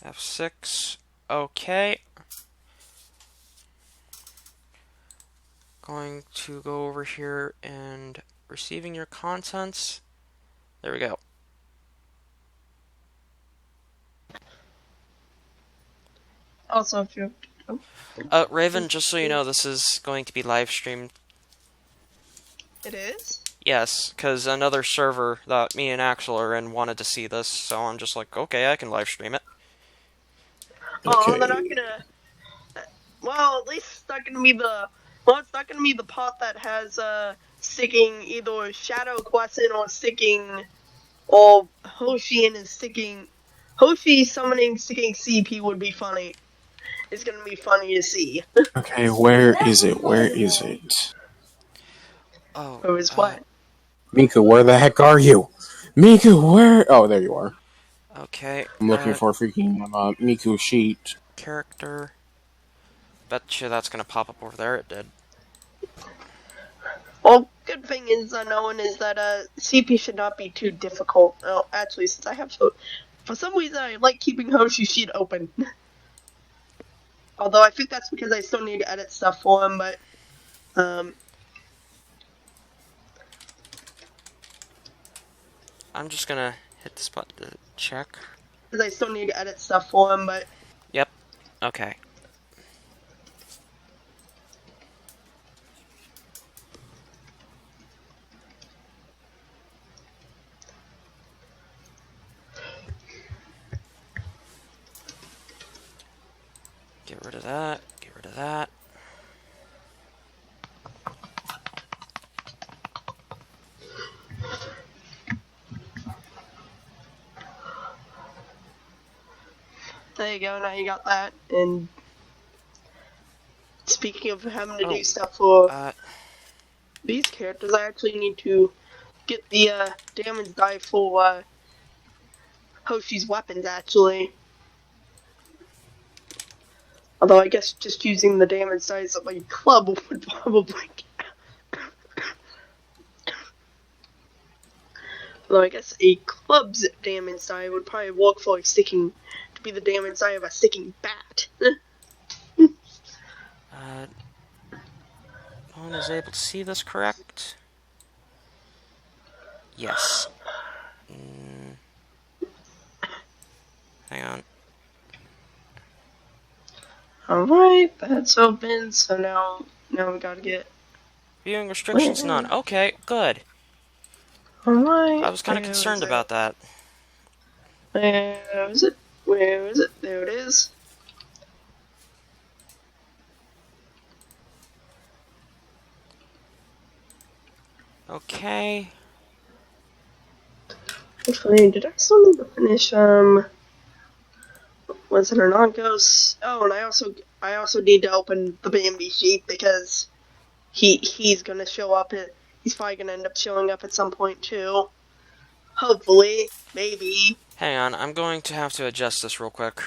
F6. Okay. Going to go over here and receiving your contents. There we go. Also, if you... Raven, just so you know, this is going to be live streamed. It is? Yes, because another server that me and Axel are in wanted to see this, so I'm just like, okay, I can live stream it. Oh, they're not gonna... Well, at least it's not gonna be the... Well, it's not gonna be the pot that has, sticking either Shadow Question or sticking... Or Hoshi and his sticking... Hoshi summoning sticking CP would be funny. It's gonna be funny to see. Okay, where is it? Where is it? Oh, Or is what? Miku, where the heck are you? Miku, where? Oh, there you are. okay. I'm looking for a freaking Miku sheet. Character. Betcha that's gonna pop up over there. It did. Well, good thing is unknown is that CP should not be too difficult. Oh, actually, since I have for some reason I like keeping Hoshi's sheet open. Although I think that's because I still need to edit stuff for him, but I'm just gonna hit this button to check. because I still need to edit stuff for him, but Yep. Okay. Get rid of that. Get rid of that. there you go. Now you got that. And speaking of having to do stuff for these characters, I actually need to get the damage die for Hoshi's weapons, actually. Although I guess just using the damage size of a club would probably... Although I guess a club's damage die would probably work for a sticking... to be the damage die of a sticking bat. No one is able to see this, correct? Yes. Hang on. Alright, that's open, so now we gotta get... Viewing restrictions none. Okay, good. Alright. I was kind of concerned about that. Where is it? Where is it? There it is. Okay. Actually, did I still need to finish, was it or not ghost? Oh, and I also need to open the Bambi sheet because he's gonna show up he's probably gonna end up showing up at some point too. Hopefully. Maybe. Hang on, I'm going to have to adjust this real quick.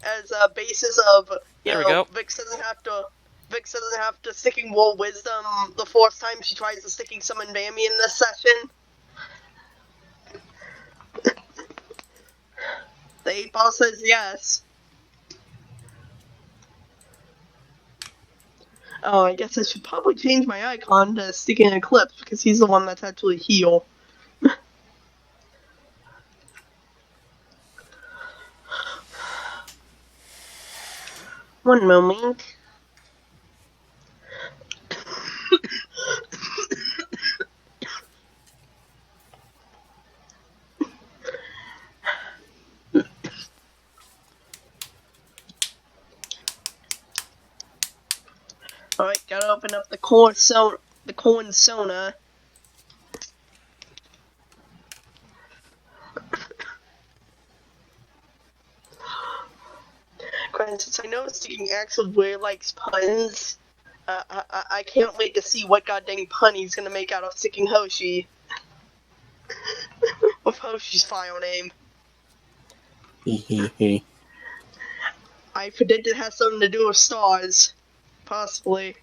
As a basis of There we go. Vix doesn't have to sticking Wool Wisdom the fourth time she tries to sticking summon Bambi in this session. The 8-ball says yes. Oh, I guess I should probably change my icon to Sticking Eclipse because he's the one that's actually heal. One moment. Alright, gotta open up the corn sona. Granted, since I know Sticking Axel really likes puns, I can't wait to see what goddamn pun he's gonna make out of Sticking Hoshi. With Hoshi's file name. I predict it has something to do with stars. Possibly.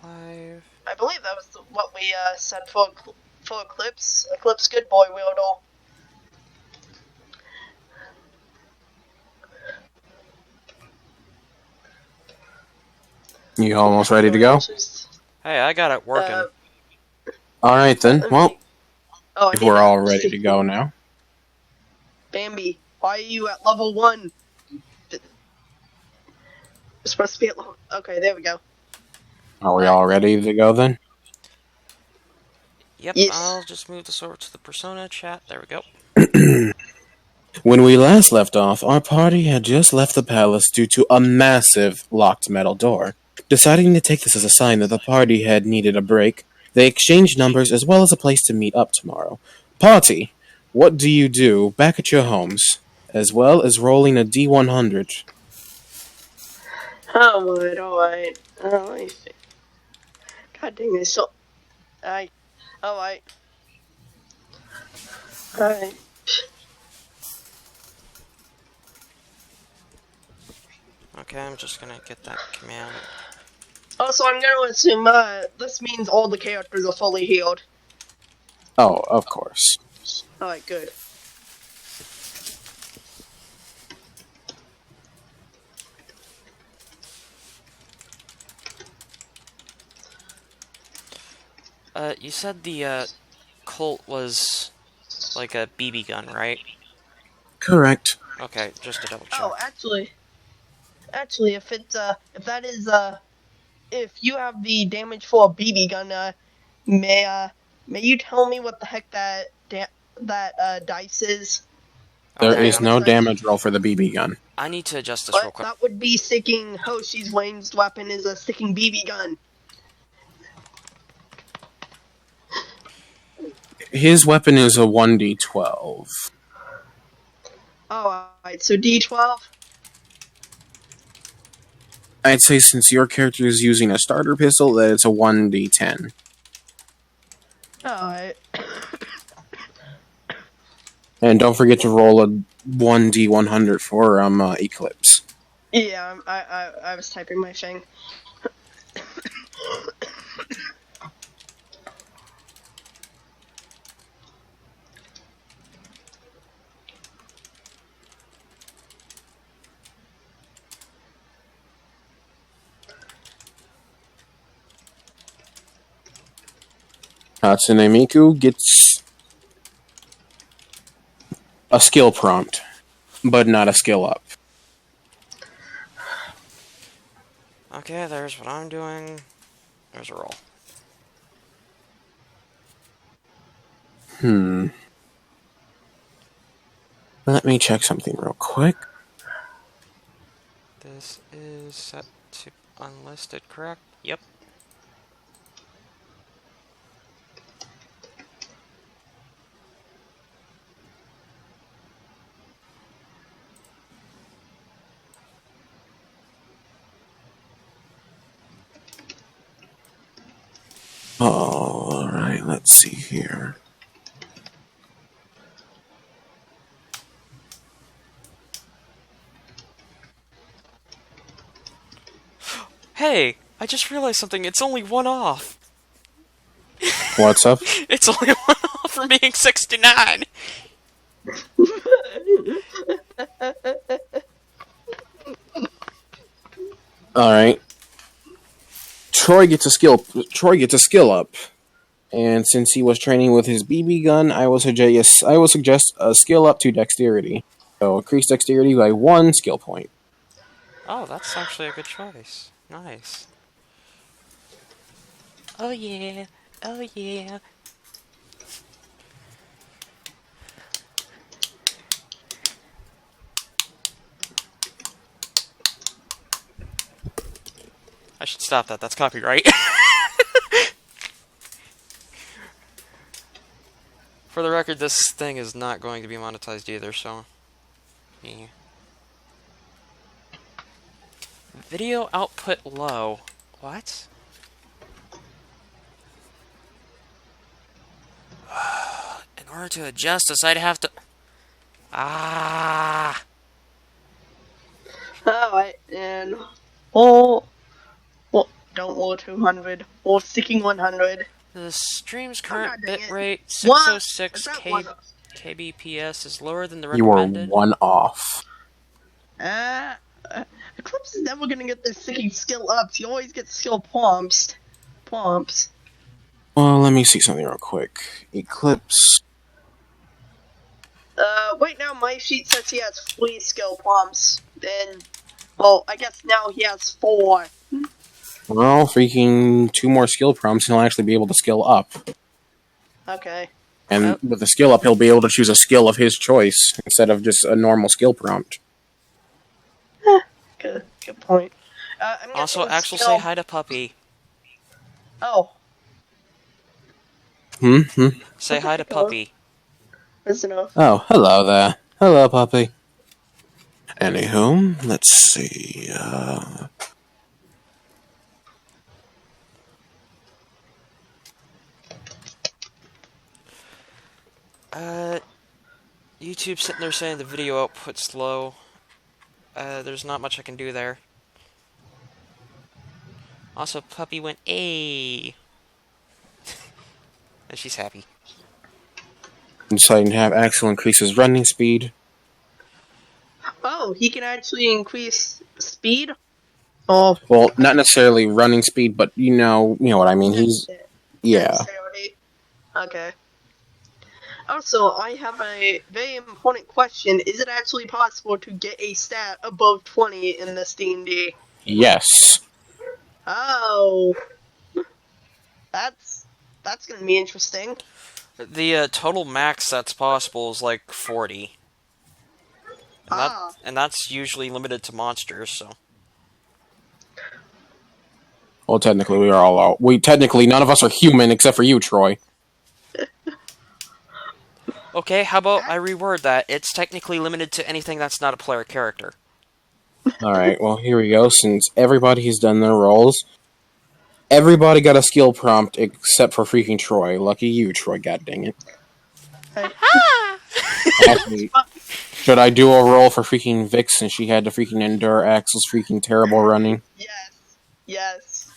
Live. I believe that was what we said for Eclipse. Eclipse Good Boy Weirdo. You almost ready to go? Hey, I got it working. Alright then, well, oh, if we're all ready to go now. Bambi, why are you at level 1? We're supposed to be at level... Okay, there we go. Are we all ready to go then? Yep, Yes. I'll just move this over to the Persona chat. There we go. When we last left off, our party had just left the palace due to a massive locked metal door. Deciding to take this as a sign that the party had needed a break, they exchanged numbers as well as a place to meet up tomorrow. Party, what do you do back at your homes, as well as rolling a D100? Alright. Let me see. God dang it, so... Alright. Alright. Okay, I'm just gonna get that command. Also, I'm gonna assume, this means all the characters are fully healed. Oh, of course. Alright, good. You said the, Colt was like a BB gun, right? Correct. Okay, just to double check. Oh, actually, if that is, if you have the damage for a BB gun, may you tell me what the heck that dice is? There is no dice? damage roll for the BB gun. I need to adjust this But real quick. that would be sticking. Hoshi's ranged weapon is a sticking BB gun. His weapon is a 1d12. Oh, alright, so D12? I'd say since your character is using a starter pistol, that it's a 1d10. Alright. And don't forget to roll a 1d100 for Eclipse. Yeah, I was typing my thing. Hatsune Miku gets a skill prompt, but not a skill up. Okay, there's what I'm doing. There's a roll. Let me check something real quick. This is set to unlisted, correct? Yep. Alright, let's see here. Hey, I just realized something. It's only one off. What's up? It's only one off from being 69. Alright. Troy gets a skill up. And since he was training with his BB gun, I will suggest a skill up to dexterity. So increase dexterity by 1 skill point. Oh, that's actually a good choice. Nice. Oh yeah. Oh yeah. I should stop that. That's copyright. For the record, this thing is not going to be monetized either, so... Yeah. Video output low. What? In order to adjust this, I'd have to... Ah! Alright, and... Oh... Well, Don't roll 200. Roll sticking 100. The stream's God current dang it. bitrate, What? 606 Is that K one? kbps, is lower than the You were recommended. 1 off. Eclipse is never gonna get this sticking skill up. He always gets skill prompts. Well, let me see something real quick. Eclipse. Right now my sheet says he has 3 skill prompts. Then, well, I guess now he has 4. Well, freaking 2 more skill prompts, and he'll actually be able to skill up. Okay. And Yep. with the skill up, he'll be able to choose a skill of his choice instead of just a normal skill prompt. Good point. I'm Also, guessing Axel, skill- say hi to Puppy. Oh, Say hi to Hello. Puppy. that's enough. Oh, hello there. Hello, puppy. Anywho, let's see. YouTube sitting there saying the video output's low. There's not much I can do there. Also, Puppy went A. And she's happy. I'm deciding to have Axel increase his running speed. Oh, he can actually increase speed? Oh. Well, not necessarily running speed, but you know what I mean. He's yeah. Dexterity. Okay. Also, I have a very important question. Is it actually possible to get a stat above 20 in this D&D? Yes. Oh. That's gonna be interesting. The total max that's possible is like 40. And that's usually limited to monsters, so. Well, technically, we are all out. Technically, none of us are human except for you, Troy. Okay, how about I reword that? It's technically limited to anything that's not a player character. Alright, well, here we go. Since everybody has done their roles, everybody got a skill prompt except for freaking Troy. Lucky you, Troy, god dang it. Actually, should I do a roll for freaking Vix since she had to freaking endure Axel's freaking terrible running? Yes.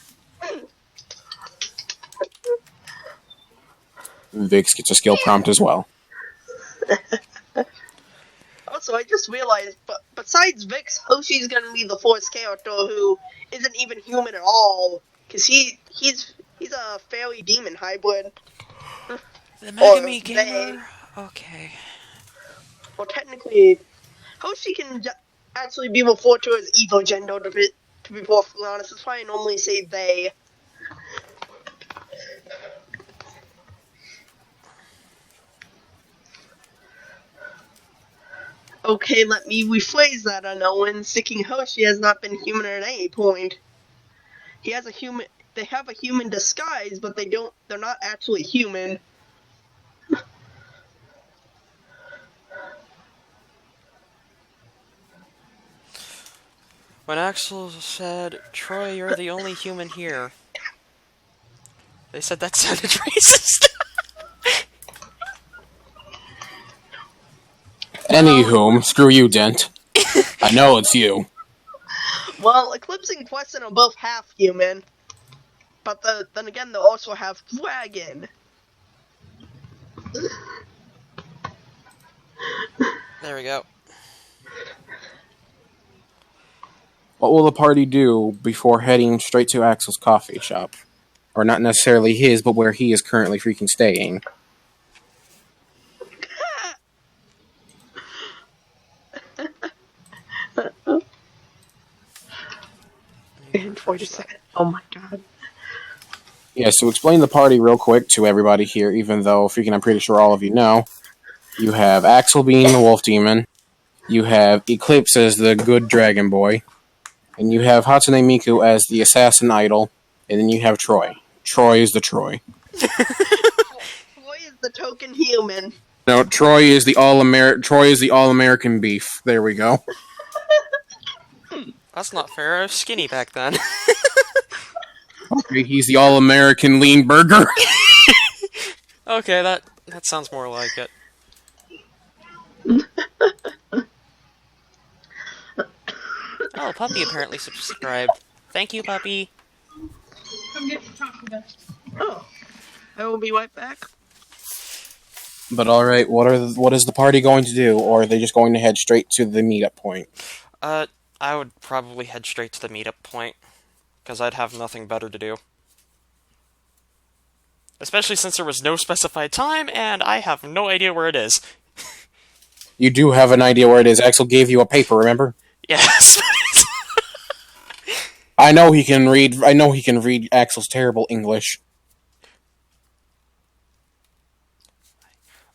Vix gets a skill prompt as well. Also, I just realized, but besides Vix, Hoshi's gonna be the fourth character who isn't even human at all, because he's a fairy demon hybrid. The Or Megami they- Gamer? Okay. Well, technically, Hoshi can actually be referred to as evil gender, to be perfectly honest. That's why I normally say they. Okay, let me rephrase that, Unknown. Sticking Hoshi has not been human at any point. He has a human. They have a human disguise, but they're not actually human. When Axel said, Troy, you're the only human here, they said that sounded racist. Anywho, screw you, Dent. I know it's you. Well, Eclipse and Questin are both half human, but then again, they'll also have dragon. There we go. What will the party do before heading straight to Axel's coffee shop? Or not necessarily his, but where he is currently freaking staying. Oh my god. Yeah, so explain the party real quick to everybody here, even though freaking I'm pretty sure all of you know. You have Axel being the wolf demon. You have Eclipse as the good dragon boy. And you have Hatsune Miku as the assassin idol. And then you have Troy. Troy is the Troy. Troy is the token human. No, Troy is the all-American beef. There we go. That's not fair. I was skinny back then. Okay, he's the all-American lean burger. Okay, that sounds more like it. Oh, Puppy apparently subscribed. Thank you, Puppy. Oh, I will be right back. But alright, what is the party going to do? Or are they just going to head straight to the meetup point? I would probably head straight to the meetup point, because I'd have nothing better to do. Especially since there was no specified time, and I have no idea where it is. You do have an idea where it is. Axel gave you a paper, remember? Yes. I know he can read Axel's terrible English.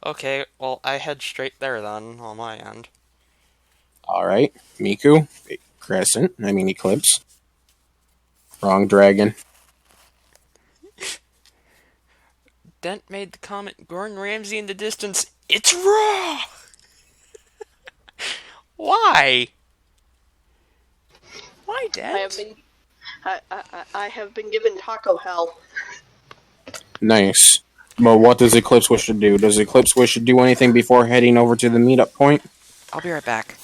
Okay, well, I head straight there then, on my end. Alright, Miku, Eclipse. Wrong dragon. Dent made the comment, Gordon Ramsay in the distance, it's raw! Why? Why, Dent? I have been given taco hell. Nice. Well, what does Eclipse wish to do? Does Eclipse wish to do anything before heading over to the meetup point? I'll be right back.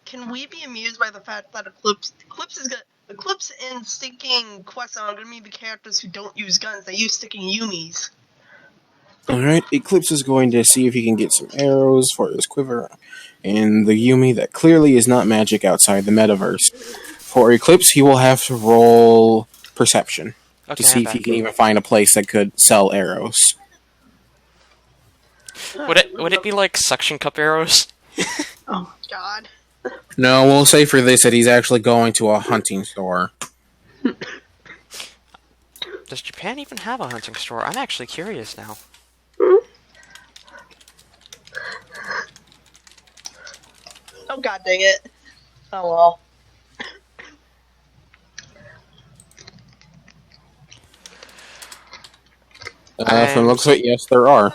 Can we be amused by the fact that Eclipse and Stinking Quest are going to be the characters who don't use guns, they use sticking Yumis. Alright, Eclipse is going to see if he can get some arrows for his quiver and the Yumi that clearly is not magic outside the metaverse. For Eclipse, he will have to roll perception to see if he can even find a place that could sell arrows. Would it be like suction cup arrows? Oh, God. No, we'll say for this that he's actually going to a hunting store. Does Japan even have a hunting store? I'm actually curious now. Oh, God dang it. Oh, well. From looks like yes, there are.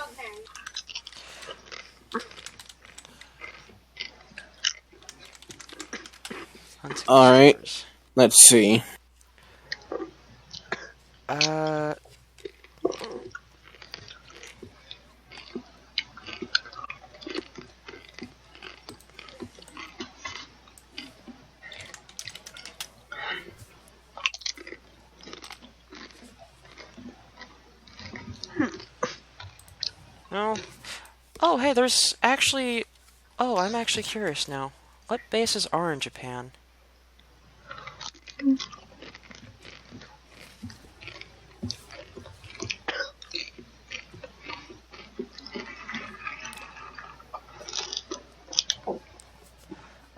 Alright, let's see. No. Oh, hey, there's actually... Oh, I'm actually curious now. What bases are in Japan?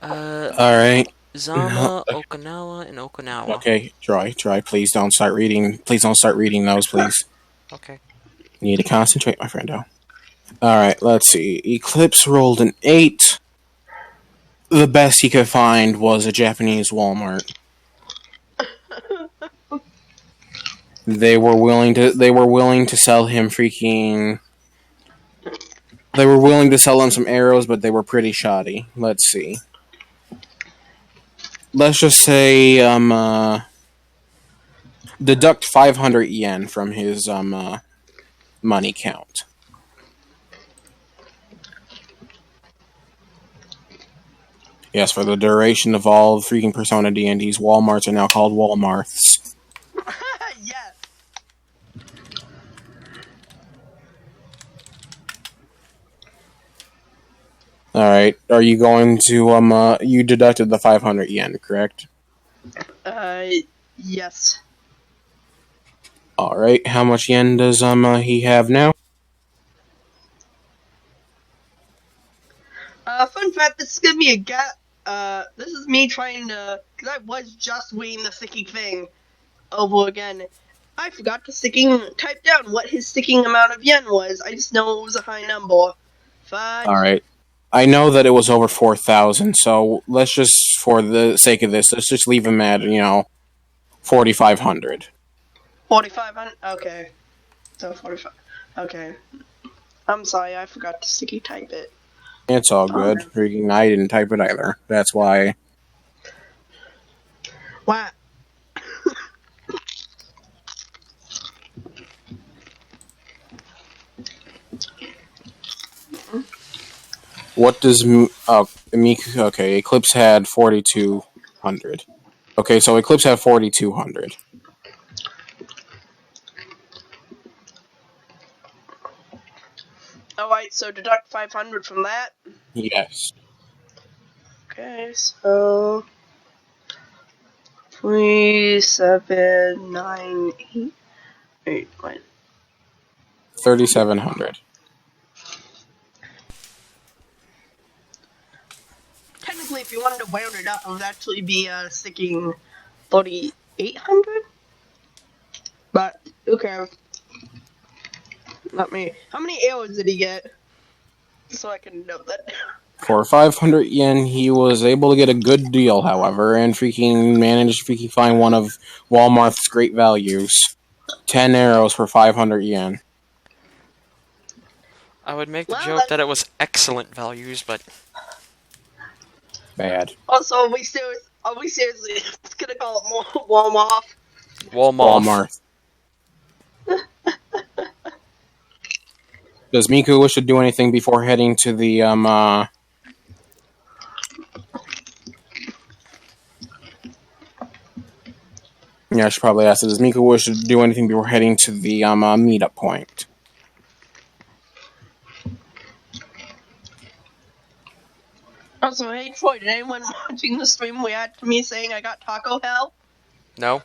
Alright. Zama, Okinawa, and Okinawa. Okay, Troy, please don't start reading. Please don't start reading those, please. Okay. You need to concentrate, my friendo. Alright, let's see. Eclipse rolled an 8. The best he could find was a Japanese Walmart. They were willing to sell him freaking... They were willing to sell him some arrows, but they were pretty shoddy. Let's see. Let's just say, deduct 500 yen from his, money count. Yes, for the duration of all freaking Persona D&Ds, Walmarts are now called Walmarts. Yes. Alright, are you going to, you deducted the 500 yen, correct? Yes. Alright, how much yen does, he have now? Fun fact, this is gonna be a this is me trying to, because I was just reading the sticky thing over again. I forgot to type down what his sticking amount of yen was. I just know it was a high number. Fudge. Alright. I know that it was over 4,000, so let's just, for the sake of this, let's just leave him at, 4,500. 4,500? Okay. So 45. Okay. I'm sorry, I forgot to sticky type it. It's all good. Freaking, I didn't type it either. That's why. Wow. What does Miku? Okay, Eclipse had 4,200. Okay, so Eclipse had 4,200. Alright, so deduct 500 from that. Yes. Okay, so 3, 7, 9, 8, 8, wait. 3,700. Technically, if you wanted to round it up, it would actually be sticking 3,800. But who cares? Not me. How many arrows did he get? So I can note that. For 500 yen, he was able to get a good deal, however, and freaking managed to freaking find one of Walmart's great values. 10 arrows for 500 yen. I would make the Well, joke that it was excellent values, but Bad. Also, are we seriously gonna call it Walmart? Walmart. Does Miku wish to do anything before heading to the, Yeah, I should probably ask, does Miku wish to do anything before heading to the, meetup point? Also, hey Troy, did anyone watching the stream react to me saying I got Taco Hell? No?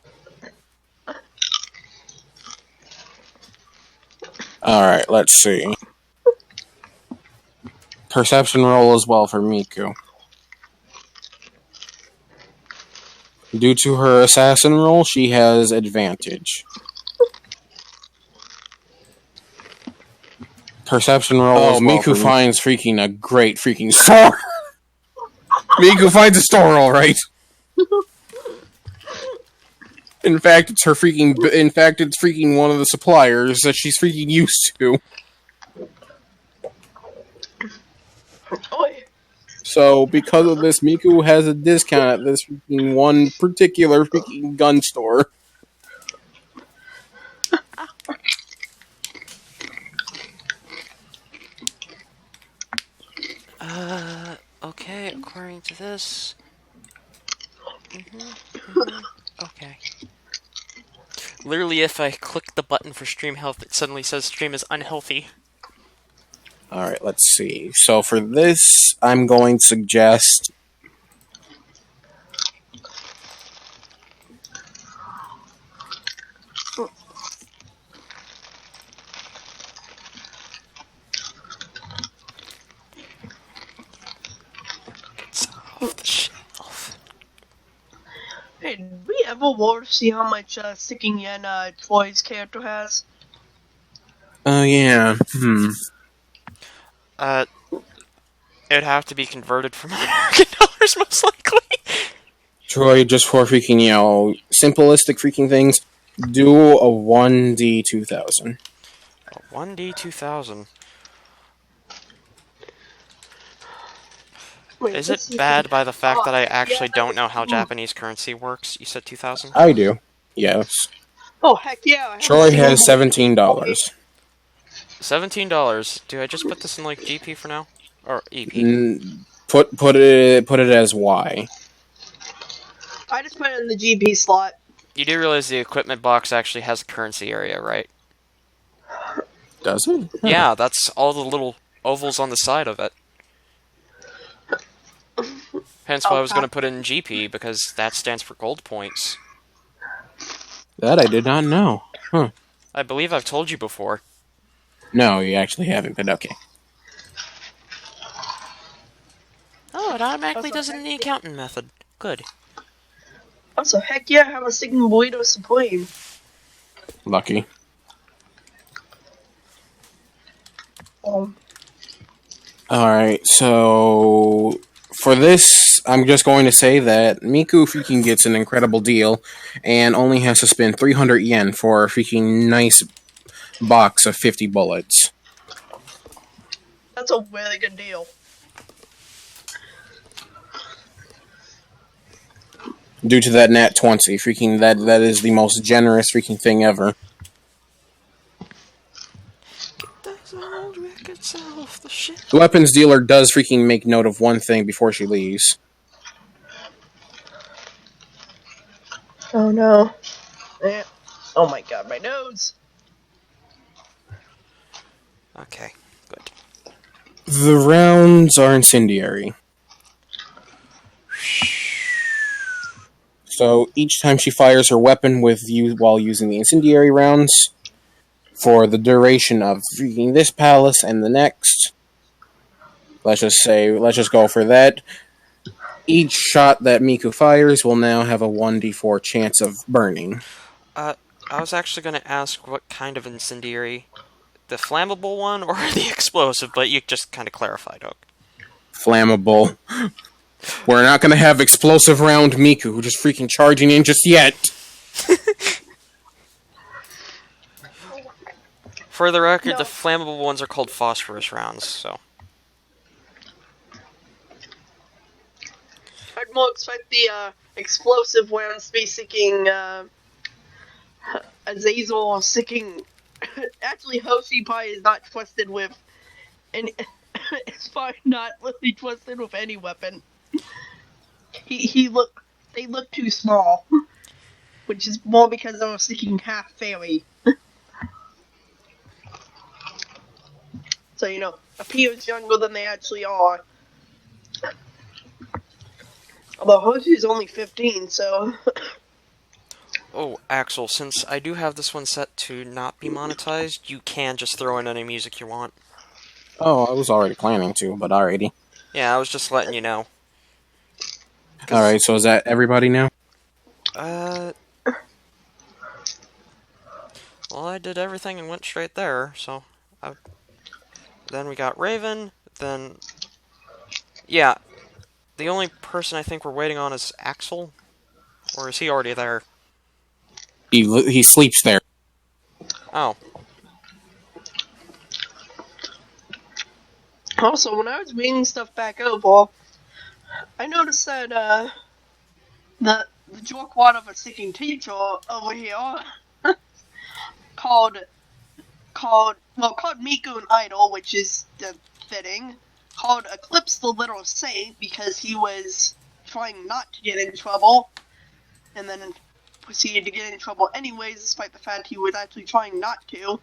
Alright, let's see. Perception roll as well for Miku. Due to her assassin roll, she has advantage. Perception roll as well. Miku finds freaking a great freaking store. Miku finds a store, alright. In fact, it's freaking one of the suppliers that she's freaking used to. Oi. So, because of this, Miku has a discount at this freaking one particular freaking gun store. Okay, according to this... Okay. Literally, if I click the button for stream health, it suddenly says stream is unhealthy. Alright, let's see. So for this, I'm going to suggest... It's off the shelf. Hey, did we ever want to see how much sticking yen Troy's character has? Oh, yeah. It'd have to be converted from American dollars, most likely. Troy, just for freaking, simplistic freaking things, do a 1D 2000. 1D 2000. Wait, Is it bad by the fact that I actually don't know how Japanese currency works? You said 2000? I do. Yes. Oh, heck yeah. Troy has $17. $17. Do I just put this in, like, GP for now? Or EP? Put it as Y. I just put it in the GB slot. You do realize the equipment box actually has a currency area, right? Does it? Yeah, that's all the little ovals on the side of it. Hence why I was going to put it in GP, because that stands for gold points. That I did not know. Huh. I believe I've told you before. No, you actually haven't, but okay. Oh, it automatically does it in the accountant method. Good. Also, heck yeah, I have a sticking burrito supreme. Lucky. Alright, so for this, I'm just going to say that Miku freaking gets an incredible deal and only has to spend 300 yen for a freaking nice box of 50 bullets. That's a really good deal. Due to that nat 20, freaking that is the most generous freaking thing ever. Those old records off the shit. The weapons dealer does freaking make note of one thing before she leaves. Oh no. Eh. Oh my god, my nose. Okay, good. The rounds are incendiary. So each time she fires her weapon while using the incendiary rounds, for the duration of freaking this palace and the next, let's just go for that. Each shot that Miku fires will now have a 1d4 chance of burning. I was actually going to ask what kind of incendiary, the flammable one or the explosive, but you just kind of clarified, Oak. Flammable. We're not going to have explosive round Miku just freaking charging in just yet. For the record, No. the flammable ones are called phosphorus rounds, so. I'd more expect the explosive ones to be seeking Azazel or seeking. Actually, Hoshi Pai is not trusted with any. It's fine, not really trusted with any weapon. They look too small, which is more because they were seeking half fairy. So appears younger than they actually are. Although Hoshi's only 15, so. Oh, Axel, since I do have this one set to not be monetized, you can just throw in any music you want. Oh, I was already planning to, but alrighty. Yeah, I was just letting you know. Alright, so is that everybody now? Well, I did everything and went straight there, so. Then we got Raven, then. Yeah. The only person I think we're waiting on is Axel? Or is he already there? He sleeps there. Oh. Also, when I was reading stuff back over, I noticed that the jerkwad of a seeking teacher over here called Miku an idol, which is fitting. Called Eclipse the Little Saint because he was trying not to get in trouble, and then proceeded to get in trouble anyways, despite the fact he was actually trying not to.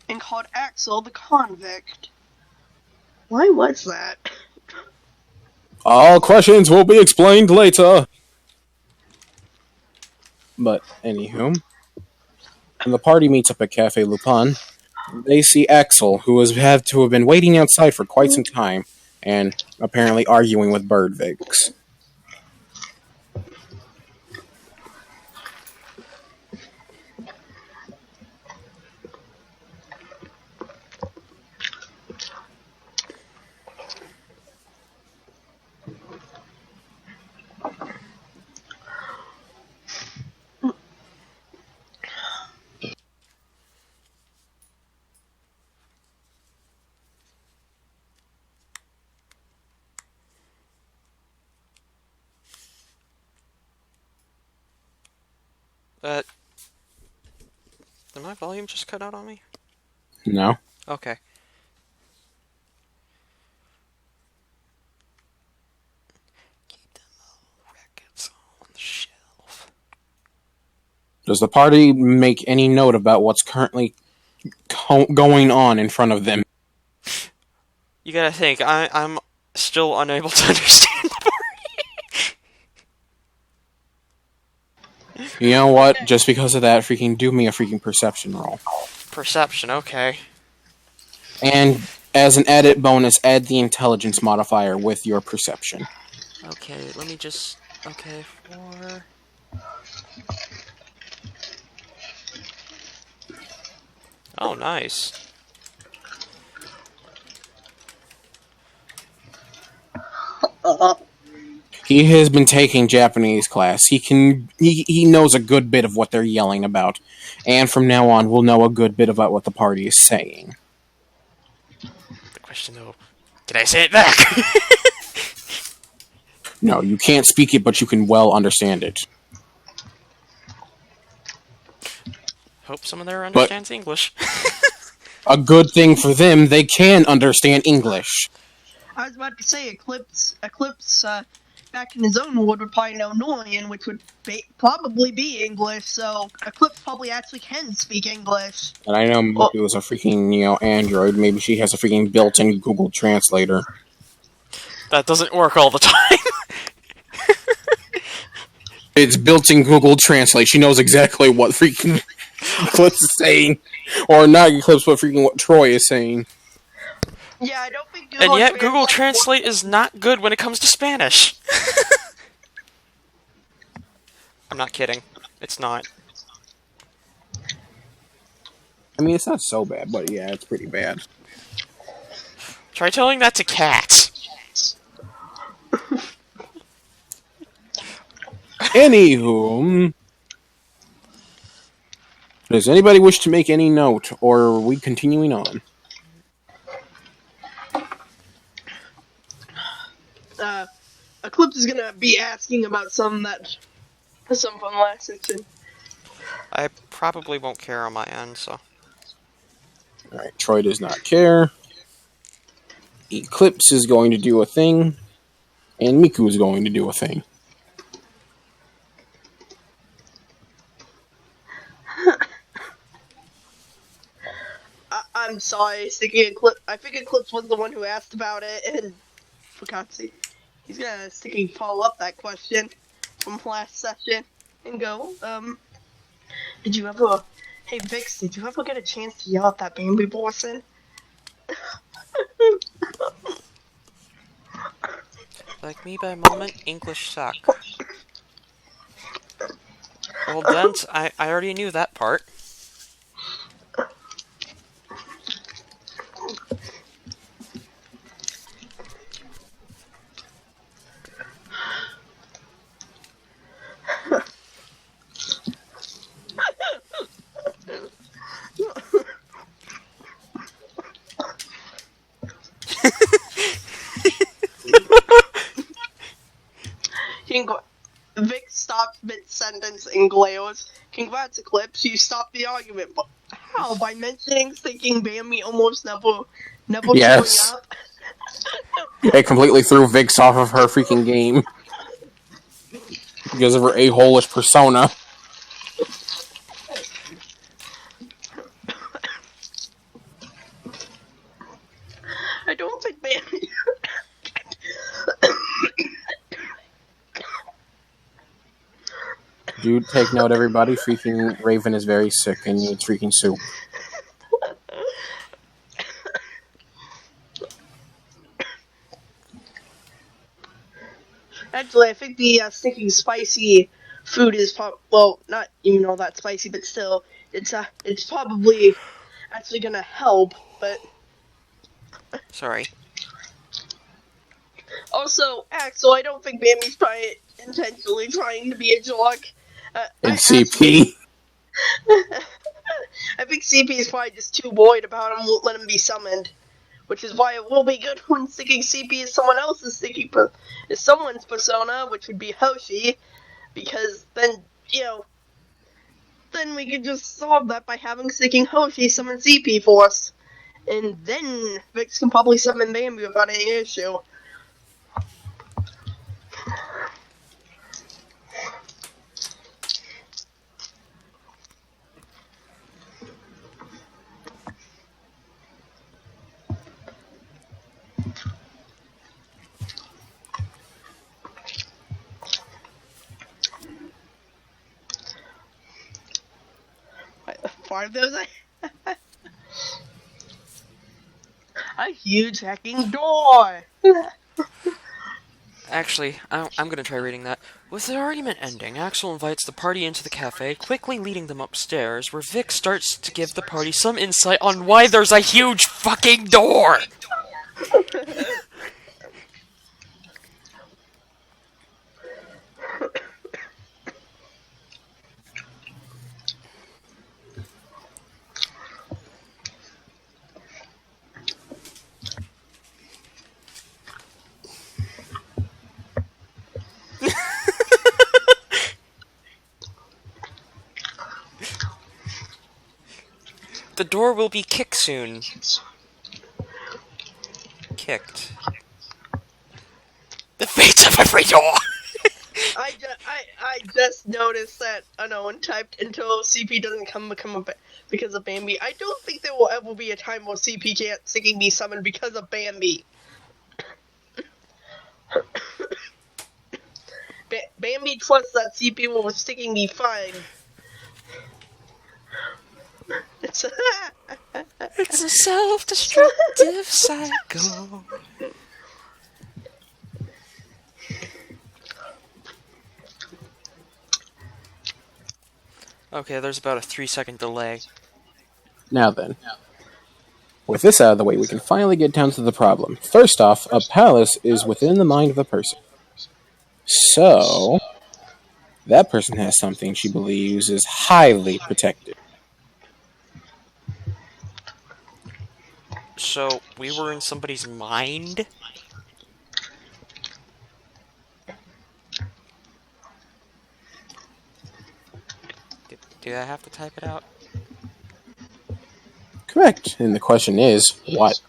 And called Axel the Convict. Why was that? All questions will be explained later. But, anywho, when the party meets up at Cafe Lupin, they see Axel, who has had to have been waiting outside for quite some time, and apparently arguing with Birdvix. Did my volume just cut out on me? No. Okay. Keep them old records on the shelf. Does the party make any note about what's currently going on in front of them? You gotta think, I'm still unable to understand the party. You know what? Just because of that, do me a freaking perception roll. Perception, okay. And as an added bonus, add the intelligence modifier with your perception. Okay, let me just... Okay, 4... Oh, nice. He has been taking Japanese class. He knows a good bit of what they're yelling about, and from now on, we'll know a good bit about what the party is saying. The question, though, can I say it back? No, you can't speak it, but you can well understand it. Hope someone there understands English. A good thing for them, they can understand English. I was about to say Eclipse, back in his own world would probably know Noyan, which would probably be English, so Eclipse probably actually can speak English. And I know Miku is a freaking, android. Maybe she has a freaking built-in Google Translator. That doesn't work all the time. It's built-in Google Translate. She knows exactly what freaking Eclipse is saying. Or not Eclipse, but freaking what Troy is saying. Yeah, I don't think Google And yet, Google Translate is not good when it comes to Spanish. I'm not kidding. It's not. I mean, it's not so bad, but yeah, it's pretty bad. Try telling that to cats. Anywho, does anybody wish to make any note, or are we continuing on? Eclipse is gonna be asking about some from last section. I probably won't care on my end, so. Alright, Troy does not care. Eclipse is going to do a thing, and Miku is going to do a thing. I'm sorry, Sticky Eclipse. I think Eclipse was the one who asked about it, and for God's sake, he's gonna Sticky follow up that question from last session and go, did you ever, hey Vix, did you ever get a chance to yell at that Bambi person? Like me by moment, English suck. Well, Dent, I already knew that part. Vic stops mid-sentence and glares. Congrats, Eclipse, you stopped the argument. But how? By mentioning thinking Bambi almost never Yes. showing up? It completely threw Vix off of her freaking game. Because of her a-hole-ish persona. I don't think Bambi... Dude, take note, everybody. Freaking Raven is very sick and needs freaking soup. Actually, I think the sticking spicy food is well, not even all that spicy, but still, it's probably actually gonna help. But Sorry. also, Axel, I don't think Bambi's probably intentionally trying to be a jock. And CP. I think CP is probably just too worried about him, won't let him be summoned. Which is why it will be good when sticking CP is someone's persona, which would be Hoshi, because then, then we could just solve that by having sticking Hoshi summon CP for us. And then Vix can probably summon Bambi without any issue. Part of those, a huge hacking door. Actually, I'm gonna try reading that. With the argument ending, Axel invites the party into the cafe, quickly leading them upstairs, where Vic starts to give the party some insight on why there's a huge fucking door! The door will be kicked soon. Kicked. The fates of every door! I just noticed that unknown typed until CP doesn't become because of Bambi. I don't think there will ever be a time where CP can't singing be summoned because of Bambi. Bambi trusts that CP will sticking me fine. It's a self-destructive cycle. Okay, there's about a 3-second delay. Now then. With this out of the way, we can finally get down to the problem. First off, a palace is within the mind of a person. So, that person has something she believes is highly protected. So, we were in somebody's mind? Do I have to type it out? Correct. And the question is, what?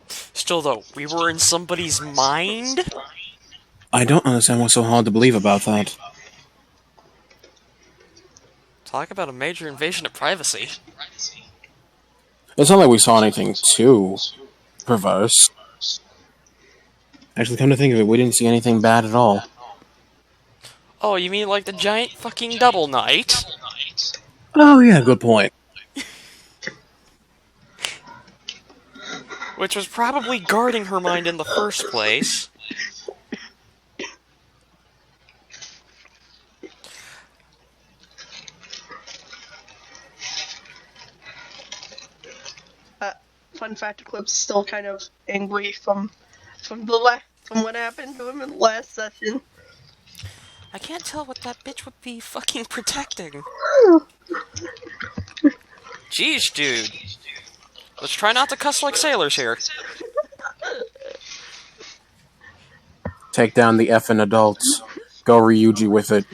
Still though, we were in somebody's mind? I don't understand what's so hard to believe about that. Talk about a major invasion of privacy. It's not like we saw anything too perverse. Actually, come to think of it, we didn't see anything bad at all. Oh, you mean like the giant fucking double knight? Oh yeah, good point. Which was probably guarding her mind in the first place. Fun fact: Eclipse is still kind of angry from what happened to him in the last session. I can't tell what that bitch would be fucking protecting. Jeez, dude. Let's try not to cuss like sailors here. Take down the effing adults. Go Ryuji with it.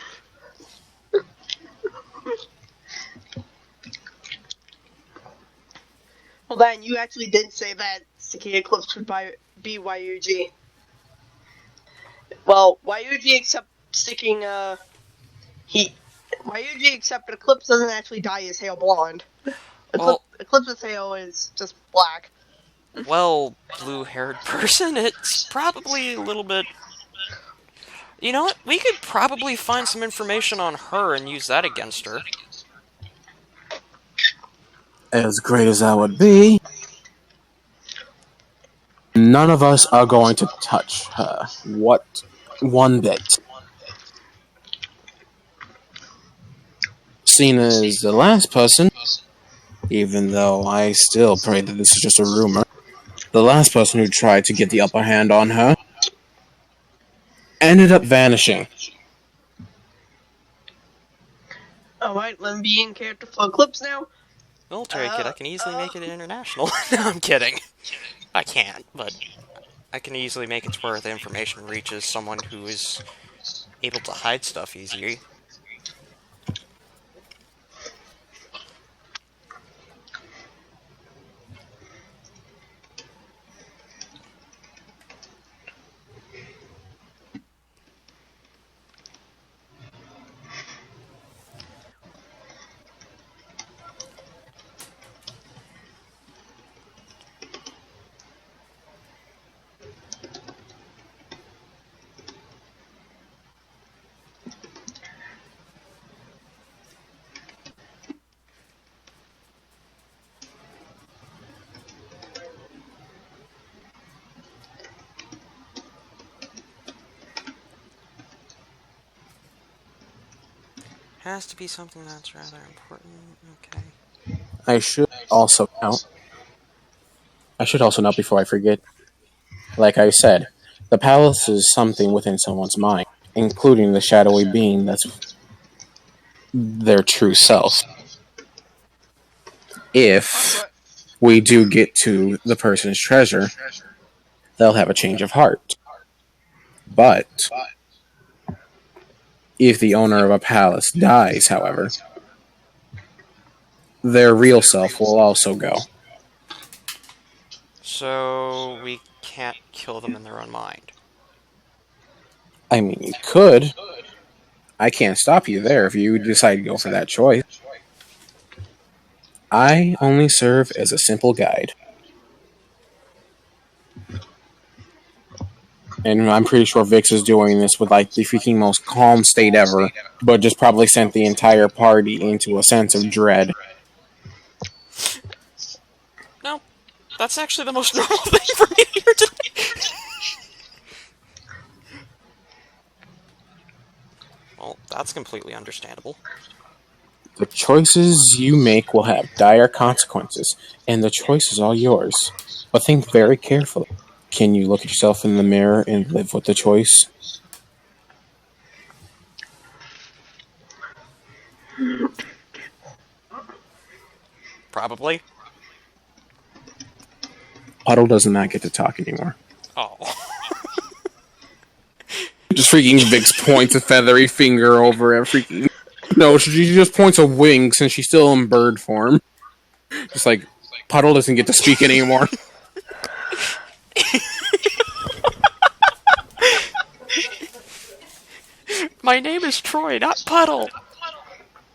Well, then you actually did say that Sticky Eclipse would be YUG. Well, YUG except sticking YUG except Eclipse doesn't actually dye his hair blonde. Eclipse's hair is just black. Well, blue-haired person, it's probably a little bit... You know what? We could probably find some information on her and use that against her. As great as that would be, none of us are going to touch her. What? One bit. Seen as the last person, even though I still pray that this is just a rumor, the last person who tried to get the upper hand on her ended up vanishing. Alright, let me be in character for Eclipse now. Military kid, I can easily make it international. No, I'm kidding. I can't, but I can easily make it to where the information reaches someone who is able to hide stuff easier. has to be something that's rather important. Okay. I should also note before I forget. Like I said, the palace is something within someone's mind, including the shadowy being that's their true self. If we do get to the person's treasure, they'll have a change of heart. But if the owner of a palace dies, however, their real self will also go. So we can't kill them in their own mind. I mean, you could. I can't stop you there if you decide to go for that choice. I only serve as a simple guide. And I'm pretty sure Vix is doing this with like the freaking most calm state ever, but just probably sent the entire party into a sense of dread. No, that's actually the most normal thing for me here today. Well, that's completely understandable. The choices you make will have dire consequences, and the choice is all yours. But think very carefully. Can you look at yourself in the mirror and live with the choice? Probably. Puddle does not get to talk anymore. Oh. Just freaking Vix points a feathery finger over at freaking... No, she just points a wing since she's still in bird form. Just like, Puddle doesn't get to speak anymore. My name is Troy, not Puddle.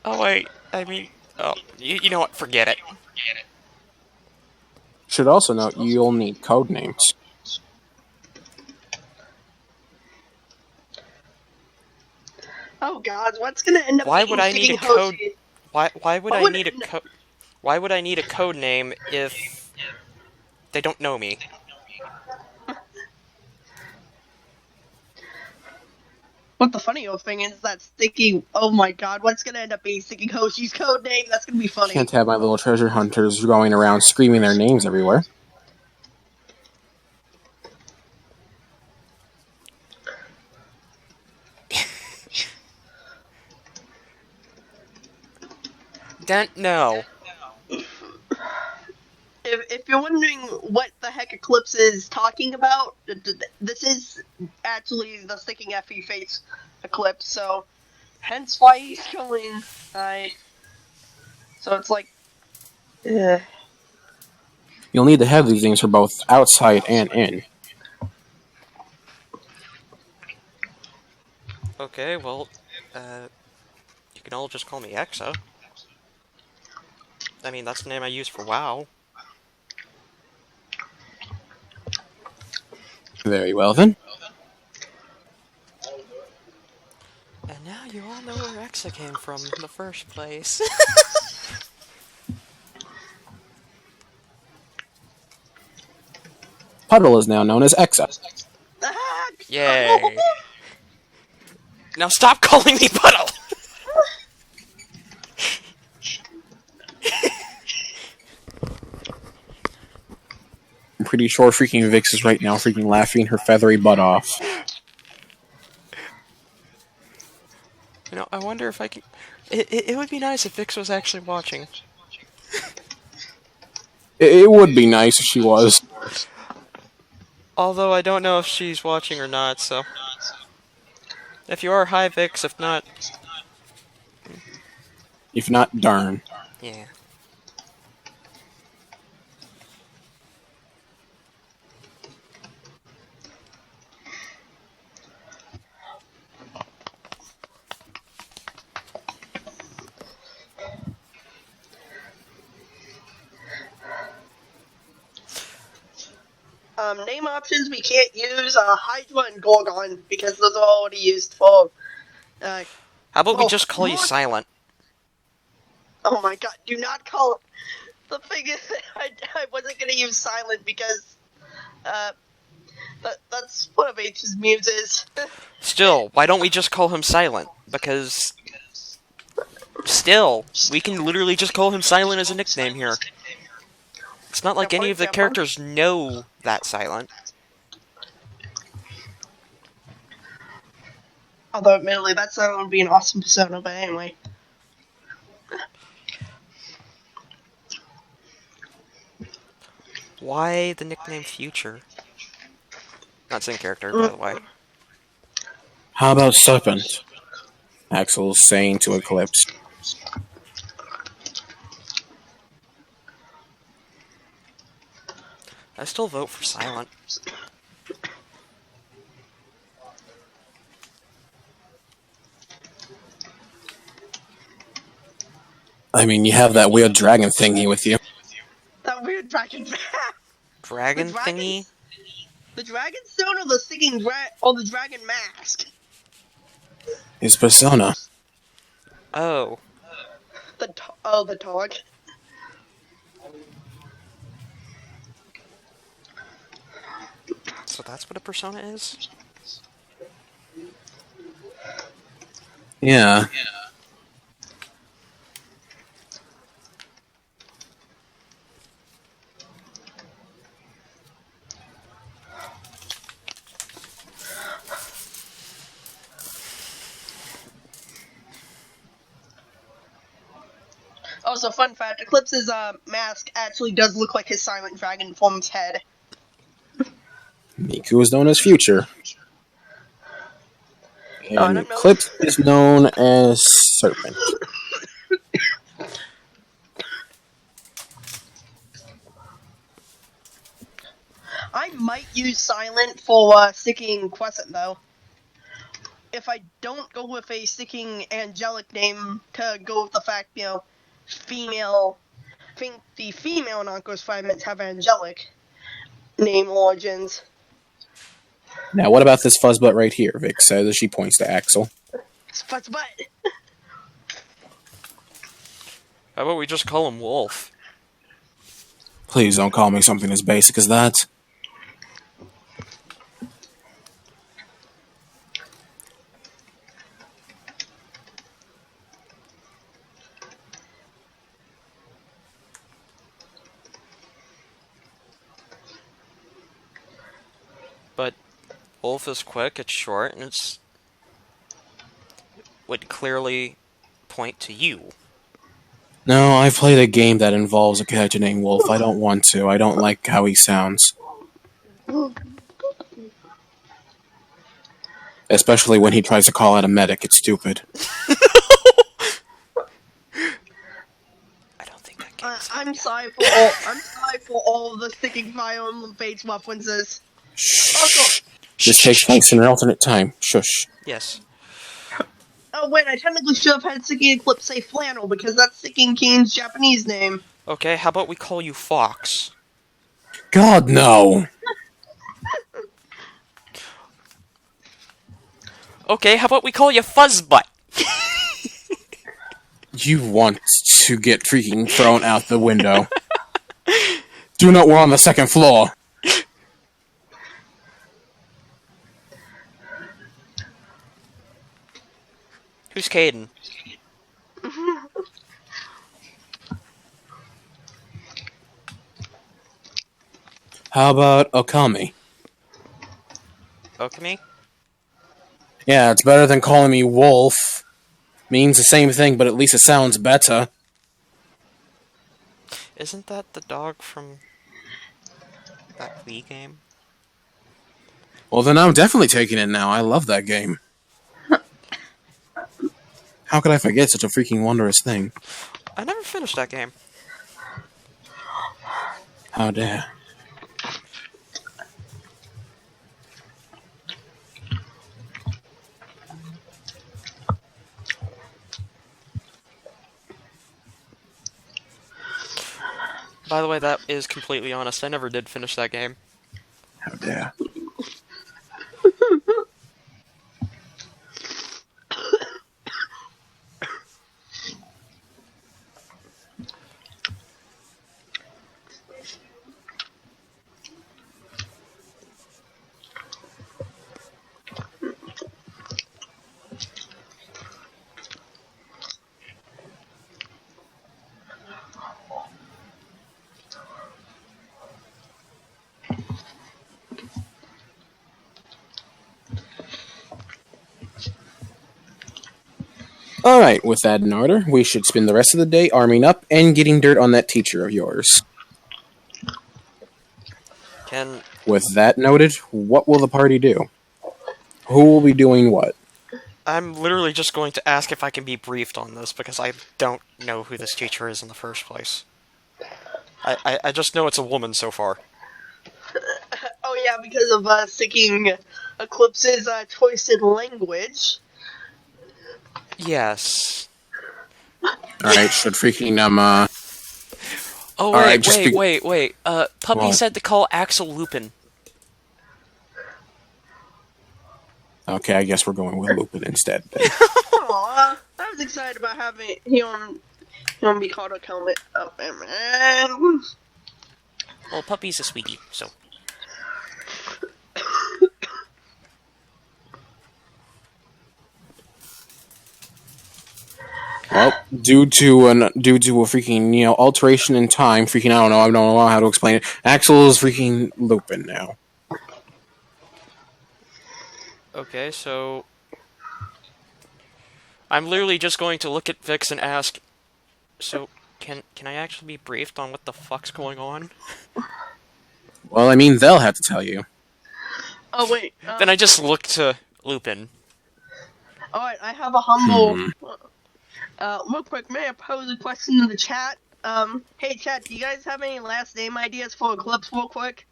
Oh wait, I mean, oh, you know what? Forget it. Should also note you'll need code names. Oh God, what's gonna end up? Why would I need a code? Hoshi? Why would I need a code? Why would I need a code name if they don't know me? What the funny old thing is that Sticky. Oh my God, what's gonna end up being Sticky Hoshi's code name? That's gonna be funny. Can't have my little treasure hunters going around screaming their names everywhere. Don't know. If you're wondering what the heck Eclipse is talking about, this is actually the Sticking FE Fates Eclipse, so hence why he's going. So it's like, You'll need to have these things for both outside and in. Okay, well, you can all just call me Exa. I mean, that's the name I use for WoW. Very well then. And now you all know where Exa came from in the first place. Puddle is now known as Exa. Yay. Now stop calling me Puddle! I'm pretty sure freaking Vix is right now freaking laughing her feathery butt off. You know, I wonder if I can... It would be nice if Vix was actually watching. It would be nice if she was. Although I don't know if she's watching or not, so... If you are, hi Vix, if not... If not, darn. Yeah. Name options we can't use Hydra and Gorgon because those are already used for. How about we just call you Silent? Oh my God! Do not call. The thing is, I wasn't gonna use Silent because that's one of H's muses. Still, why don't we just call him Silent? Because Still, we can literally just call him Silent as a nickname here. It's not like Yeah, for any of the example. characters know that Silent. Although, admittedly, that's not going to be an awesome persona, but anyway. Why the nickname Future? Not in character, by the way. How about Serpent? Axel's saying to Eclipse. I still vote for Silent. I mean, you have that weird dragon thingy with you. That weird dragon. Dragon The dragon- thingy? The dragon stone or the sticking or the dragon mask? His persona. Oh. The dog. So that's what a persona is? Yeah. Also, fun fact: Eclipse's mask actually does look like his silent dragon form's head. Miku is known as Future. Oh, I And don't know. Eclipse is known as Serpent. I might use silent for sticking Crescent though. If I don't go with a sticking angelic name to go with the fact, female. I think the female Narcos fragments have angelic name origins. Now, what about this fuzzbutt right here? Vic says as she points to Axel. But How about we just call him Wolf? Please don't call me something as basic as that. But Wolf is quick, it's short, and it's would clearly point to you. No, I've played a game that involves a character named Wolf. I don't want to. I don't like how he sounds. Especially when he tries to call out a medic. It's stupid. I don't think that game's I'm sorry for all of the sticking Fire Emblem Fates references. Shh. This takes place in an alternate time. Shush. Yes. Oh wait, I technically should have had Sticking Eclipse say Flannel because that's Sticking Keen's Japanese name. Okay, how about we call you Fox? God, no. Okay, how about we call you Fuzzbutt? You want to get freaking thrown out the window. Do not, we're on the second floor. Who's Caden? How about Okami? Okami? Yeah, it's better than calling me Wolf. Means the same thing, but at least it sounds better. Isn't that the dog from that Wii game? Well, then I'm definitely taking it now. I love that game. How could I forget such a freaking wondrous thing? I never finished that game. How dare. By the way, that is completely honest. I never did finish that game. How dare. Alright, with that in order, we should spend the rest of the day arming up and getting dirt on that teacher of yours. With that noted, what will the party do? Who will be doing what? I'm literally just going to ask if I can be briefed on this, because I don't know who this teacher is in the first place. I just know it's a woman so far. Oh yeah, because of sticking Eclipse's twisted language. Yes. Alright, should freaking, Oh, Alright, wait. Puppy What? said to call Axel Lupin. Okay, I guess we're going with Lupin instead. Then. Aww, I was excited about having him be called a helmet. Oh man. Well, Puppy's a sweetie, so. Well, due to a freaking, alteration in time, I don't know how to explain it. Axel is freaking Lupin now. Okay, so I'm literally just going to look at Vix and ask, so can I actually be briefed on what the fuck's going on? Well, I mean, they'll have to tell you. Oh wait. Then I just look to Lupin. Alright, I have a humble. Real quick, may I pose a question in the chat? Hey chat, do you guys have any last name ideas for Eclipse real quick?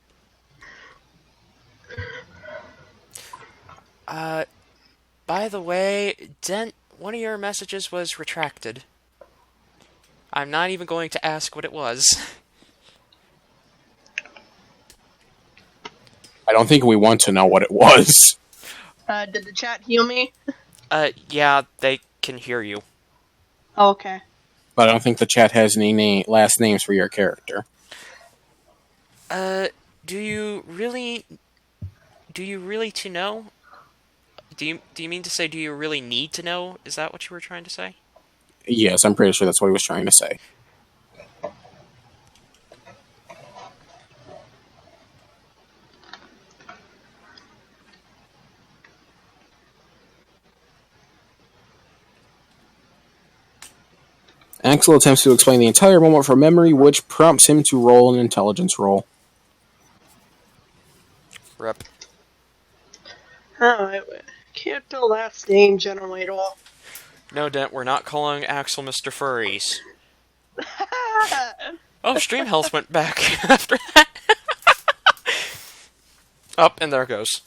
By the way, Dent, one of your messages was retracted. I'm not even going to ask what it was. I don't think we want to know what it was. Did the chat heal me? Yeah, they can hear you. Oh, okay. But I don't think the chat has any last names for your character. Do you really to know? Do you mean to say, do you really need to know? Is that what you were trying to say? Yes, I'm pretty sure that's what he was trying to say. Axel attempts to explain the entire moment from memory, which prompts him to roll an intelligence roll. Rep. Alright, character last name generator. No, Dent, we're not calling Axel Mr. Furries. Oh, stream health went back after that. Up, and there it goes.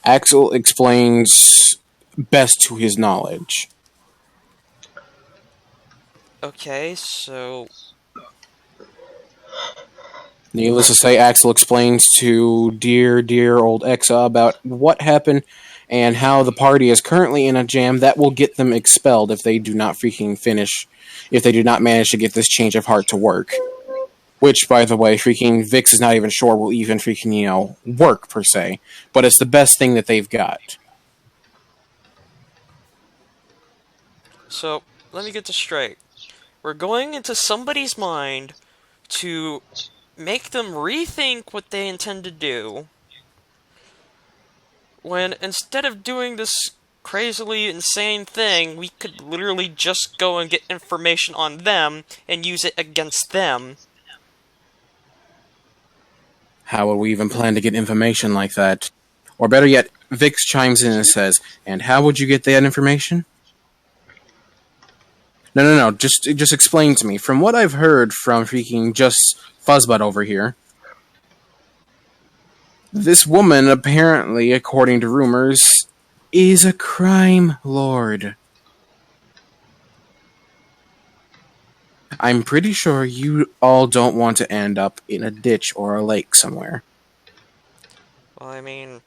Axel explains best to his knowledge. Okay, so Needless to say, Axel explains to dear old Exa about what happened and how the party is currently in a jam that will get them expelled if they do not manage to get this change of heart to work. Which, by the way, freaking Vix is not even sure will even freaking, work, per se. But it's the best thing that they've got. So, let me get this straight. We're going into somebody's mind to make them rethink what they intend to do, when instead of doing this crazily insane thing, we could literally just go and get information on them and use it against them. How would we even plan to get information like that? Or better yet, Vix chimes in and says, and how would you get that information? No. Just explain to me. From what I've heard from freaking just Fuzzbutt over here, this woman, apparently, according to rumors, is a crime lord. I'm pretty sure you all don't want to end up in a ditch or a lake somewhere. Well, I mean,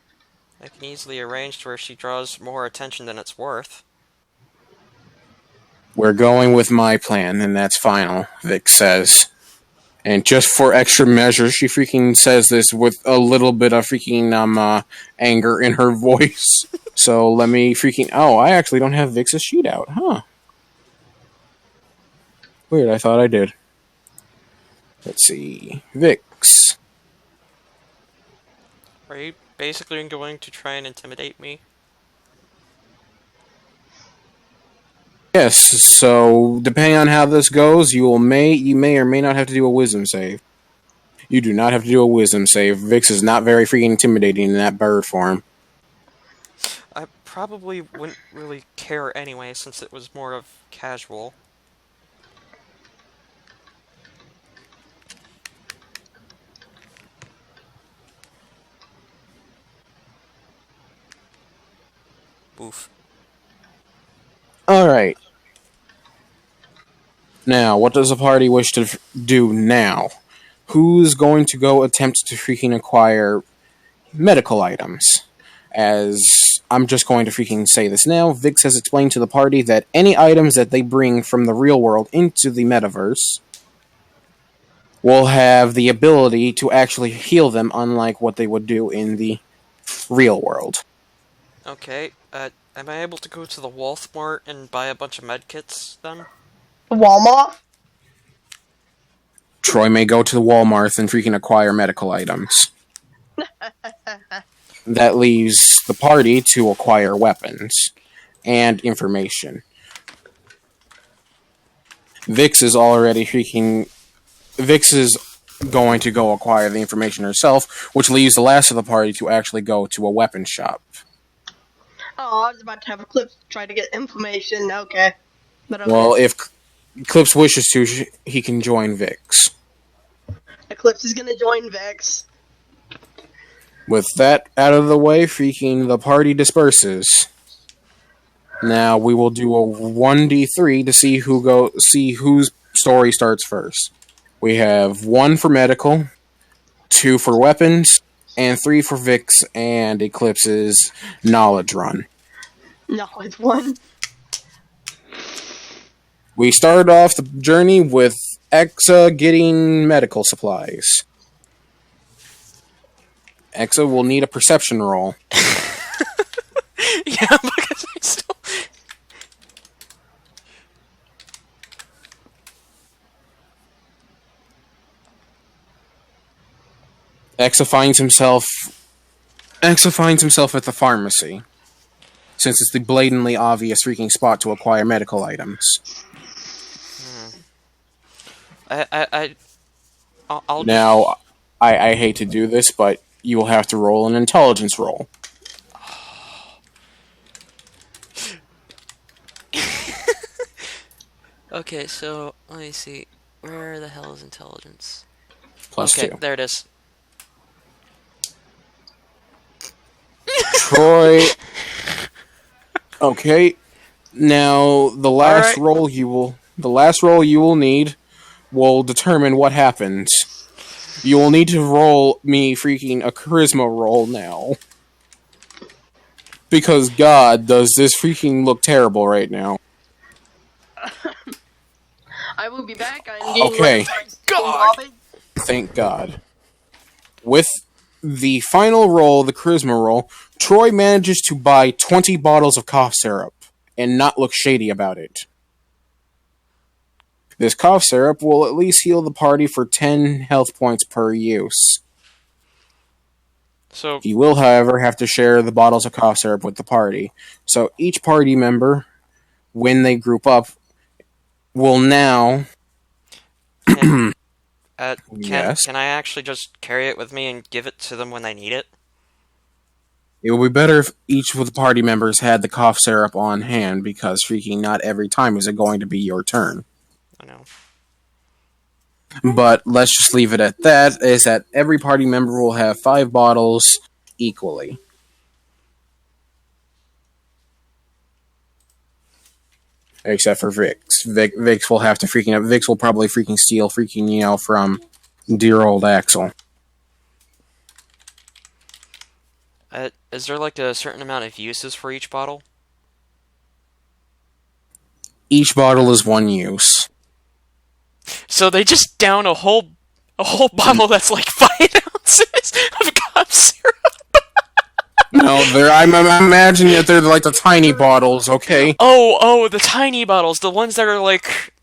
I can easily arrange to where she draws more attention than it's worth. We're going with my plan, and that's final, Vic says. And just for extra measure, she freaking says this with a little bit of freaking anger in her voice. So let me freaking... Oh, I actually don't have Vix's sheet out, huh? Weird, I thought I did. Let's see. Vix. Are you basically going to try and intimidate me? Yes, so depending on how this goes, you may or may not have to do a wisdom save. You do not have to do a wisdom save. Vix is not very freaking intimidating in that bird form. I probably wouldn't really care anyway, since it was more of casual. Oof. Alright. Now, what does the party wish to do now? Who's going to go attempt to freaking acquire medical items? As I'm just going to freaking say this now, Vix has explained to the party that any items that they bring from the real world into the metaverse will have the ability to actually heal them, unlike what they would do in the real world. Okay, am I able to go to the Walmart and buy a bunch of medkits then? Walmart? Troy may go to the Walmart and freaking acquire medical items. That leaves the party to acquire weapons and information. Vix is going to go acquire the information herself, which leaves the last of the party to actually go to a weapon shop. Oh, I was about to have a clip try to get information. Okay. But okay. Well, if Clips wishes to, he can join Vix. Eclipse is gonna join Vex. With that out of the way, freaking the party disperses. Now we will do a 1d3 to see whose story starts first. We have 1 for medical, 2 for weapons, and 3 for Vix and Eclipse's knowledge run. No, it's 1. We started off the journey with Exa getting medical supplies. Exa will need a perception roll. Yeah, because I still... Exa finds himself at the pharmacy, since it's the blatantly obvious freaking spot to acquire medical items. I'll Now, I hate to do this, but you will have to roll an intelligence roll. Okay, so let me see. Where the hell is intelligence? Plus Okay, 2. there it is. Troy. Okay. Now the last Alright. roll you will need will determine what happens. You will need to roll me freaking a charisma roll now. Because God, does this freaking look terrible right now. I will be back. I'm getting Okay. God! Thank God. With the final roll, the charisma roll, Troy manages to buy 20 bottles of cough syrup and not look shady about it. This cough syrup will at least heal the party for 10 health points per use. So, He will, however, have to share the bottles of cough syrup with the party. So each party member, when they group up, will now... can Yes? I actually just carry it with me and give it to them when they need it? It would be better if each of the party members had the cough syrup on hand, because freaking not every time is it going to be your turn. I know. But let's just leave it at that, is that every party member will have 5 bottles equally. Except for Vix. Vix will have to Vix will probably freaking steal from dear old Axel. Is there like a certain amount of uses for each bottle? Each bottle is 1 use. So they just down a whole bottle that's like 5 ounces of cough syrup. No, I'm imagining that they're like the tiny bottles, okay? Oh, the tiny bottles, the ones that are like...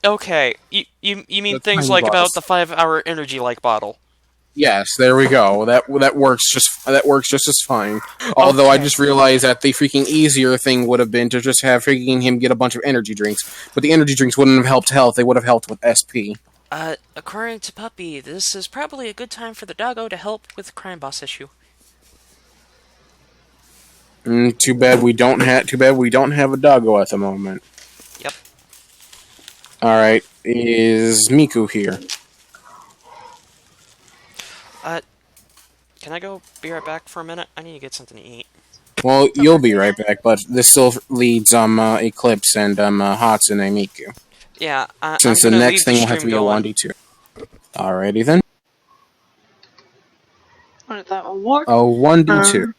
Okay, you mean The things tiny like bottles. about the 5-hour energy like bottle? Yes, there we go. That works just as fine. Although I Okay. just realized that the freaking easier thing would have been to just have freaking him get a bunch of energy drinks, but the energy drinks wouldn't have helped health. They would have helped with SP. According to Puppy, this is probably a good time for the doggo to help with the crime boss issue. Too bad we don't have a doggo at the moment. Yep. All right, is Miku here? Can I go be right back for a minute? I need to get something to eat. Well, you'll be right back, but this still leads Eclipse and Hatsune Miku. Yeah, I'm Since the gonna next leave thing the will have to stream be a going. 1d2. Alrighty then. How did that one work? A 1d2.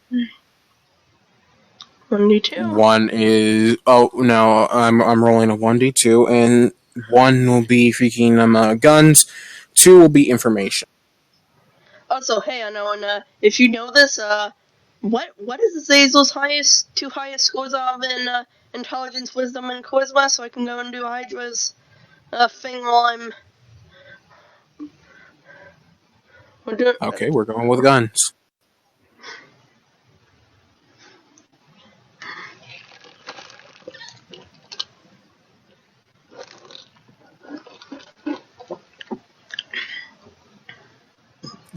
1d2. One is no, I'm rolling a 1d2, and one will be freaking guns. Two will be information. Also, hey, I know, and if you know this, what is Azazel's two highest scores of in intelligence, wisdom, and charisma, so I can go and do Hydra's thing while we're doing. Okay, we're going with guns.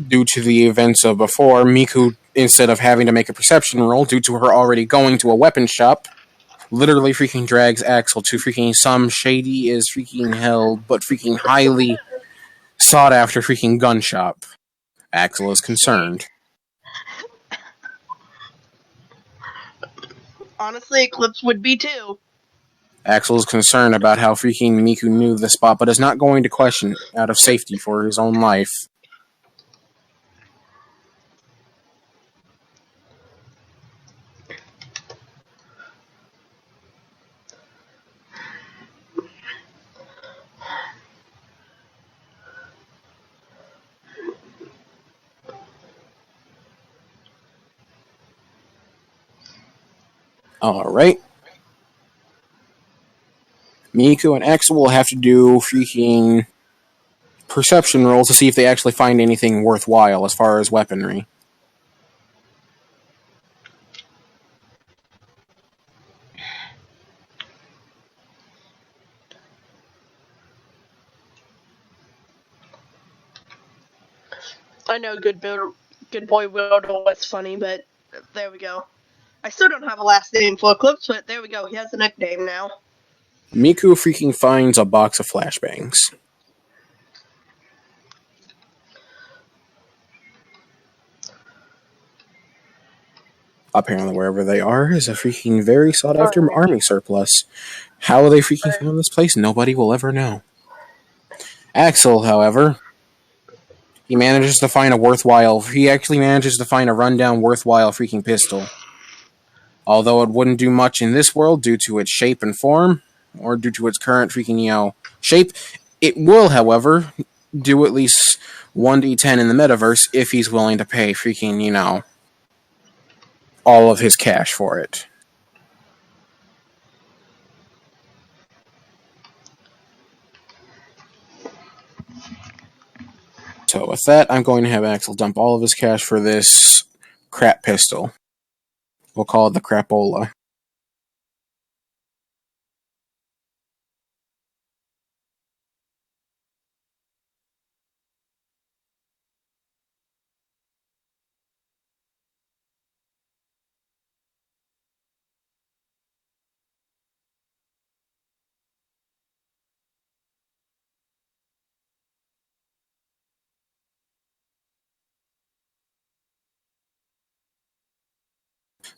Due to the events of before, Miku, instead of having to make a perception roll, due to her already going to a weapon shop, literally freaking drags Axel to freaking some shady is freaking hell, but freaking highly sought after freaking gun shop. Axel is concerned. Honestly, Eclipse would be too. Axel is concerned about how freaking Miku knew the spot, but is not going to question out of safety for his own life. Alright. Miku and Axel will have to do freaking perception rolls to see if they actually find anything worthwhile as far as weaponry. I know, good boy Wildo was funny, but there we go. I still don't have a last name for Eclipse, but there we go. He has a nickname now. Miku freaking finds a box of flashbangs. Apparently, wherever they are is a freaking very sought after army surplus. How they freaking found this place, nobody will ever know. Axel, however, he actually manages to find a rundown, worthwhile freaking pistol. Although it wouldn't do much in this world due to its shape and form, or due to its current freaking, shape, it will, however, do at least 1d10 in the metaverse if he's willing to pay freaking, all of his cash for it. So with that, I'm going to have Axel dump all of his cash for this crap pistol. We'll call it the Crapola.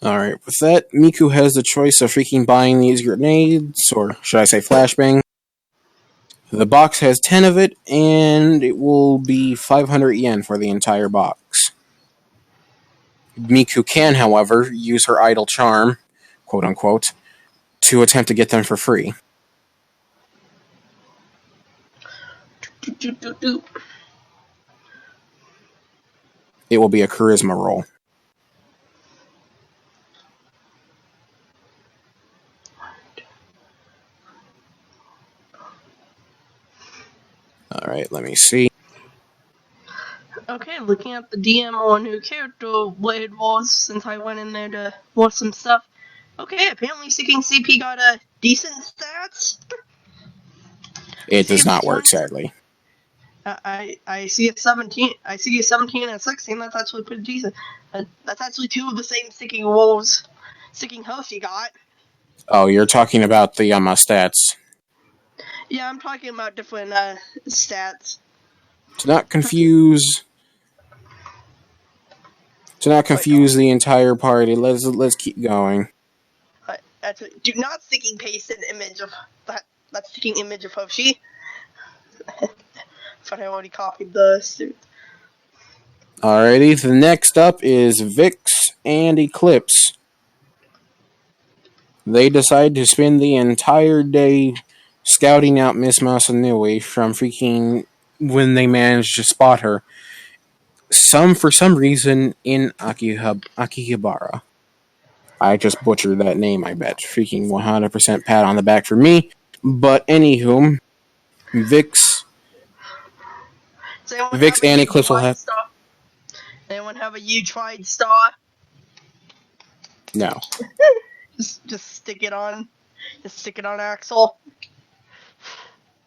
Alright, with that, Miku has the choice of freaking buying these grenades, or should I say flashbang. The box has 10 of it, and it will be 500 yen for the entire box. Miku can, however, use her idle charm, quote unquote, to attempt to get them for free. It will be a charisma roll. Alright, let me see. Okay, looking at the DM on who character Blade was since I went in there to watch some stuff. Okay, apparently Seeking CP got a decent stats. It See does if not this work, one's- sadly. I see a 17. I see a 17 and a 16. That's actually pretty decent. That's actually two of the same Sticking Wolves, Sticking Hoshi got. Oh, you're talking about the stats. Yeah, I'm talking about different stats. To not confuse the entire party, let's keep going. Do not Sticking paste an image of that. That's Sticking image of Hoshi. But I already copied the suit. Alrighty, the next up is Vix and Eclipse. They decide to spend the entire day scouting out Miss Masanui from freaking when they manage to spot her. For some reason in Akihabara. I just butchered that name, I bet. Freaking 100% pat on the back for me. But anywho, Vix and Eclipse will have... Anyone have a you tried star? No. Just stick it on. Just stick it on Axel.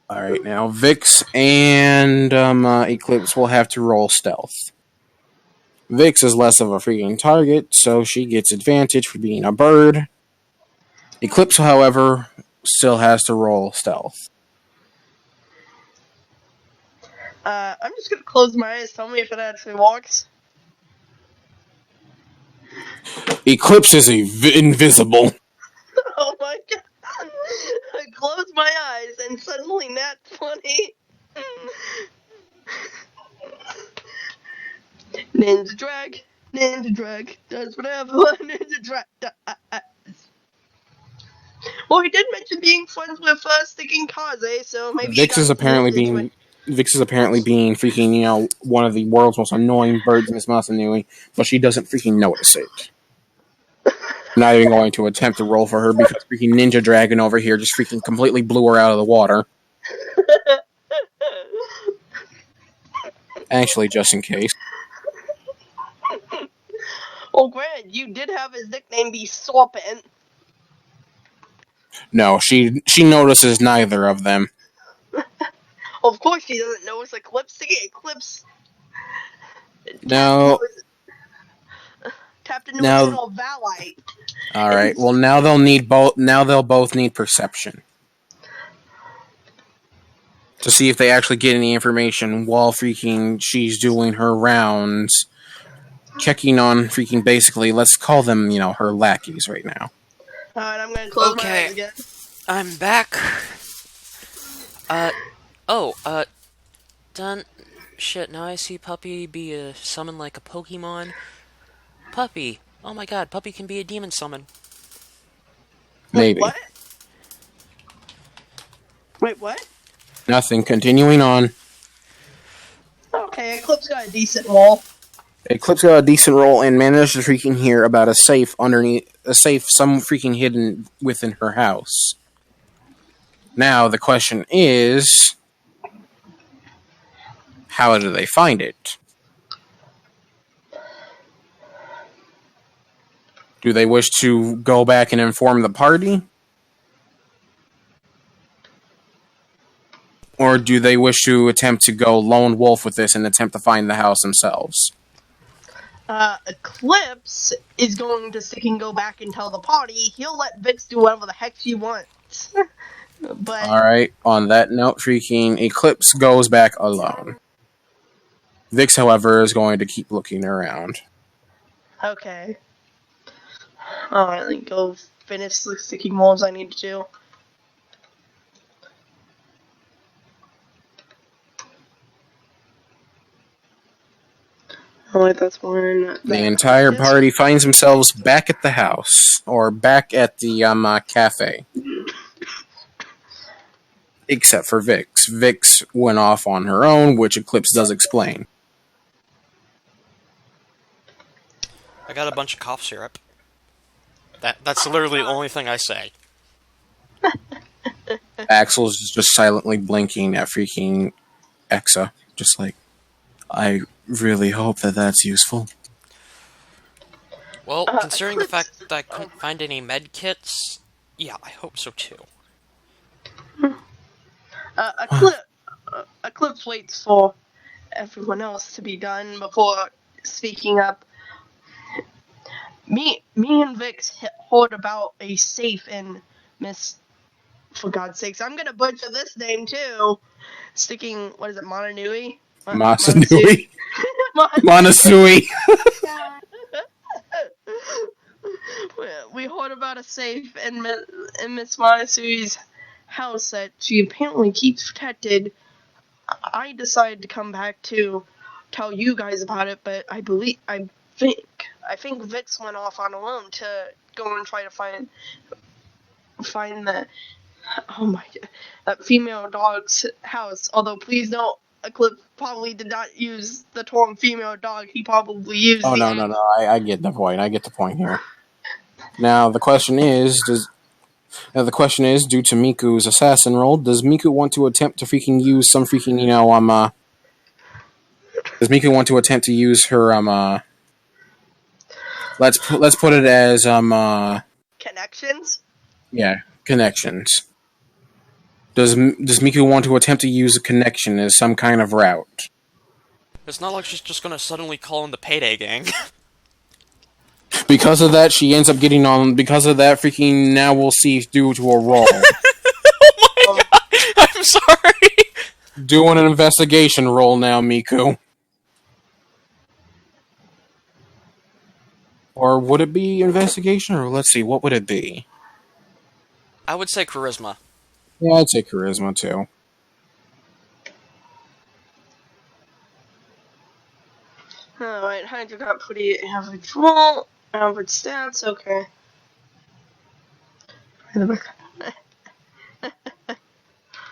Alright, now Vix and Eclipse will have to roll stealth. Vix is less of a freaking target, so she gets advantage for being a bird. Eclipse, however, still has to roll stealth. I'm just gonna close my eyes. Tell me if it actually works. Eclipse is invisible. Oh my god! I closed my eyes and suddenly nat 20. Ninja drag, does whatever ninja drag does. Well, he did mention being friends with Sticking Kaze, so maybe Vix is apparently being freaking, one of the world's most annoying birds in Miss Masanui, but she doesn't freaking notice it. I'm not even going to attempt to roll for her because freaking Ninja Dragon over here just freaking completely blew her out of the water. Actually, just in case. Well, granted, you did have his nickname be Serpent. No, she notices neither of them. Of course she doesn't notice Eclipse. Eclipse. No. Tapped into Now- a little Valite. Alright, well now they'll both need perception. To see if they actually get any information while freaking she's doing her rounds. Checking on freaking basically, let's call them, her lackeys right now. Alright, I'm gonna close my Okay. eyes again. I'm back. Done. Shit, now I see Puppy be a summon like a Pokemon. Puppy. Oh my god, Puppy can be a demon summon. Maybe. What? Wait, what? Nothing. Continuing on. Okay, Eclipse got a decent roll. Eclipse got a decent roll and managed to freaking hear about a safe some freaking hidden within her house. Now, the question is, how do they find it? Do they wish to go back and inform the party? Or do they wish to attempt to go lone wolf with this and attempt to find the house themselves? Eclipse is going to stick and go back and tell the party. He'll let Vix do whatever the heck she wants. But Alright, on that note, freaking Eclipse goes back alone. Vix, however, is going to keep looking around. okay. Alright, then go finish the sticking walls I need to do. Alright, that's one. The entire party finds themselves back at the house, or back at the cafe. Except for Vix. Vix went off on her own, which Eclipse does explain. I got a bunch of cough syrup. That's literally the only thing I say. Axel's just silently blinking at freaking Exa. Just like, I really hope that that's useful. Well, considering the Eclipse. fact that I couldn't find any med kits, yeah, I hope so too. Eclipse waits for everyone else to be done before speaking up. Me and Vix heard about a safe in Miss. For God's sakes, I'm gonna butcher this name too. Sticking, what is it, Montanui? Masanui. Monasui. We heard about a safe in Miss Monasui's house that she apparently keeps protected. I decided to come back to tell you guys about it, but I think Vix went off on alone to go and try to find the that female dog's house. Although please note, Eclipse probably did not use the term female dog. He probably used Oh, the no. I get the point. I get the point here. Now, the question is, due to Miku's assassin role, does Miku want to attempt to freaking use some freaking, does Miku want to attempt to use her, let's put it as, connections. yeah, connections. Does Miku want to attempt to use a connection as some kind of route? It's not like she's just gonna suddenly call in the Payday Gang. Because of that, she ends up getting on. Because of that, freaking now we'll see due to a roll. Oh my god! I'm sorry! Doing an investigation roll now, Miku. Or would it be investigation, or let's see, what would it be? I would say charisma. Yeah, I'd say charisma, too. Alright, Hydra got pretty average roll, average stats, okay.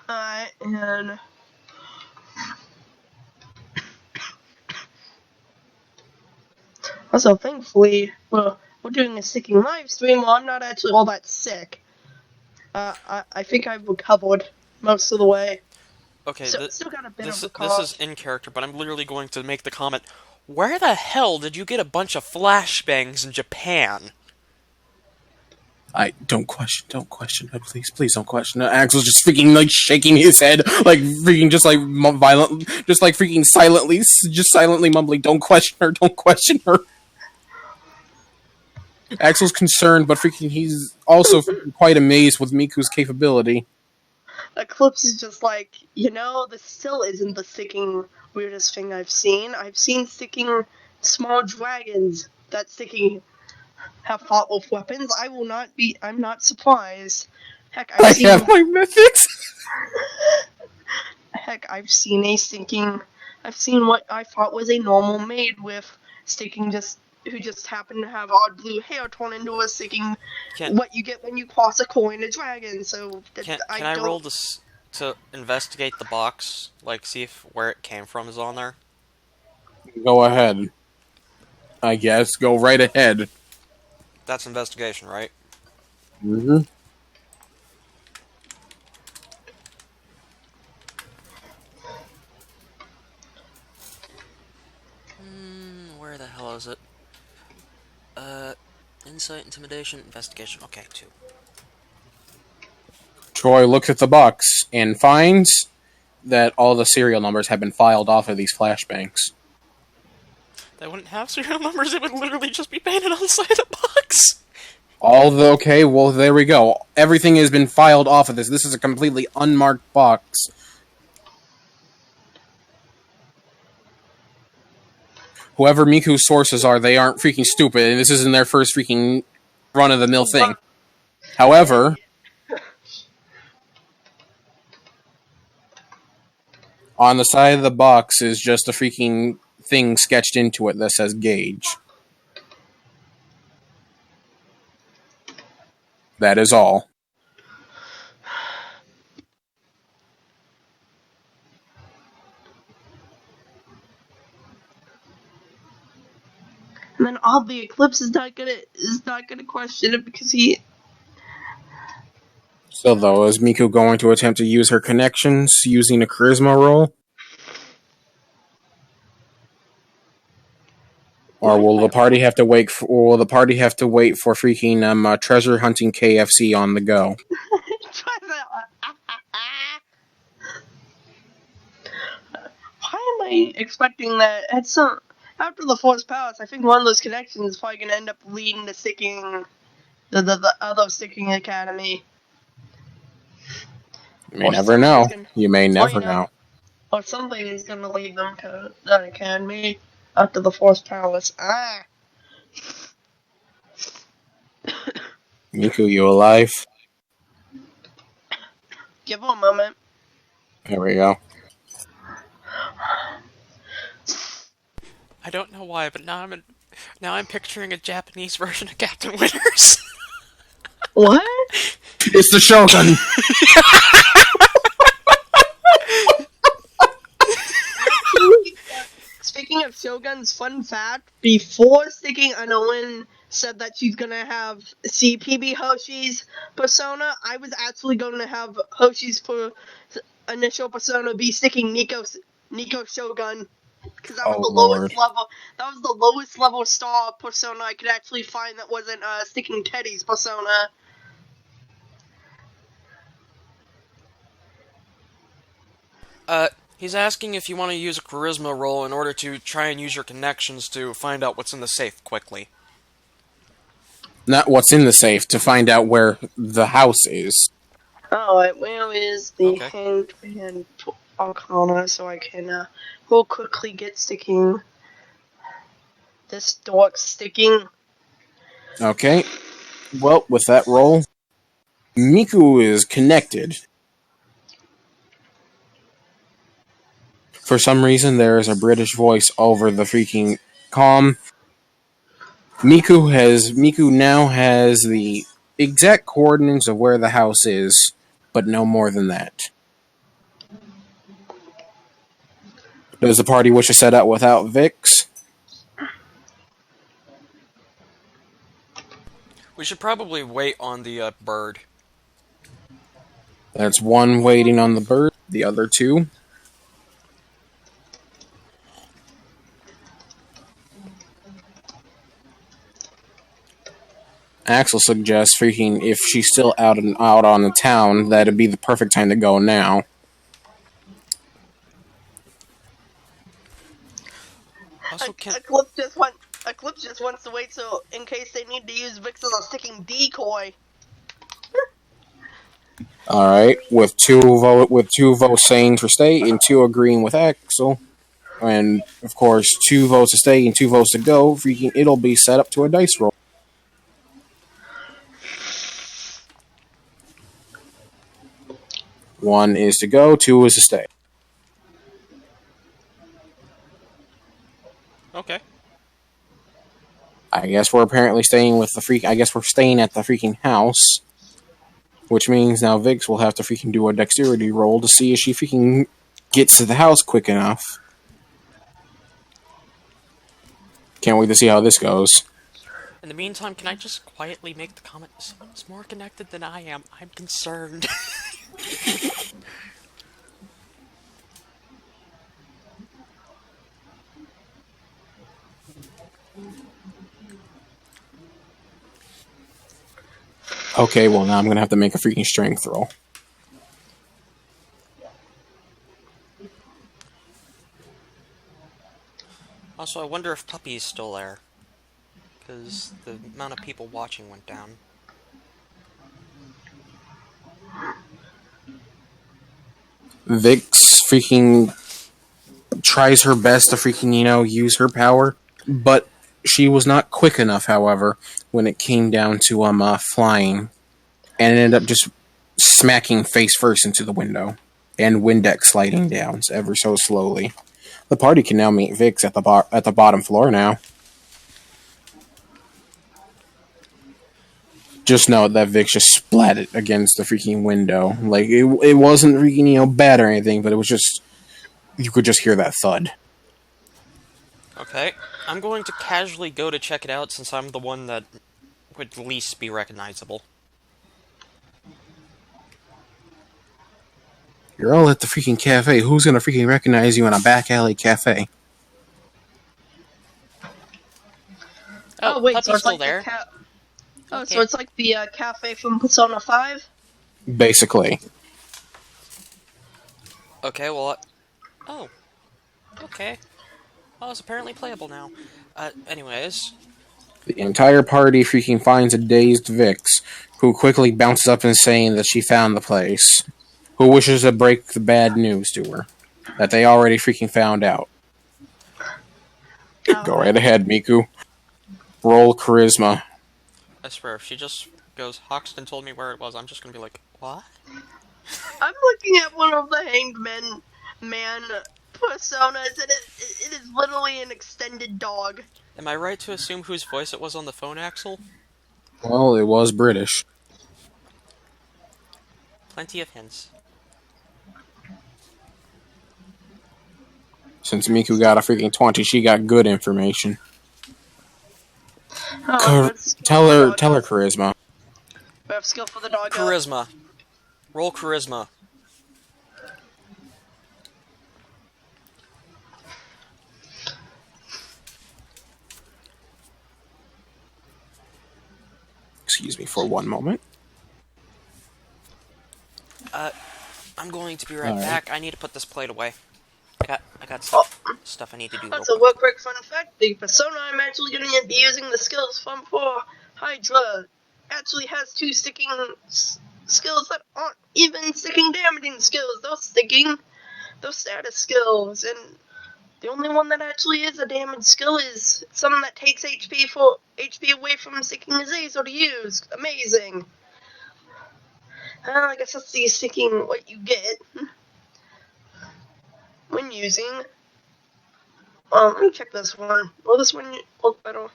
Alright, and also, thankfully, we're doing a sicking live stream. Well, I'm not actually all that sick. I think I've recovered most of the way. Okay, Still got a bit of a this cough. is in character, but I'm literally going to make the comment, where the hell did you get a bunch of flashbangs in Japan? I don't question it, please don't question it. Axel's just freaking like shaking his head, like freaking just like violent, just like freaking silently mumbling, don't question her. Axel's concerned, but freaking he's also freaking quite amazed with Miku's capability. Eclipse is just like, this still isn't the sticking weirdest thing I've seen. I've seen sticking small dragons that sticking have fought with weapons. I'm not surprised. Heck, I have my methods. Heck, I've seen what I thought was a normal maid with sticking who just happened to have odd blue hair turn into a sticking what you get when you cross a coin a dragon. So Can I roll this to investigate the box? Like, see if where it came from is on there? Go ahead. I guess. Go right ahead. That's investigation, right? Mm-hmm. Where the hell is it? Insight, intimidation, investigation. Okay, 2. Troy looks at the box and finds that all the serial numbers have been filed off of these flashbangs. They wouldn't have serial numbers, it would literally just be painted on the side of the box! Okay, well, there we go. Everything has been filed off of this. This is a completely unmarked box. Whoever Miku's sources are, they aren't freaking stupid, and this isn't their first freaking run-of-the-mill thing. However, on the side of the box is just a freaking thing sketched into it that says Gage. That is all. And then oddly, Eclipse is not gonna question it because he. So though, is Miku going to attempt to use her connections using a charisma roll? Or will the party have to wait? Or will the party have to wait for freaking treasure hunting KFC on the go? Why am I expecting that at some after the Force Palace? I think one of those connections is probably gonna end up leading to sticking the other sticking academy. You may never know. You may never know. Or something is gonna lead them to that academy after the Force Palace. Miku, you alive? Give him a moment. There we go. I don't know why, but now I'm picturing a Japanese version of Captain Winters. What? It's the Shogun. Speaking of Shogun's, fun fact: before sticking Anoen said that she's gonna have CPB Hoshi's persona, I was actually going to have Hoshi's initial persona be sticking Nico Shogun, because that was the lowest level. That was the lowest level star persona I could actually find that wasn't sticking Teddy's persona. He's asking if you want to use a charisma roll in order to try and use your connections to find out what's in the safe quickly. Not what's in the safe, to find out where the house is. Oh, where is the Hangman Arcana, so I can real quickly get sticking. This dork sticking. Okay. Well, with that roll, Miku is connected. For some reason, there is a British voice over the freaking comm. Miku now has the exact coordinates of where the house is, but no more than that. Does the party wish to set out without Vix? We should probably wait on the bird. That's one waiting on the bird, the other two. Axel suggests freaking if she's still out on the town, that'd be the perfect time to go now. Also, Eclipse just wants to wait so in case they need to use Vix as a sticking decoy. All right, with two votes saying for stay and 2 agreeing with Axel, and of course 2 votes to stay and 2 votes to go. Freaking, it'll be set up to a dice roll. One is to go, 2 is to stay. Okay. I guess we're apparently staying with the I guess we're staying at the freaking house, which means now Vix will have to freaking do a dexterity roll to see if she freaking gets to the house quick enough. Can't wait to see how this goes. In the meantime, can I just quietly make the comment, someone's more connected than I am. I'm concerned. Okay, well now I'm gonna have to make a freaking strength roll. Also, I wonder if Puppy's still there. Because the amount of people watching went down. Vix freaking tries her best to freaking, use her power, but she was not quick enough, however, when it came down to flying, and ended up just smacking face first into the window, and Windex sliding down ever so slowly. The party can now meet Vix at the bottom floor now. Just know that Vix just splatted against the freaking window. Like, it wasn't freaking, bad or anything, but it was just, you could just hear that thud. Okay, I'm going to casually go to check it out since I'm the one that would least be recognizable. You're all at the freaking cafe. Who's gonna freaking recognize you in a back alley cafe? Oh, wait, so Puppy's it's still like there. Oh, Okay. so it's like the cafe from Persona 5? Basically. Okay, well... Oh. Okay. Well, it's apparently playable now. Anyways... The entire party freaking finds a dazed Vix, who quickly bounces up and saying that she found the place. Who wishes to break the bad news to her. That they already freaking found out. Go right ahead, Miku. Roll charisma. I swear, if she just goes, Hoxton told me where it was, I'm just gonna be like, what? I'm looking at one of the Hanged Man personas, and it is literally an extended dog. Am I right to assume whose voice it was on the phone, Axel? Well, it was British. Plenty of hints. Since Miku got a freaking 20, she got good information. Tell her charisma. We have skill for the dog. Charisma. Roll charisma. Excuse me for one moment. I'm going to be right Alright. back. I need to put this plate away. I got stuff I need to do. Real So, quick. real quick fun fact: the persona I'm actually going to be using the skills from for Hydra actually has two sticking skills that aren't even sticking damaging skills. Those status skills, and the only one that actually is a damage skill is something that takes HP away from sticking disease or to use. Amazing. I guess that's the sticking what you get when using. Let me check this one. Will this one look better?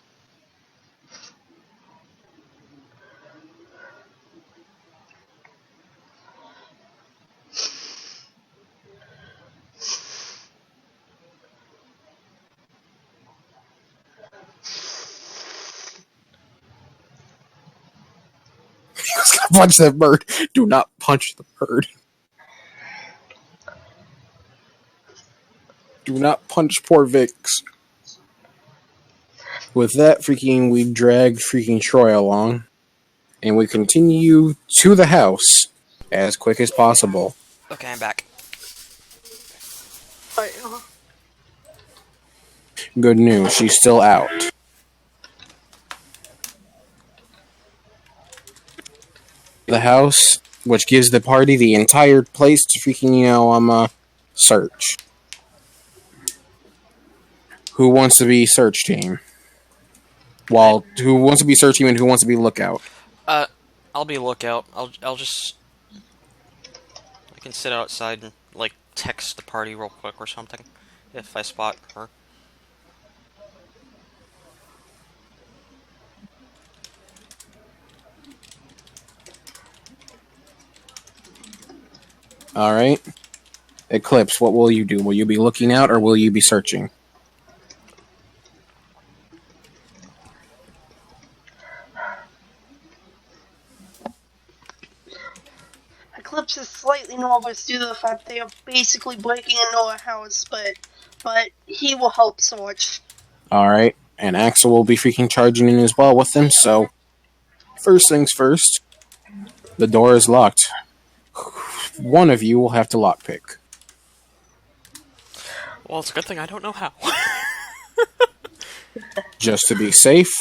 Punch that bird. Do not punch the bird. Do not punch poor Vix. With that, freaking, we drag freaking Troy along. And we continue to the house as quick as possible. Okay, I'm back. Alright, Good news, she's still out. The house, which gives the party the entire place to freaking, search. Who wants to be search team? Who wants to be search team and who wants to be lookout? I'll be lookout. I'll just... I can sit outside and, like, text the party real quick or something, if I spot her. Alright. Eclipse, what will you do? Will you be looking out or will you be searching? Eclipse is slightly nervous due to the fact they are basically breaking into a house, but he will help search. Alright. And Axel will be freaking charging in as well with them, so... First things first. The door is locked. One of you will have to lockpick. Well, it's a good thing I don't know how. Just to be safe,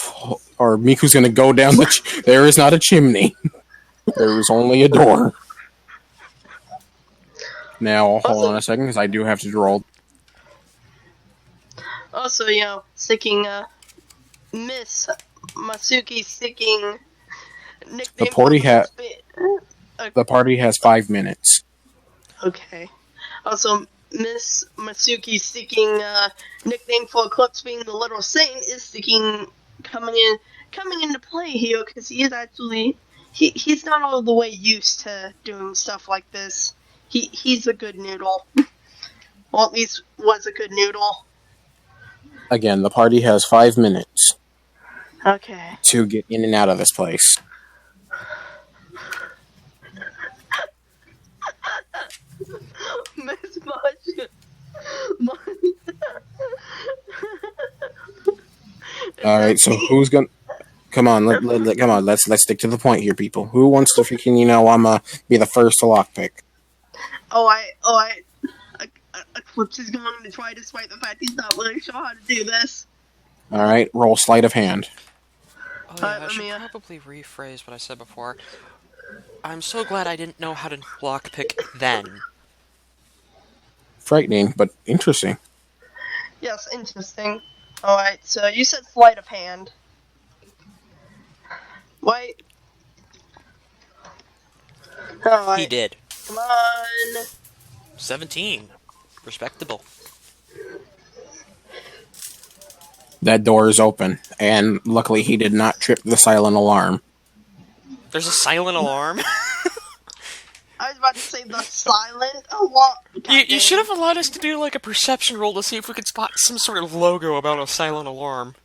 or Miku's gonna go down the... There is not a chimney. There is only a door. Now, hold on a second, because I do have to roll. Also, sticking, Miss Masuki sticking nickname. The party has 5 minutes. Okay. Also, Miss Masuki sticking nickname for Eclipse being the Little Saint is coming into play here because he is actually he's not all the way used to doing stuff like this. He's a good noodle. Well, at least was a good noodle. Again, the party has 5 minutes Okay. to get in and out of this place. Miss Mush. All right, so who's gonna? Come on, come on. Let's stick to the point here, people. Who wants to freaking be the first to lockpick? Eclipse is going to try despite the fact he's not really sure how to do this. All right, roll sleight of hand. Oh yeah, I should probably rephrase what I said before. I'm so glad I didn't know how to lockpick then. Frightening, but interesting. Yes, interesting. Alright, so you said sleight of hand. Wait. Alright. He did. Come on. 17. Respectable. That door is open, and luckily he did not trip the silent alarm. There's a silent alarm? I was about to say the silent alarm. You should have allowed us to do like a perception roll to see if we could spot some sort of logo about a silent alarm.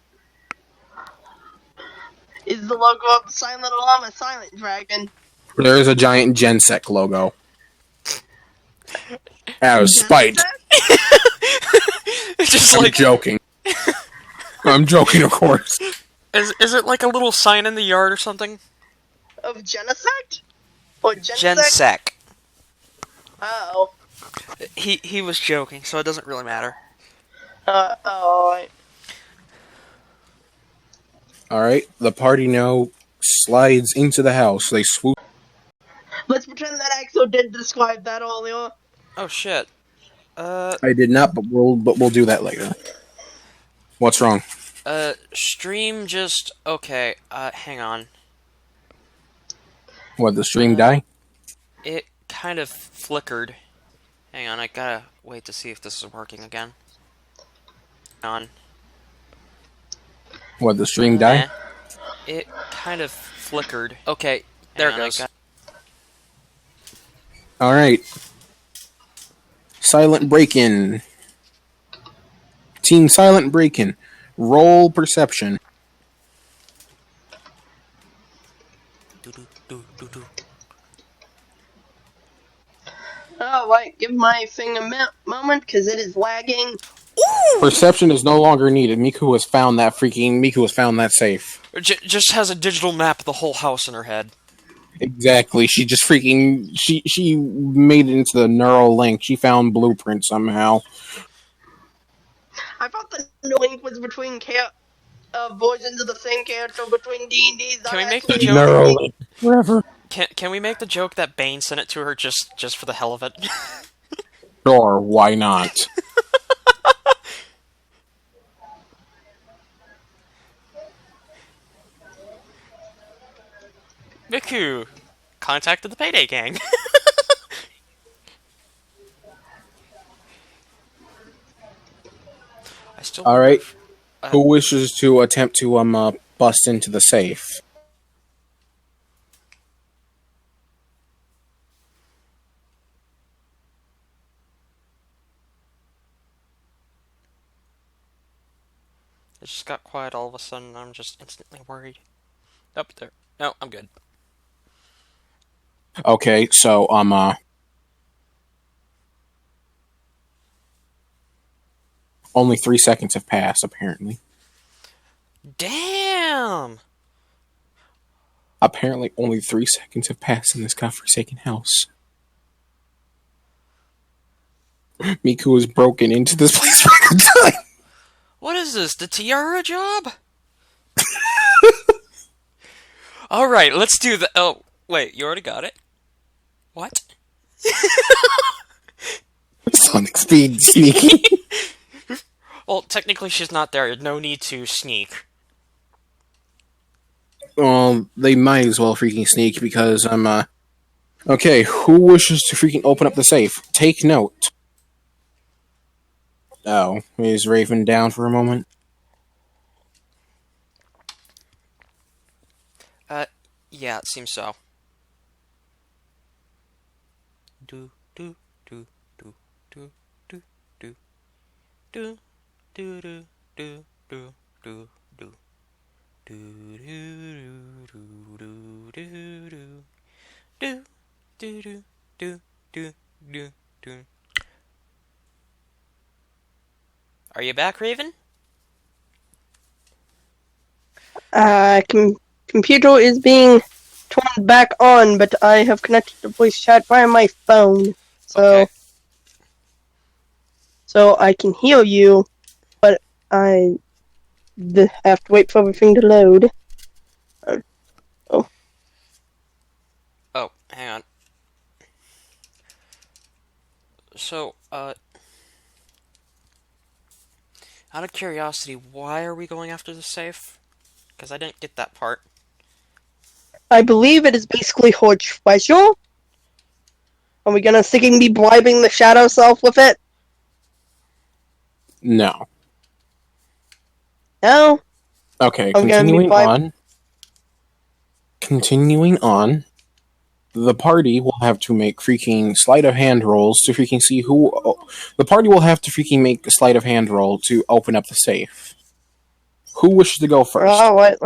Is the logo of the silent alarm a silent dragon? There is a giant Gensec logo. Out of spite. Just I'm like joking. I'm joking, of course. Is it like a little sign in the yard or something? Of Genesect? Or Gensec? Gensec. Oh. He was joking, so it doesn't really matter. Alright. Alright, the party now slides into the house. They swoop. Let's pretend that Axel did describe that earlier. Oh shit. I did not, but we'll do that later. What's wrong? Stream just okay. Hang on. What, the stream die? It kind of flickered. Hang on, I gotta wait to see if this is working again. Hang on. What, the stream die? It kind of flickered. Okay, there it goes. Alright. Silent break-in. Team Silent break-in. Roll perception. Oh, wait, give my thing a moment, because it is lagging. Ooh! Perception is no longer needed. Miku has found that safe. Just has a digital map of the whole house in her head. Exactly. She just freaking... She made it into the neural link. She found blueprint somehow. I thought the link was between versions of the same character between D&D's. Can we make the joke? Neural link. Whatever. Can we make the joke that Bane sent it to her just for the hell of it? Sure, why not? Miku contacted the Payday Gang. I still. All right. Who wishes to attempt to bust into the safe? It just got quiet all of a sudden. I'm just instantly worried. Up there. No, I'm good. Okay, so only 3 seconds have passed, apparently. Damn! Apparently only 3 seconds have passed in this godforsaken house. Miku has broken into this place for a good time. What is this, the Tiara job? Alright, let's do the... Oh, wait, you already got it? What? Sonic speed sneaking. Well, technically she's not there. No need to sneak. They might as well freaking sneak because Okay, who wishes to freaking open up the safe? Take note. Oh, is Raven down for a moment? Yeah, it seems so. Do do do do do do do do do do do do do do do do do do do. Are you back, Raven? Computer is being turned back on, but I have connected to voice chat via my phone. So, Okay. so I can hear you, but I have to wait for everything to load. Oh, hang on. So, out of curiosity, why are we going after the safe? Because I didn't get that part. I believe it is basically her treasure. Are we gonna sticking be bribing the shadow self with it? No. No? Okay, I'm gonna be Continuing on. The party will have to make freaking sleight of hand rolls to freaking see who. The party will have to freaking make a sleight of hand roll to open up the safe. Who wishes to go first? Alright,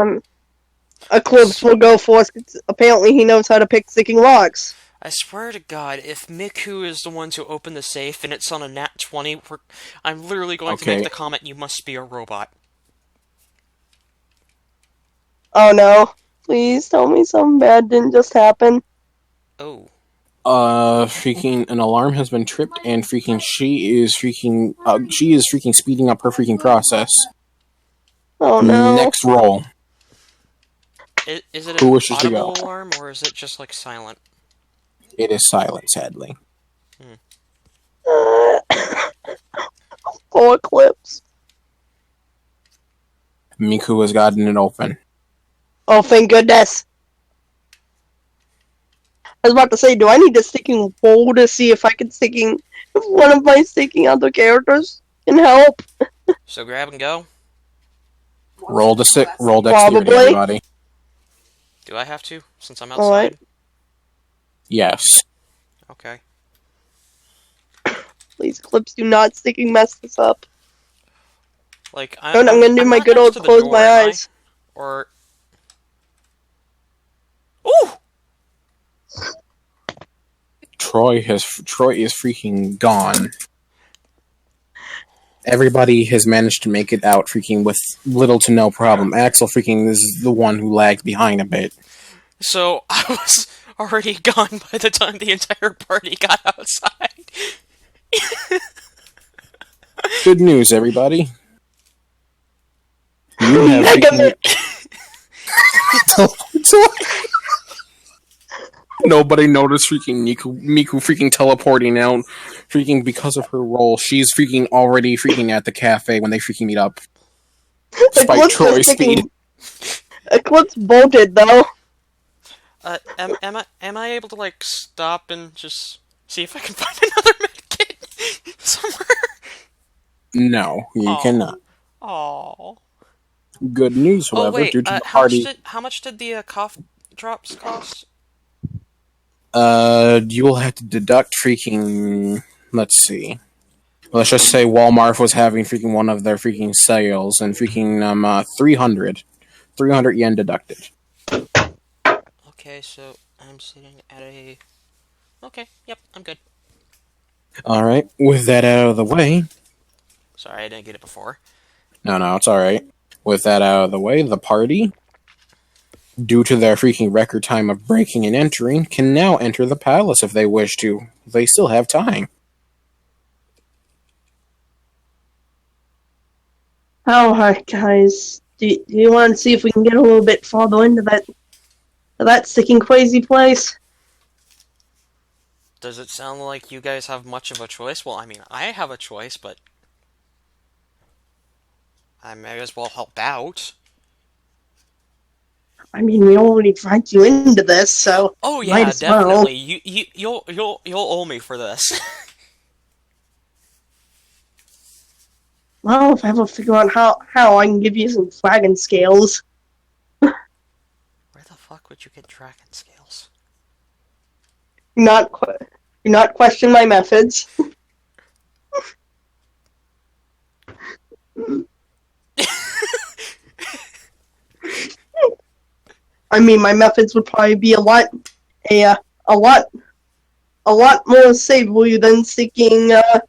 Eclipse will go first. Apparently he knows how to pick sticking locks. I swear to God, if Miku is the one to open the safe and it's on a nat 20, I'm literally going to make Okay. the comment, you must be a robot. Oh no. Please tell me something bad didn't just happen. Oh. Freaking an alarm has been tripped, and she is freaking speeding up her freaking process. Oh no. Next roll. Is it Who an wishes to go? audible alarm, or is it just, like, silent? It is silent, sadly. Poor Eclipse. Miku has gotten it open. Oh, thank goodness. I was about to say, do I need a sticking roll to see if I can sticking if one of my sticking other characters can help? So grab and go? Roll dexterity, Probably. everybody. Do I have to, since I'm outside? Alright. Yes. Okay. Please, Eclipse, do not sticking mess this up. Like, I'm gonna do my not good next old to the close door, my am I? eyes. Or... Ooh! Troy is freaking gone. Everybody has managed to make it out freaking with little to no problem. Axel freaking is the one who lagged behind a bit. So, I was already gone by the time the entire party got outside. Good news, everybody. You have freaking... Nobody noticed freaking Miku freaking teleporting out freaking because of her role. She's freaking already freaking at the cafe when they freaking meet up. Despite Eclipse Troy's is sticking. speed. Eclipse bolted though. Am I able to, like, stop and just see if I can find another medkit somewhere? No, you cannot. Aww. Good news, Oh, however, wait, due to the how party... much did the, cough drops cost? You will have to deduct freaking... Let's see. Let's just say Walmart was having freaking one of their freaking sales, and freaking, 300. 300 yen deducted. Okay, so I'm sitting at a... Okay, yep, I'm good. Alright, with that out of the way... Sorry, I didn't get it before. No, it's alright. With that out of the way, the party, due to their freaking record time of breaking and entering, can now enter the palace if they wish to. They still have time. Alright, guys. Do you want to see if we can get a little bit farther into that sticking crazy place? Does it sound like you guys have much of a choice? Well, I mean, I have a choice, but I may as well help out. I mean, we already dragged you into this, so Oh might yeah, as well. definitely. You'll owe me for this. Well, if I ever figure out how I can give you some dragon scales. Where the fuck would you get dragon scales? Do not question my methods. I mean, my methods would probably be a lot more savory than sticking the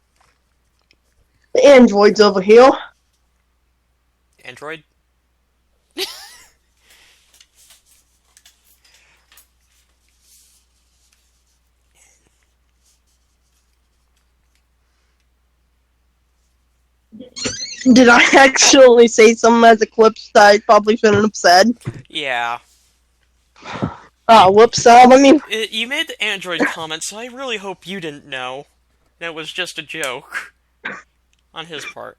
androids over here. Android? Did I actually say something as a clips that I probably shouldn't have said? Yeah. Oh, whoops. Let me. You made the Android comment, so I really hope you didn't know. And it was just a joke. On his part.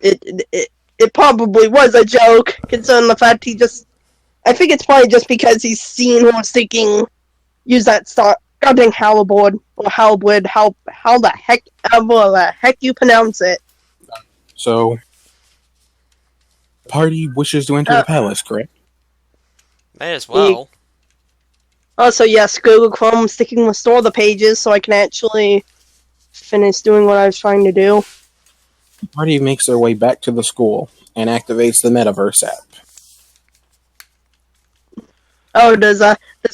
It probably was a joke, considering the fact he just. I think it's probably just because he's seen who was thinking. Use that goddamn halibord or halibud. How the heck ever the heck you pronounce it? So, party wishes to enter the palace, correct? May as well. Also, yes, Google Chrome sticking with store the pages so I can actually finish doing what I was trying to do. The party makes their way back to the school and activates the Metaverse app. Oh, does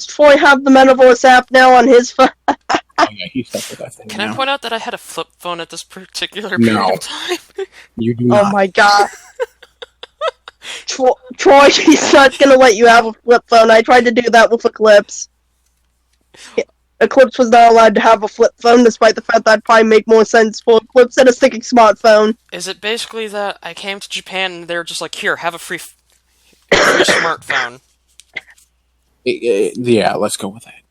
Troy have the Metaverse app now on his phone? Oh yeah, he's stuck with that thing Can now. I point out that I had a flip phone at this particular No. period of time? You do not. Oh my god. Troy, he's not gonna let you have a flip phone. I tried to do that with Eclipse. Eclipse was not allowed to have a flip phone, despite the fact that would probably make more sense for Eclipse than a sticking smartphone. Is it basically that I came to Japan and they're just like, here, have a free smartphone? Yeah, let's go with that.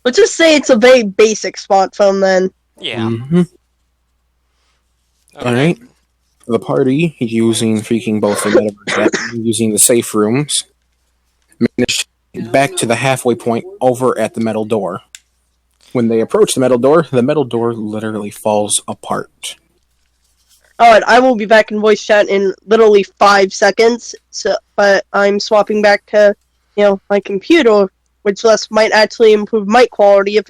Let's just say it's a very basic smartphone then. Yeah. Mm-hmm. Okay. Alright. The party, using freaking both the Metaverse app and using the safe rooms, managed to get back to the halfway point over at the metal door. When they approach the metal door literally falls apart. Alright, I will be back in voice chat in literally 5 seconds, but I'm swapping back to, my computer, which thus might actually improve mic quality if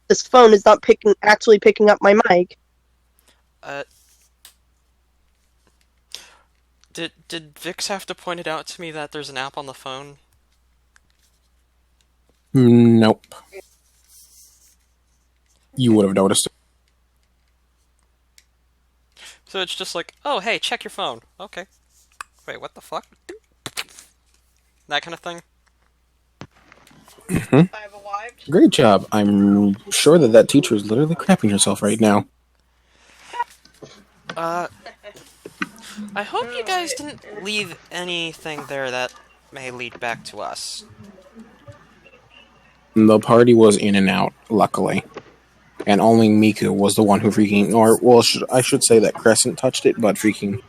this phone is not actually picking up my mic. Did Vix have to point it out to me that there's an app on the phone? Nope. You would have noticed it. So it's just like, oh, hey, check your phone. Okay. Wait, what the fuck? That kind of thing? Mm-hmm. I've arrived. Great job. I'm sure that teacher is literally crapping herself right now. I hope you guys didn't leave anything there that may lead back to us. The party was in and out, luckily. And only Miku was the one who I should say that Crescent touched it, but freaking...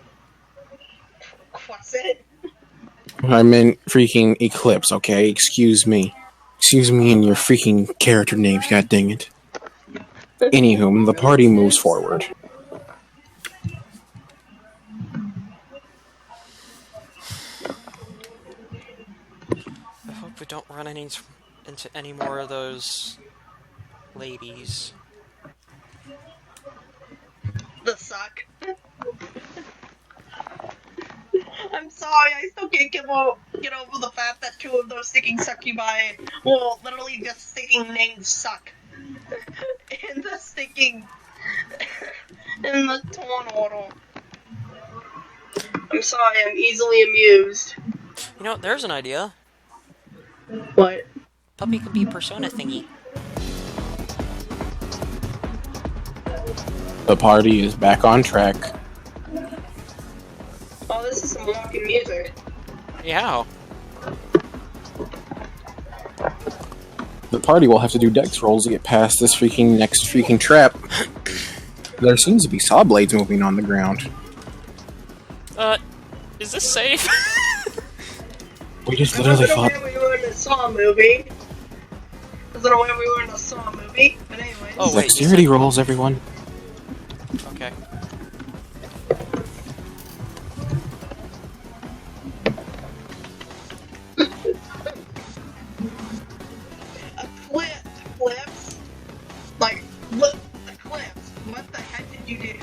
Crescent? I meant freaking Eclipse, okay? Excuse me. Excuse me and your freaking character names, god dang it. Anywho, the party moves forward. I hope we don't run into any more of those ladies. The suck. I'm sorry, I still can't get over the fact that 2 of those sticking succubi will literally just sticking names suck. in the torn order. I'm sorry, I'm easily amused. You know, there's an idea. What? Puppy could be a persona thingy. The party is back on track. Oh, this is some walking music. Yeah. The party will have to do dex rolls to get past this next freaking trap. There seems to be saw blades moving on the ground. Is this safe? We just I literally wasn't fought. aware we were in a Saw movie. I wasn't aware we were in a Saw movie, but anyways. Oh, wait. Dexterity rolls, everyone. Okay. Eclipse? Like, look, Eclipse, what the heck did you do?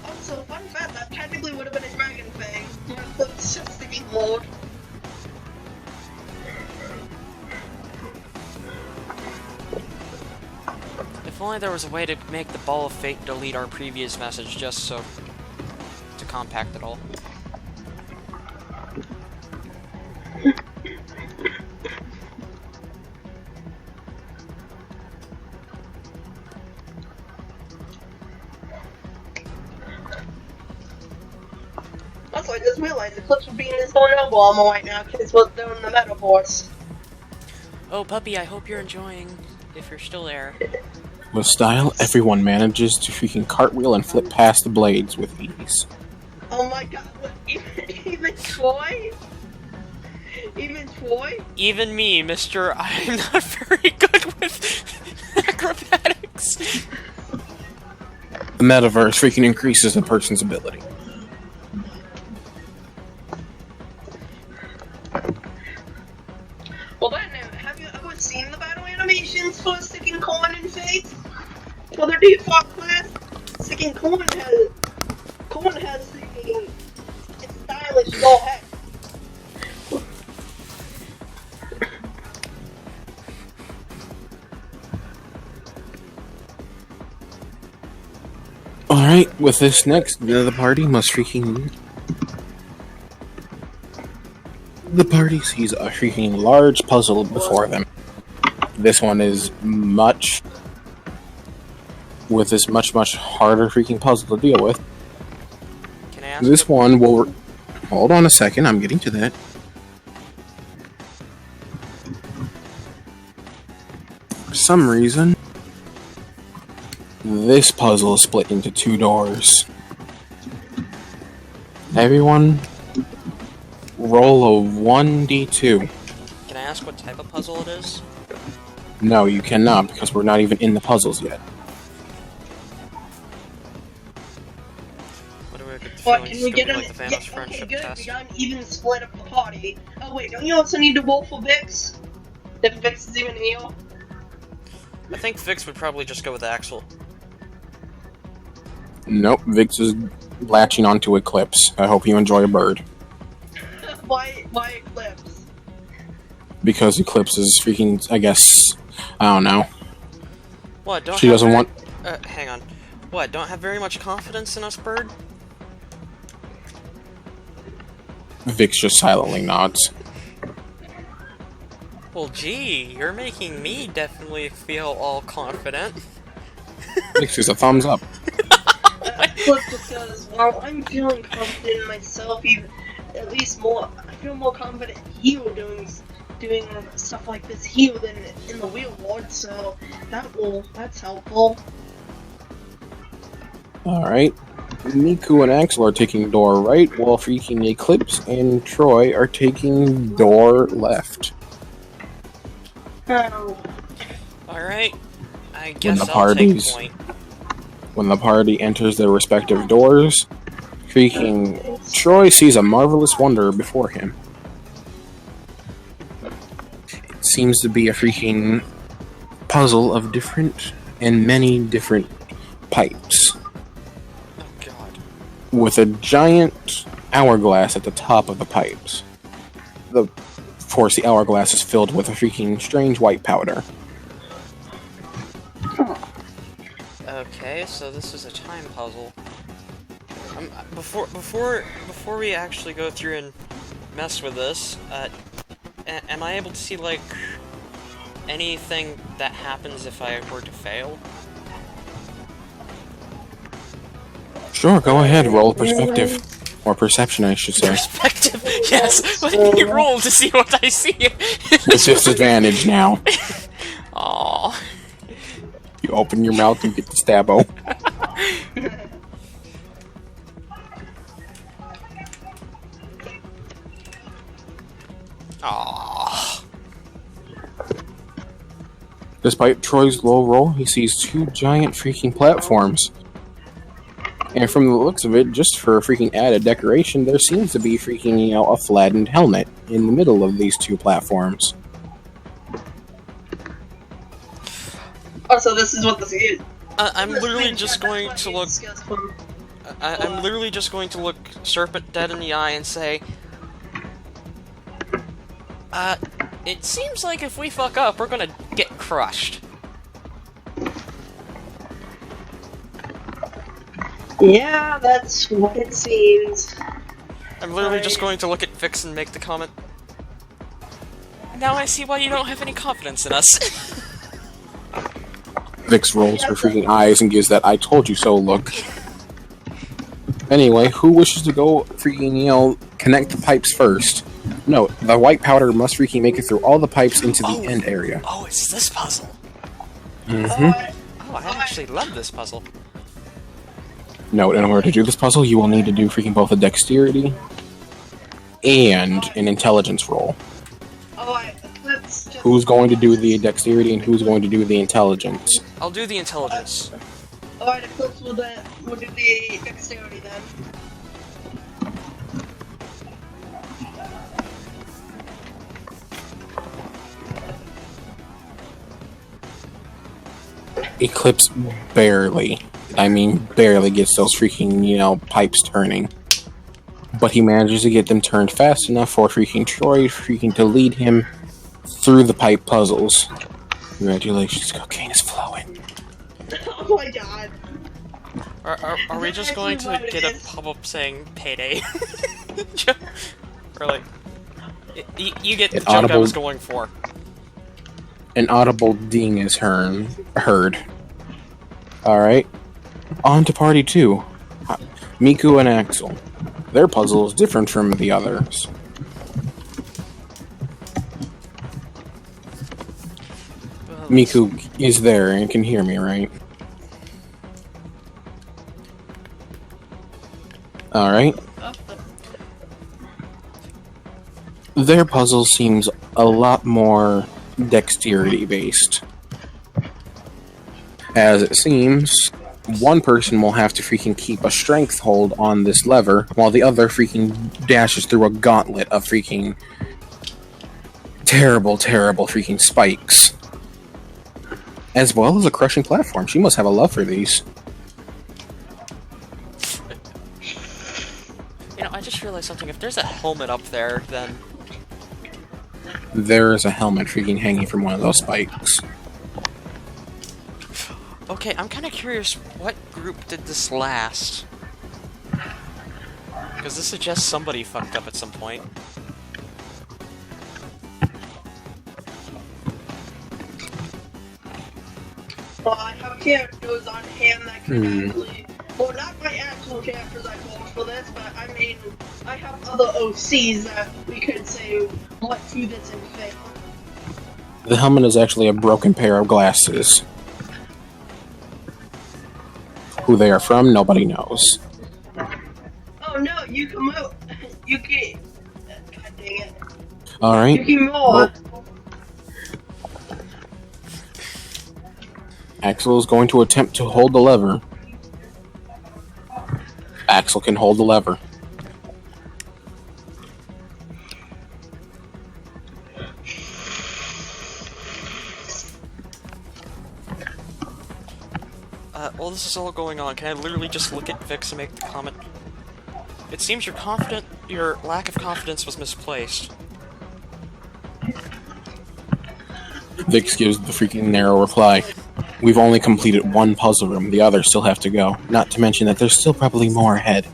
Also, fun fact, that technically would have been a dragon thing. Eclipse just sticking mode. If only there was a way to make the Ball of Fate delete our previous message just so to compact it all. Also, I just realized Eclipse would be in his own noble armor right now because we're doing the Metal Force. Oh, puppy, I hope you're enjoying, if you're still there. With style, everyone manages to freaking cartwheel and flip past the blades with ease. Oh my god, what, even Troy? Even Troy? Even me, mister, I'm not very good with acrobatics. The metaverse freaking increases a person's ability. Well then, have you ever seen the battle animations for Sticking Corn and Faith? For their default class, Sticking Corn has the it's stylish, go ahead. Alright, with this next, the party must freaking... The party sees a freaking large puzzle before them. This one is much harder freaking puzzle to deal with. Can I ask This one will... Hold on a second, I'm getting to that. For some reason, this puzzle is split into 2 doors. Everyone, roll a 1d2. Can I ask what type of puzzle it is? No, you cannot, because we're not even in the puzzles yet. What do we get the What, feeling can it's we gonna get be an like the Thanos okay, friendship good, test? we got an even split of the party. Oh wait, don't you also need to roll for Vix? If Vix is even heal? I think Vix would probably just go with Axel. Nope, Vix is latching onto Eclipse. I hope you enjoy a bird. Why Eclipse? Because Eclipse is freaking, I guess, I don't know. What, don't She have doesn't very- want... hang on. What, don't have very much confidence in us, Bird? Vix just silently nods. Well, gee, you're making me definitely feel all confident. Vix is a thumbs up. Eclipse just says, well, I'm feeling confident in myself, even at least more. I feel more confident here doing stuff like this here than in the real world, so that's helpful. Alright. Miku and Axel are taking door right, while freaking Eclipse and Troy are taking door left. Oh. Alright, I guess the I'll parties- take point. When the party enters their respective doors, freaking Troy sees a marvelous wonder before him. It seems to be a freaking puzzle of different and many different pipes, Oh god. with a giant hourglass at the top of the pipes. Of course, the hourglass is filled with a freaking strange white powder. Okay, so this is a time puzzle. Before we actually go through and mess with this, am I able to see, like, anything that happens if I were to fail? Sure, go ahead, roll perspective. Or perception, I should say. Perspective, yes! Let me roll to see what I see! With disadvantage now. Aww. You open your mouth and get the stabbo. Aww. Despite Troy's low roll, he sees 2 giant freaking platforms. And from the looks of it, just for freaking added decoration, there seems to be freaking, a flattened helmet in the middle of these 2 platforms. Also, this is what this is. I'm literally just going to look... Disgusting. I'm literally just going to look Serpent dead in the eye and say... it seems like if we fuck up, we're gonna get crushed. Yeah, that's what it seems. I'm literally just going to look at Vix and make the comment... Now I see why you don't have any confidence in us. Vix rolls her freaking eyes and gives that I told you so look. Anyway, who wishes to go freaking, connect the pipes first? No, the white powder must freaking make it through all the pipes into the end area. Oh, it's this puzzle. Mm-hmm. Oh, I actually love this puzzle. Note, in order to do this puzzle, you will need to do freaking both a dexterity and an intelligence roll. Alright, let's just... Who's going to do the dexterity and who's going to do the intelligence? I'll do the intelligence. Alright, Eclipse will do the dexterity then. Eclipse barely, barely gets those freaking, pipes turning. But he manages to get them turned fast enough for freaking Troy to lead him through the pipe puzzles. Congratulations, cocaine is flowing. Oh my god. Are we just going to get a pop-up saying payday? Or like, you get the joke I was going for. An audible ding is heard. Alright. On to party 2. Miku and Axel. Their puzzle is different from the others. Miku is there and can hear me, right? Alright. Their puzzle seems a lot more dexterity based. As it seems, one person will have to freaking keep a strength hold on this lever, while the other freaking dashes through a gauntlet of freaking terrible freaking spikes. As well as a crushing platform. She must have a love for these. I just realized something. If there's a helmet up there, then... There is a helmet freaking hanging from one of those spikes. Okay, I'm kind of curious, what group did this last? Because this suggests somebody fucked up at some point. Well, I have characters on hand that can actually... Well, not my actual characters I called for this, but I have other OCs that we could say what to this and fail. The helmet is actually a broken pair of glasses. Who they are from, nobody knows. Oh no, you can move. You can... God dang it. Alright. You can move. Well, Axel is going to attempt to hold the lever. Axel can hold the lever. While this is all going on, can I literally just look at Vix and make the comment? It seems your lack of confidence was misplaced. Vix gives the freaking narrow reply. We've only completed one puzzle room, the others still have to go. Not to mention that there's still probably more ahead.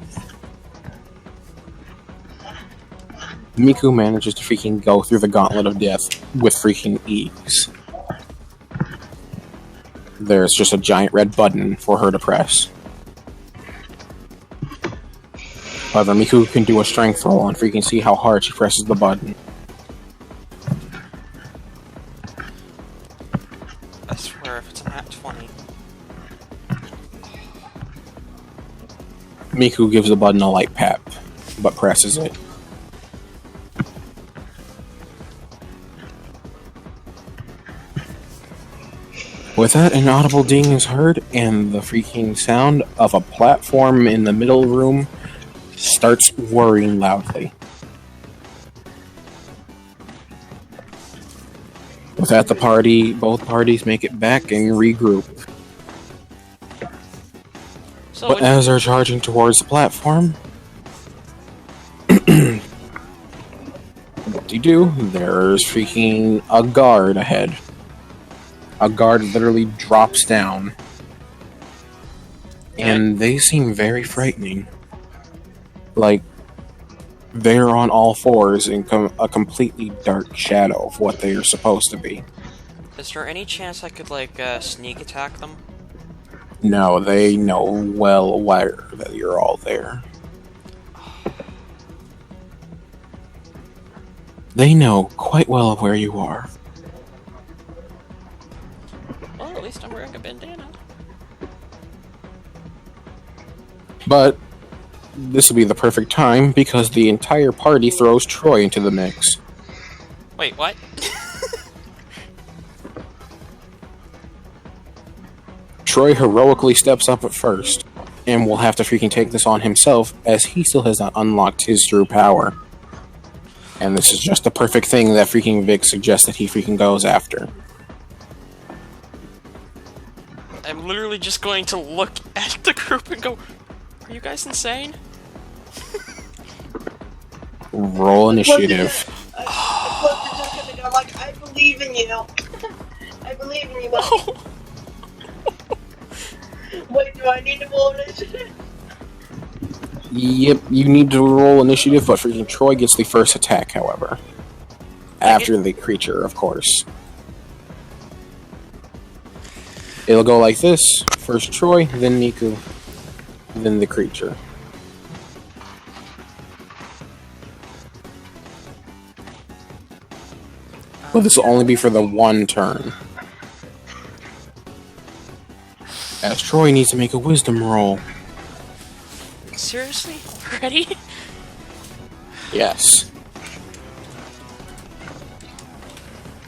Miku manages to freaking go through the gauntlet of death with freaking ease. There's just a giant red button for her to press. However, Miku can do a strength roll and freaking see how hard she presses the button. I swear, if it's an at 20. Miku gives the button a light pat, but presses it. With that, an audible ding is heard, and the freaking sound of a platform in the middle room starts whirring loudly. With that, both parties make it back and regroup. So But as they're charging towards the platform, what do you do? There's freaking a guard ahead. A guard literally drops down. And they seem very frightening. Like, they're on all fours in a completely dark shadow of what they are supposed to be. Is there any chance I could, sneak attack them? No, they know well aware that you're all there. They know quite well of where you are. Well, at least I'm wearing a bandana. But this will be the perfect time because the entire party throws Troy into the mix. Wait, what? Troy heroically steps up at first, and will have to freaking take this on himself as he still has not unlocked his true power. And this is just the perfect thing that freaking Vic suggests that he freaking goes after. I'm literally just going to look at the group and go, are you guys insane? Roll initiative. I'm like, I believe in you. I believe in you. Oh. Wait, do I need to roll initiative? Yep, you need to roll initiative, but freaking Troy gets the first attack, however. After the creature, of course. It'll go like this. First Troy, then Niku, then the creature. But this will only be for the one turn. As Troy needs to make a wisdom roll. Seriously? Ready? Yes.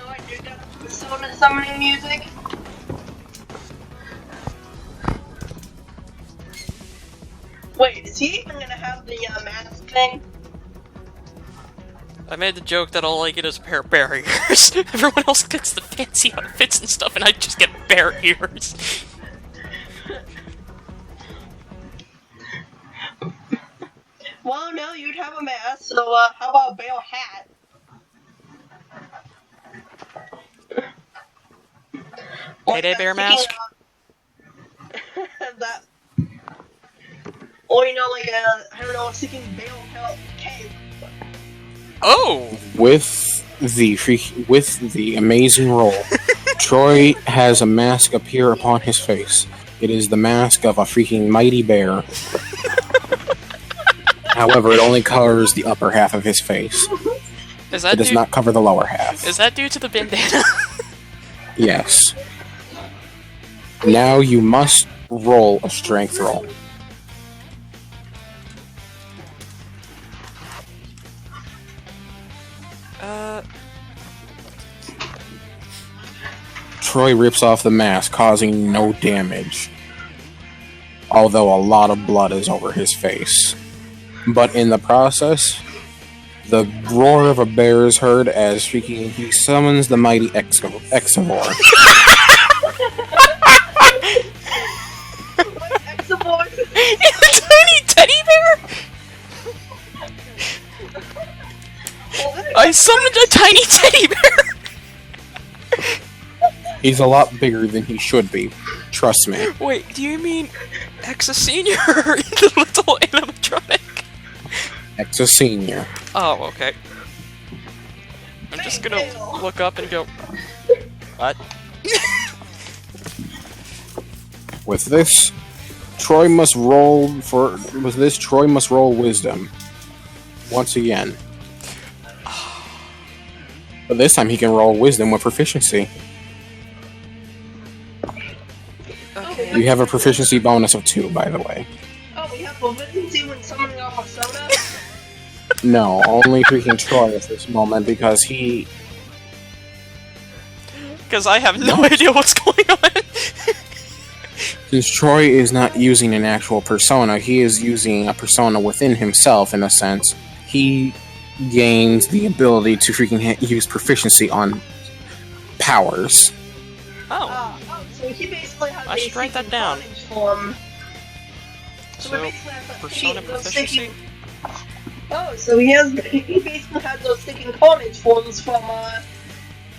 Oh, I do got Persona summoning music. Wait, is he even gonna have the mask thing? I made the joke that all I get is a pair of bear ears. Everyone else gets the fancy outfits and stuff, and I just get bear ears. Well, no, you'd have a mask, so how about a bear hat? Payday bear mask? That. Or, you know, like I don't know, a sticking bear cape. Oh! With the amazing roll, Troy has a mask appear upon his face. It is the mask of a freaking mighty bear. However, it only covers the upper half of his face. Is that It does not cover the lower half. Is that due to the bandana? Yes. Now you must roll a strength roll. Troy rips off the mask, causing no damage. Although a lot of blood is over his face. But in the process, the roar of a bear is heard as he summons the mighty Exivore. Exivore? A tiny teddy bear? I summoned a tiny teddy bear! He's a lot bigger than he should be. Trust me. Wait, do you mean Exa Senior, the little animatronic? Exa Senior. Oh, okay. I'm just gonna look up and go, what? With this, Troy must roll wisdom. Once again. But this time he can roll wisdom with proficiency. Okay. You have a proficiency bonus of 2, by the way. Oh, we have proficiency when summoning off a soda? No, only freaking Troy at this moment because he... Because I have no idea what's going on. Since Troy is not using an actual persona, he is using a persona within himself, in a sense. He gains the ability to freaking use proficiency on powers. Oh, So he basically has I should write that down. Form. so persona proficiency? Oh, so he basically has those sticking carnage forms from,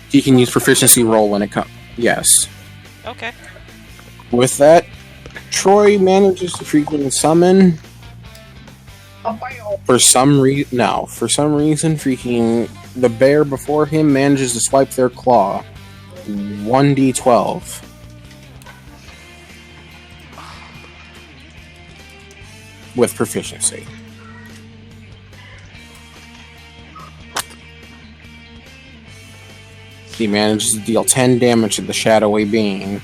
He can use proficiency roll when it comes. Yes. Okay. With that, Troy manages to freaking summon. a bear. For some reason, freaking the bear before him manages to swipe their claw. 1d12. with proficiency. He manages to deal 10 damage to the shadowy being.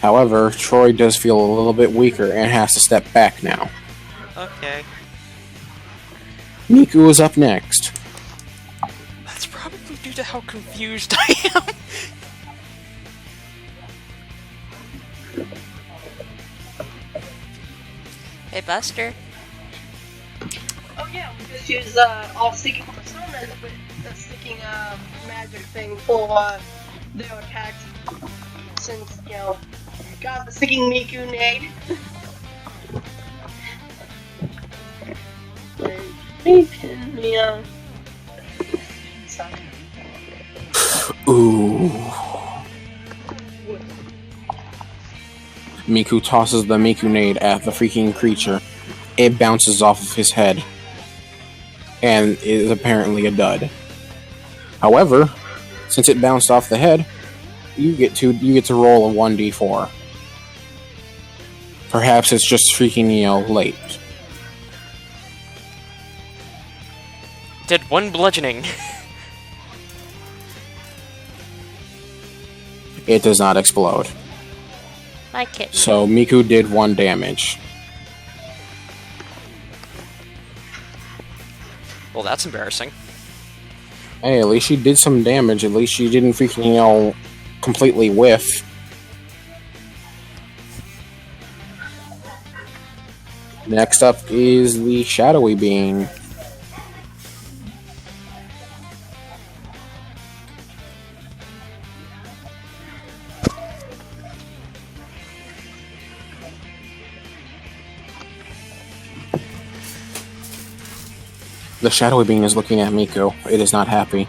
However, Troy does feel a little bit weaker and has to step back now. Okay. Miku is up next. That's probably due to how confused I am. Hey, Buster. Oh yeah, we just use all sticking personas with the sticking magic thing for their attacks. Since, you know, got the sticking Miku nade. Yeah. Ooh. Miku tosses the Miku nade at the freaking creature. It bounces off of his head and is apparently a dud. However, since it bounced off the head, you get to roll a 1d4. Perhaps it's just freaking, late. Did one bludgeoning. It does not explode. My kitten. So Miku did 1 damage. Well, that's embarrassing. Hey, at least she did some damage. At least she didn't freaking, completely whiff. Next up is the shadowy being. The shadowy being is looking at Miku. It is not happy.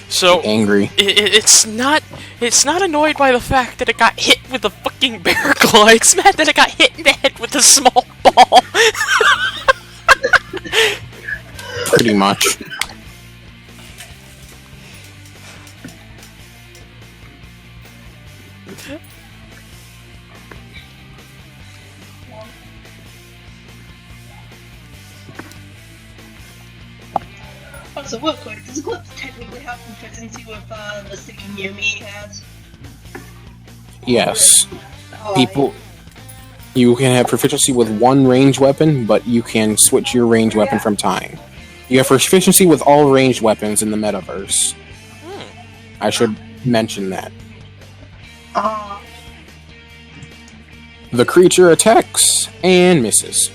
So Angry. it's not annoyed by the fact that it got hit with a fucking bear claw. It's mad that it got hit in the head with a small ball. Pretty much. Also, real quick, does Eclipse technically have proficiency with the sticking Yumi he has? Yes. Oh, People. You can have proficiency with one ranged weapon, but you can switch your ranged weapon from time. You have proficiency with all ranged weapons in the metaverse. I should mention that. The creature attacks and misses.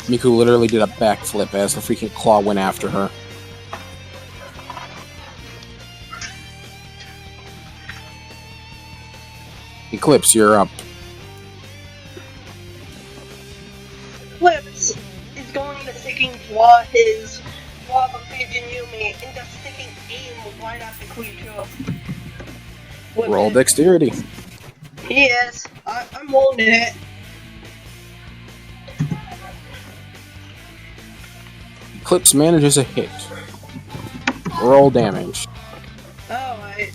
Miku literally did a backflip as the freaking claw went after her. Eclipse, you're up. Eclipse is going to sticking draw the pigeon Yumi into sticking aim right at the creature. With Roll it. dexterity. Yes, I'm rolling it. Eclipse manages a hit. Roll damage. Alright.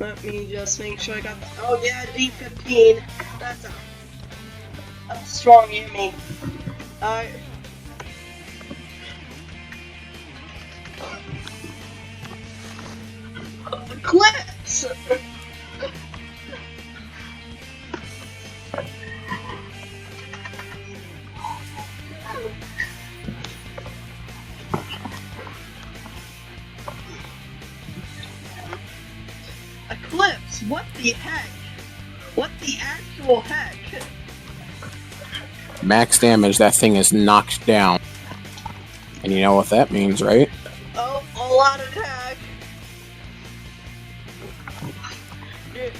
Let me just make sure I got the. Oh, yeah, D15. That's a strong Yumi. Alright. Eclipse! Eclipse, what the heck? What the actual heck? Max damage, that thing is knocked down. And you know what that means, right? Oh, a lot of attack.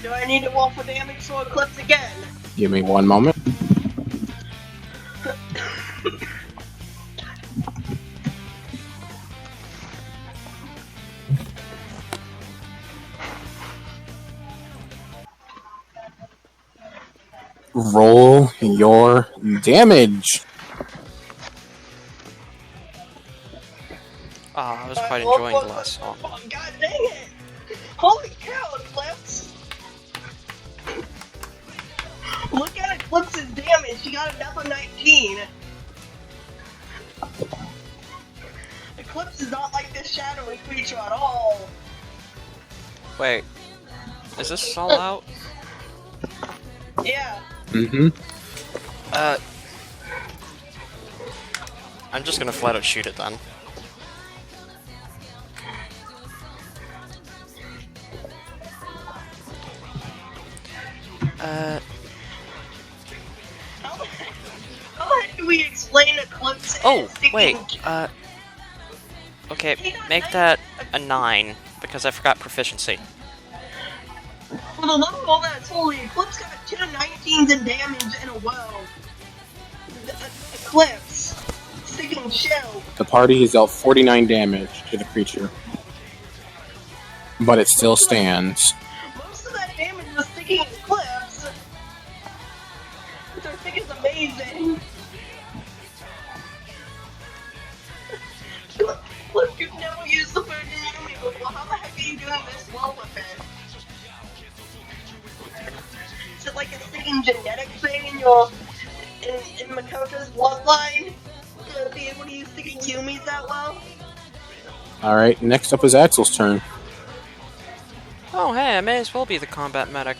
Do I need to roll for damage for Eclipse again? Give me one moment. Roll your damage. I was quite enjoying the last song. God dang it! Holy cow, Eclipse! Look at Eclipse's damage. She got another 19. Eclipse is not like this shadowy creature at all. Wait, is this all out? Yeah. Mm-hmm. I'm just gonna flat out shoot it then. How the heck do we explain Eclipse? Oh, sticking- wait, okay, make that a 9, because I forgot proficiency. For the love of all that's holy, Eclipse got 2 19s in damage in a row. Eclipse. Sticking shell. The party has dealt 49 damage to the creature, but it still stands. Most of that damage was sticking Eclipse. Which I think is amazing. Look, you've never used the Virgin Yumi before. How the heck are you doing this well with it? Is it like a sticking genetic thing in your in Makoto's bloodline? To be able to use sticking Yumis that well? Alright, next up is Axel's turn. Oh, hey, I may as well be the combat medic.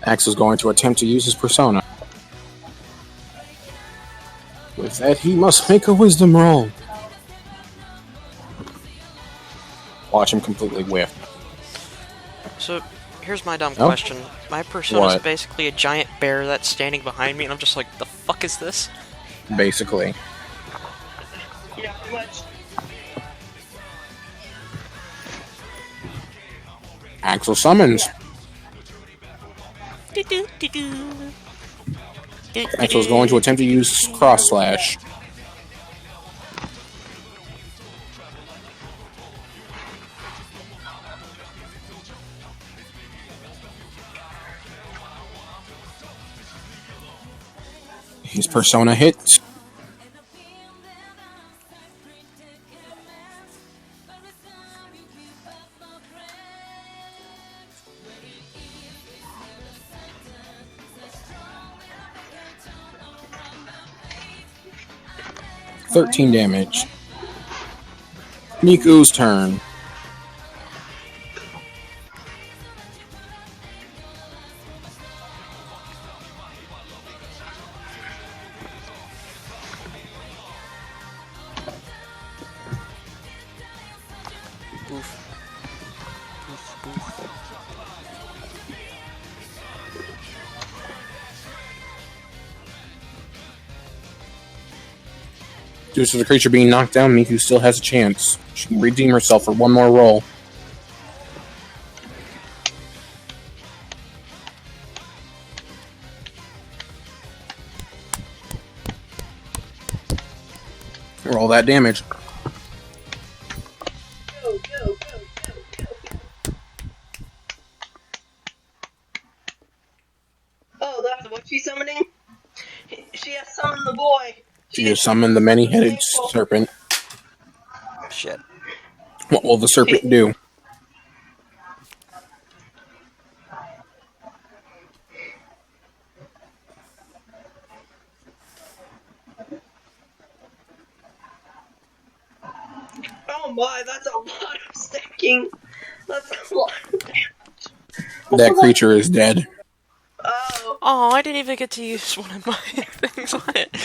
Axel's going to attempt to use his persona. With that, he must make a wisdom roll. Watch him completely whiff. So, here's my dumb Oh? question. My persona's What? basically a giant bear that's standing behind me, and I'm just like, the fuck is this? Basically. Yeah, pretty much. Axel summons. Axel's going to attempt to use Cross Slash. His persona hits. $13 damage. Miku's turn. Oof. Oof, oof. Due to the creature being knocked down, Miku still has a chance. She can redeem herself for one more roll. Roll that damage. Go, go, go, go, go. Oh, that's what she's summoning? She has summoned the boy. She has summoned the many-headed serpent. Shit. What will the serpent do? Oh my, that's a lot of sticking. That's a lot of damage. That creature is dead. Oh, Oh, I didn't even get to use one of my things on it.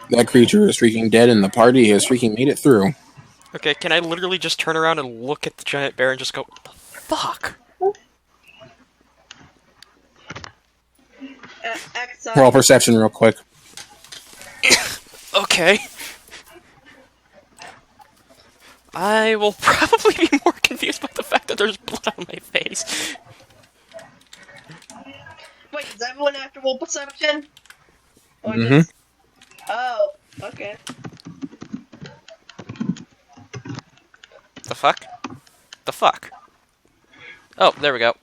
That creature is freaking dead, and the party has freaking made it through. Okay, can I literally just turn around and look at the giant bear and just go, what the fuck? X. Roll perception real quick. Okay. I will probably be more confused by the fact that there's blood on my face. Wait, does everyone have to roll perception? Or Mhm. just... Oh. Okay. The fuck? The fuck? Oh, there we go.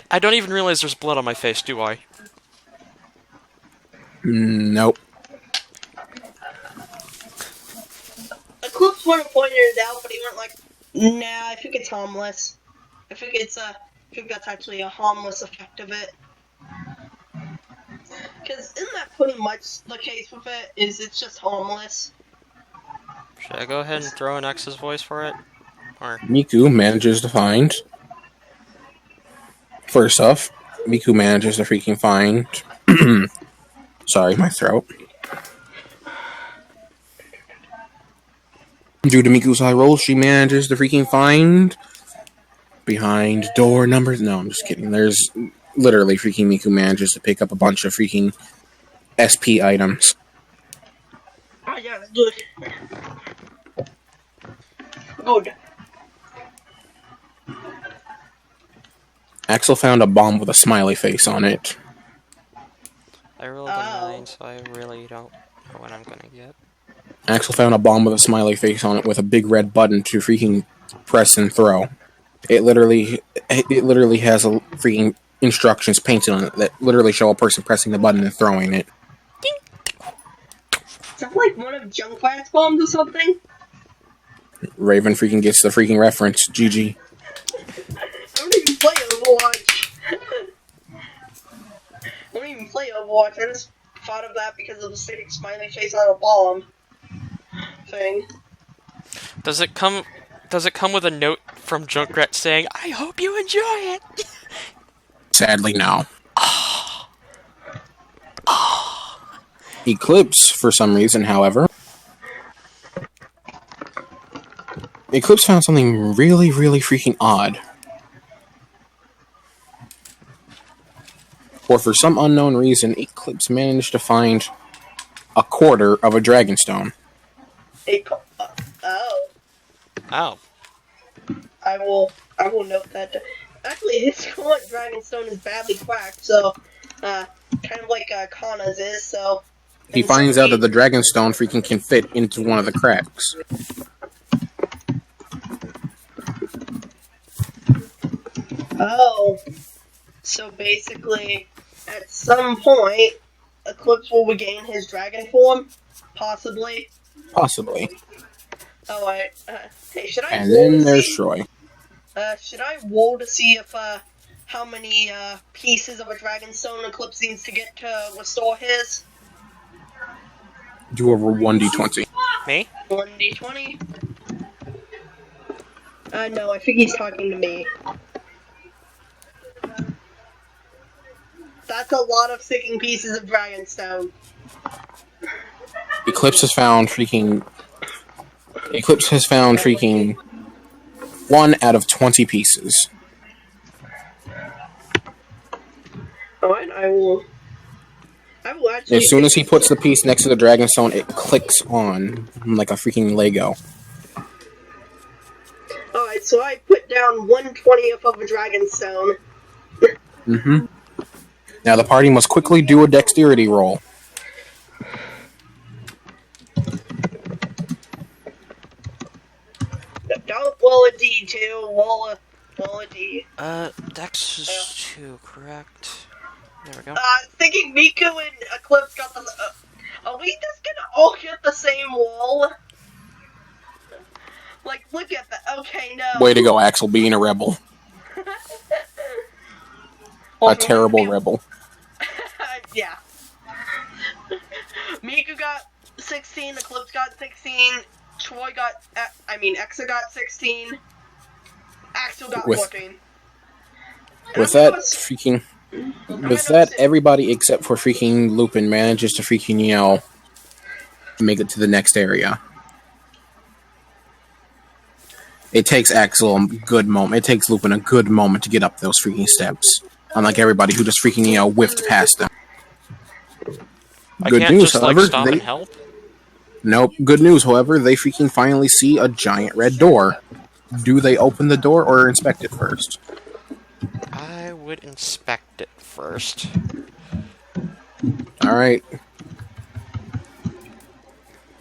I don't even realize there's blood on my face, do I? Nope. Eclipse would have pointed it out, but he went like, nah, I think it's harmless. I think that's actually a harmless effect of it. Because isn't that pretty much the case with it, is it's just harmless? Should I go ahead and throw in X's voice for it? Or... Miku manages to find... First off, Miku manages to freaking find... Sorry, my throat. Due to Miku's high roll, she manages to freaking find... Behind door numbers... No, I'm just kidding. There's literally freaking Miku manages to pick up a bunch of freaking SP items. Oh yeah, good. Good. Axel found a bomb with a smiley face on it. I rolled a 9, so I really don't know what I'm gonna get. Axel found a bomb with a smiley face on it with a big red button to freaking press and throw. It literally has a freaking instructions painted on it that literally show a person pressing the button and throwing it. Is that like one of Junkrat's bombs or something? Raven freaking gets the freaking reference. GG. I don't even play Overwatch. I don't even play Overwatch. I just thought of that because of the sitting smiley face on a bomb thing. Does it come with a note from Junkrat saying, "I hope you enjoy it"? Sadly, no. Eclipse, for some reason, however. Eclipse found something really, really freaking odd. Or for some unknown reason, Eclipse managed to find a quarter of a Dragonstone. Oh. Oh. I will note that. Actually, his current Dragonstone is badly cracked, so, kind of like Kana's is, so... He finds out that the Dragonstone freaking can fit into one of the cracks. Oh. So basically, at some point, Eclipse will regain his dragon form? Possibly? Possibly. Alright, hey, should I And roll then to there's see- Troy. should I roll to see if, how many, pieces of a Dragonstone Eclipse needs to get to restore his? Do over 1d20. Me? 1d20? No, I think he's talking to me. That's a lot of sticking pieces of Dragonstone. Eclipse has found freaking 1 out of 20 pieces. Alright, I will actually... As soon as he puts the piece next to the Dragonstone, it clicks on like a freaking Lego. Alright, so I put down 1/20th of a Dragonstone. Mm-hmm. Now the party must quickly do a dexterity roll. Don't roll a D2, roll a D. Dex is 2, correct? There we go. Thinking Miku and Eclipse got the... are we just gonna all get the same roll? Like, look at that. Okay, no. Way to go, Axel, being a rebel. A terrible rebel. Yeah. Miku got 16, Eclipse got 16, Troy got... Exa got 16, Axel got 14. With that, everybody except for freaking Lupin manages to freaking, make it to the next area. It takes Axel a good moment. It takes Lupin a good moment to get up those freaking steps. Unlike everybody who just freaking, whiffed past them. I Good can't news, just, however, stop and help? Nope. Good news, however, they freaking finally see a giant red door. Do they open the door or inspect it first? I would inspect it first. Alright.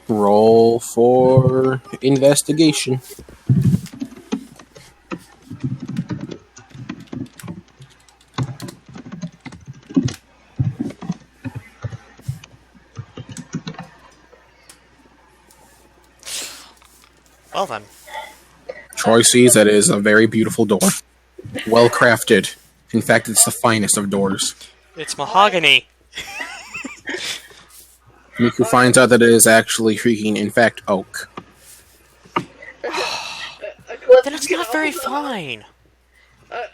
Roll for investigation. Well then. Troy sees that it is a very beautiful door. Well crafted. In fact, it's the finest of doors. It's mahogany. Miku finds out that it is actually freaking, in fact, oak. Eclipse Then is it's gonna not very also- fine.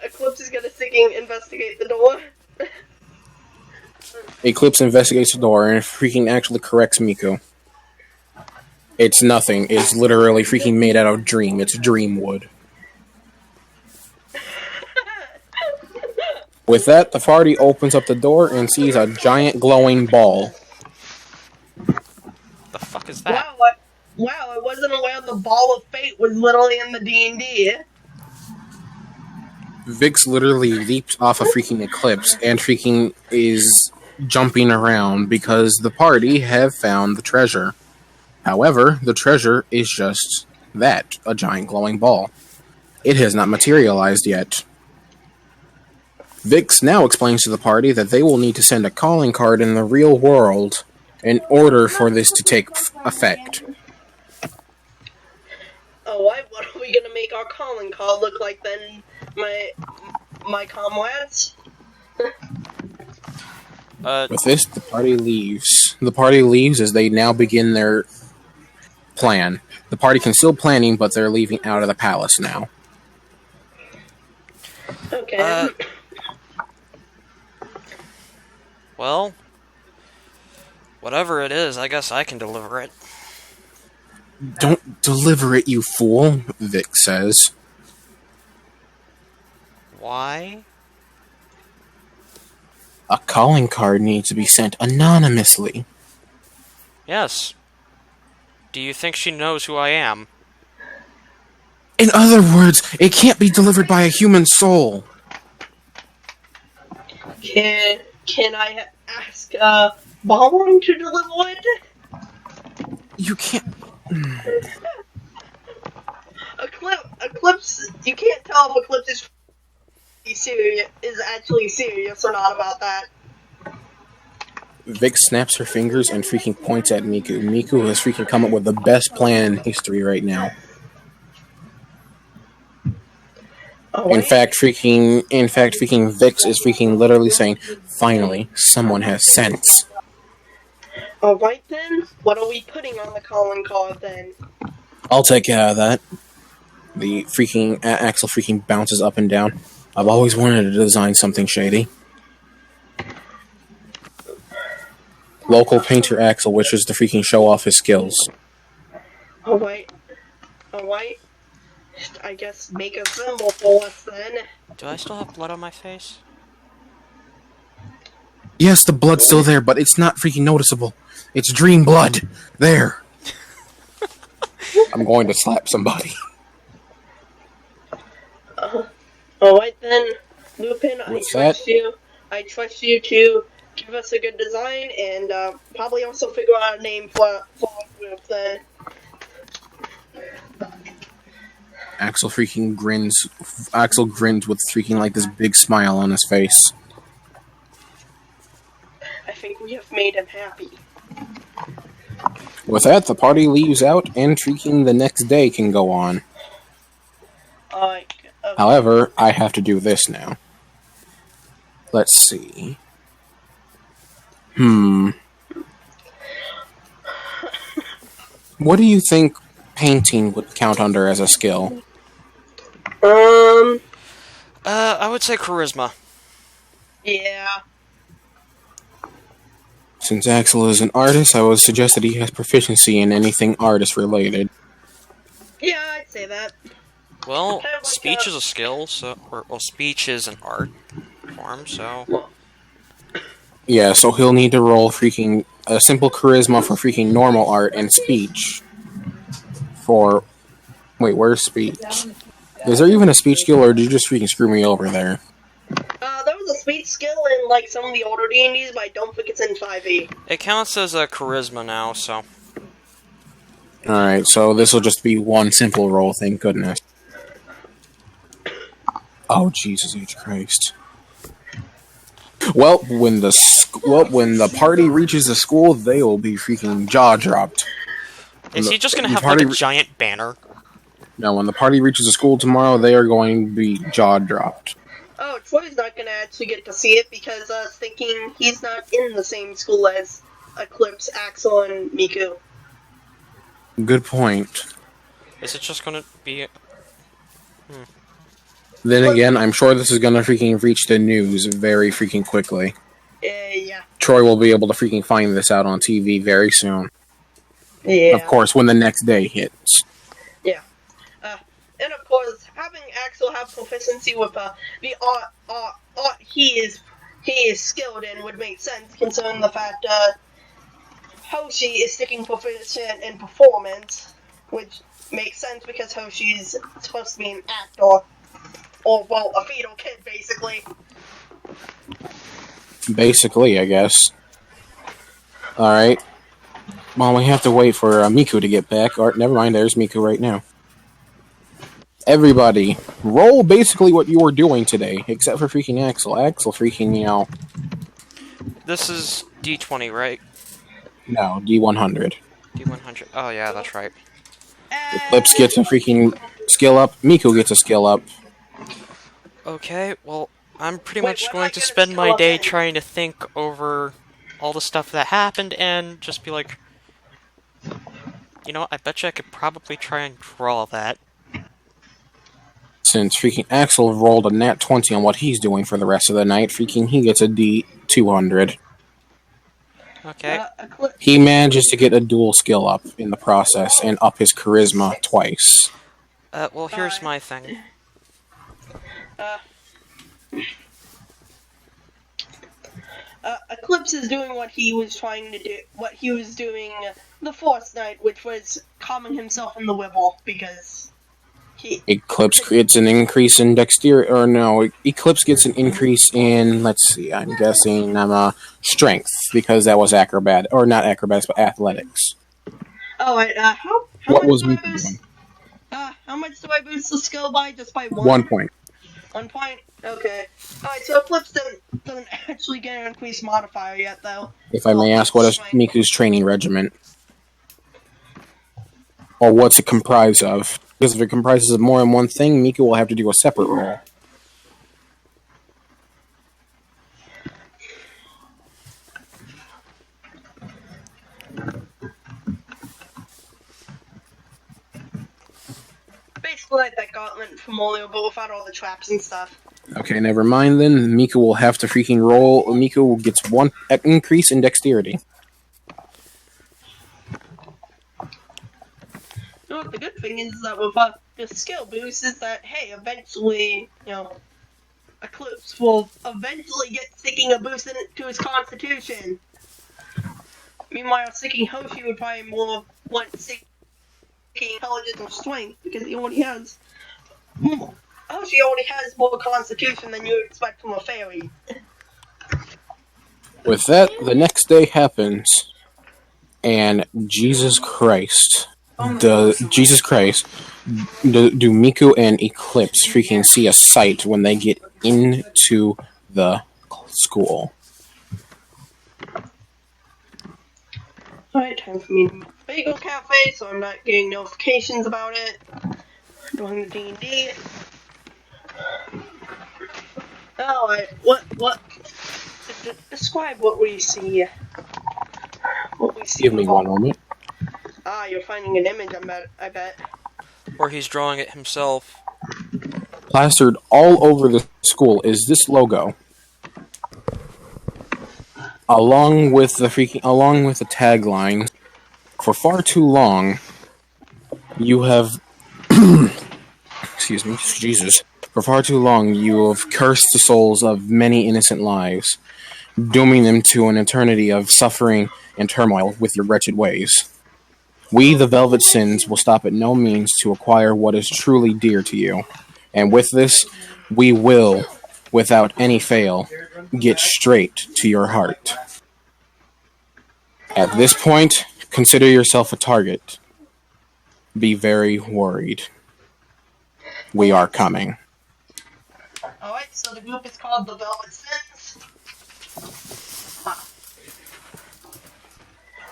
Eclipse is gonna sticking investigate the door. Eclipse investigates the door and freaking actually corrects Miku. It's nothing. It's literally freaking made out of dream. It's dream wood. With that, the party opens up the door and sees a giant glowing ball. The fuck is that? Wow, I wasn't aware the ball of fate was literally in the D&D. Vix literally leaps off a freaking Eclipse and freaking is jumping around because the party have found the treasure. However, the treasure is just that, a giant glowing ball. It has not materialized yet. Vix now explains to the party that they will need to send a calling card in the real world in order for this to take effect. Oh, what are we gonna make our calling card look like then, my comrades? With this, the party leaves. The party leaves as they now begin their plan. The party can still planning, but they're leaving out of the palace now. Okay. Well, whatever it is, I guess I can deliver it. Don't deliver it, you fool, Vic says. Why? A calling card needs to be sent anonymously. Yes. Do you think she knows who I am? In other words, it can't be delivered by a human soul. Can I ask Ballroom to deliver it? You can't... Eclipse, you can't tell if Eclipse is actually serious or not about that. Vic snaps her fingers and freaking points at Miku. Miku has freaking come up with the best plan in history right now. Oh, In fact, freaking Vix is freaking literally saying, finally, someone has sense. Alright then, what are we putting on the calling card then? I'll take care of that. The freaking Axel freaking bounces up and down. I've always wanted to design something shady. Local painter Axel wishes to freaking show off his skills. Alright. I guess make a symbol for us then. Do I still have blood on my face? Yes, the blood's still there, but it's not freaking noticeable. It's dream blood. There. I'm going to slap somebody. Alright then, Lupin, I What's trust that? you. I trust you to give us a good design and probably also figure out a name for our group then. Axel freaking grins. Axel grins with freaking like this big smile on his face. I think we have made him happy. With that, the party leaves out and freaking the next day can go on. Okay. However, I have to do this now. Let's see. What do you think painting would count under as a skill? I would say charisma. Yeah. Since Axel is an artist, I would suggest that he has proficiency in anything artist related. Yeah, I'd say that. Well, Kind of like, speech is a skill, so speech is an art form, so Yeah, so he'll need to roll freaking a simple charisma for freaking normal art and speech. For wait, where's speech? Is there even a speech skill, or did you just freaking screw me over there? There was a speech skill in like some of the older D&Ds, but I don't think it's in 5e. it counts as a charisma now. So Alright, so this will just be one simple roll, thank goodness. Oh, Jesus H. Christ. Well, when the party reaches the school, they will be freaking jaw-dropped. Is he just gonna the have party like a giant banner? No, when the party reaches the school tomorrow, they are going to be jaw-dropped. Oh, Troy's not gonna actually get to see it because I was thinking he's not in the same school as Eclipse, Axel, and Miku. Good point. Is it just gonna be... Then again, I'm sure this is gonna freaking reach the news very freaking quickly. Yeah. Troy will be able to freaking find this out on TV very soon. Yeah. Of course, when the next day hits. Yeah. And of course, having Axel have proficiency with the art he is skilled in would make sense, considering the fact Hoshi is sticking proficient in performance, which makes sense because Hoshi is supposed to be an actor, or well, a fetal kid, basically. Basically, I guess. Alright. Well, we have to wait for Miku to get back. Or, never mind, there's Miku right now. Everybody, roll basically what you were doing today, except for freaking Axel. Axel freaking, This is D20, right? No, D100. D100. Oh yeah, that's right. Eclipse gets a freaking skill up. Miku gets a skill up. Okay, well, I'm pretty Wait, much what am going I to gonna spend my skill up day in? trying to think over all the stuff that happened and just be like, you know what, I bet you I could probably try and draw that. Since freaking Axel rolled a nat 20 on what he's doing for the rest of the night, freaking he gets a D200. Okay. He manages to get a dual skill up in the process and up his charisma twice. Well, here's my thing. Eclipse is doing what he was trying to do, what he was doing the first night, which was calming himself in the Wibble, because Eclipse gets an increase in dexterity, or no, Eclipse gets an increase in, let's see, I'm guessing, strength, because that was or not acrobatics, but athletics. Oh, wait, how What much was do I Miku boost? doing? How much do I boost the skill by? Just by 1 point. 1 point? Okay. Alright, so Eclipse doesn't actually get an increased modifier yet, though. If I may ask, what is Miku's training regiment? Or what's it comprised of? Because if it comprises of more than one thing, Miku will have to do a separate roll. Basically like that gauntlet from Molio, but without all the traps and stuff. Okay, never mind then. Miku will have to freaking roll. Miku gets 1 increase in dexterity. You know what the good thing is that with the skill boost is that, hey, eventually, Eclipse will eventually get sticking a boost to his constitution. Meanwhile, sticking Hoshi would probably more want sticking intelligence and strength, because he already has... Hoshi already has more constitution than you would expect from a fairy. With that, the next day happens, and Jesus Christ, do Miku and Eclipse freaking see a sight when they get into the school? Alright, time for me to Bagel Cafe, so I'm not getting notifications about it. Doing the D&D. Alright, what? Describe what we see. What we see. Give me one moment. Ah, you're finding an image, I bet. Or he's drawing it himself. Plastered all over the school is this logo. Along with the tagline, for far too long, you have excuse me, Jesus. For far too long, you have cursed the souls of many innocent lives, dooming them to an eternity of suffering and turmoil with your wretched ways. We, the Velvet Sins, will stop at no means to acquire what is truly dear to you. And with this, we will, without any fail, get straight to your heart. At this point, consider yourself a target. be very worried. We are coming. Alright, so the group is called the Velvet Sins.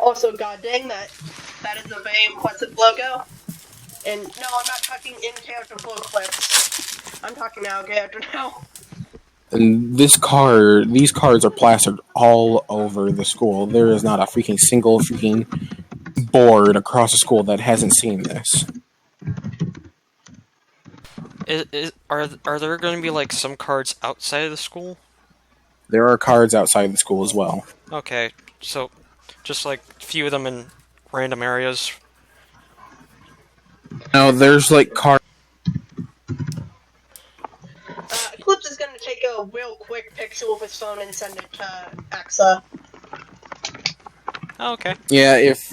Also, god dang, that is a very impressive logo. And no, I'm not talking in-character full clips. I'm talking out-character now. And these cards are plastered all over the school. There is not a single board across the school that hasn't seen this. Are there going to be like some cards outside of the school? There are cards outside the school as well. Okay, so just like a few of them in random areas. No, there's like cards. Eclipse is going to take a real quick picture of his phone and send it to AXA. Oh, okay. Yeah, if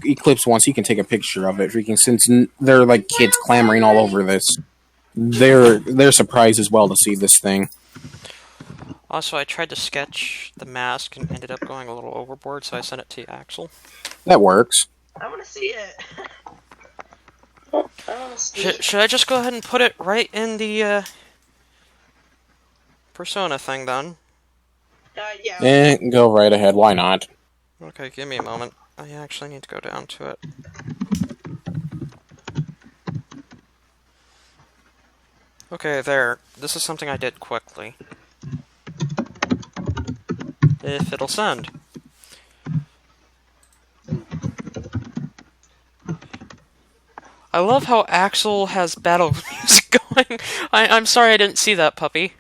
Eclipse wants, he can take a picture of it. Since they're like kids clamoring all over this, they're surprised as well to see this thing. Also, I tried to sketch the mask and ended up going a little overboard, so I sent it to Axel. That works. I want to see it. I want to see it. Should I just go ahead and put it right in the Persona thing then? Yeah. Go right ahead. Why not? Okay, give me a moment. I actually need to go down to it. Okay, there. This is something I did quickly. If it'll send. I love how Axel has battle music going. I'm sorry I didn't see that, puppy.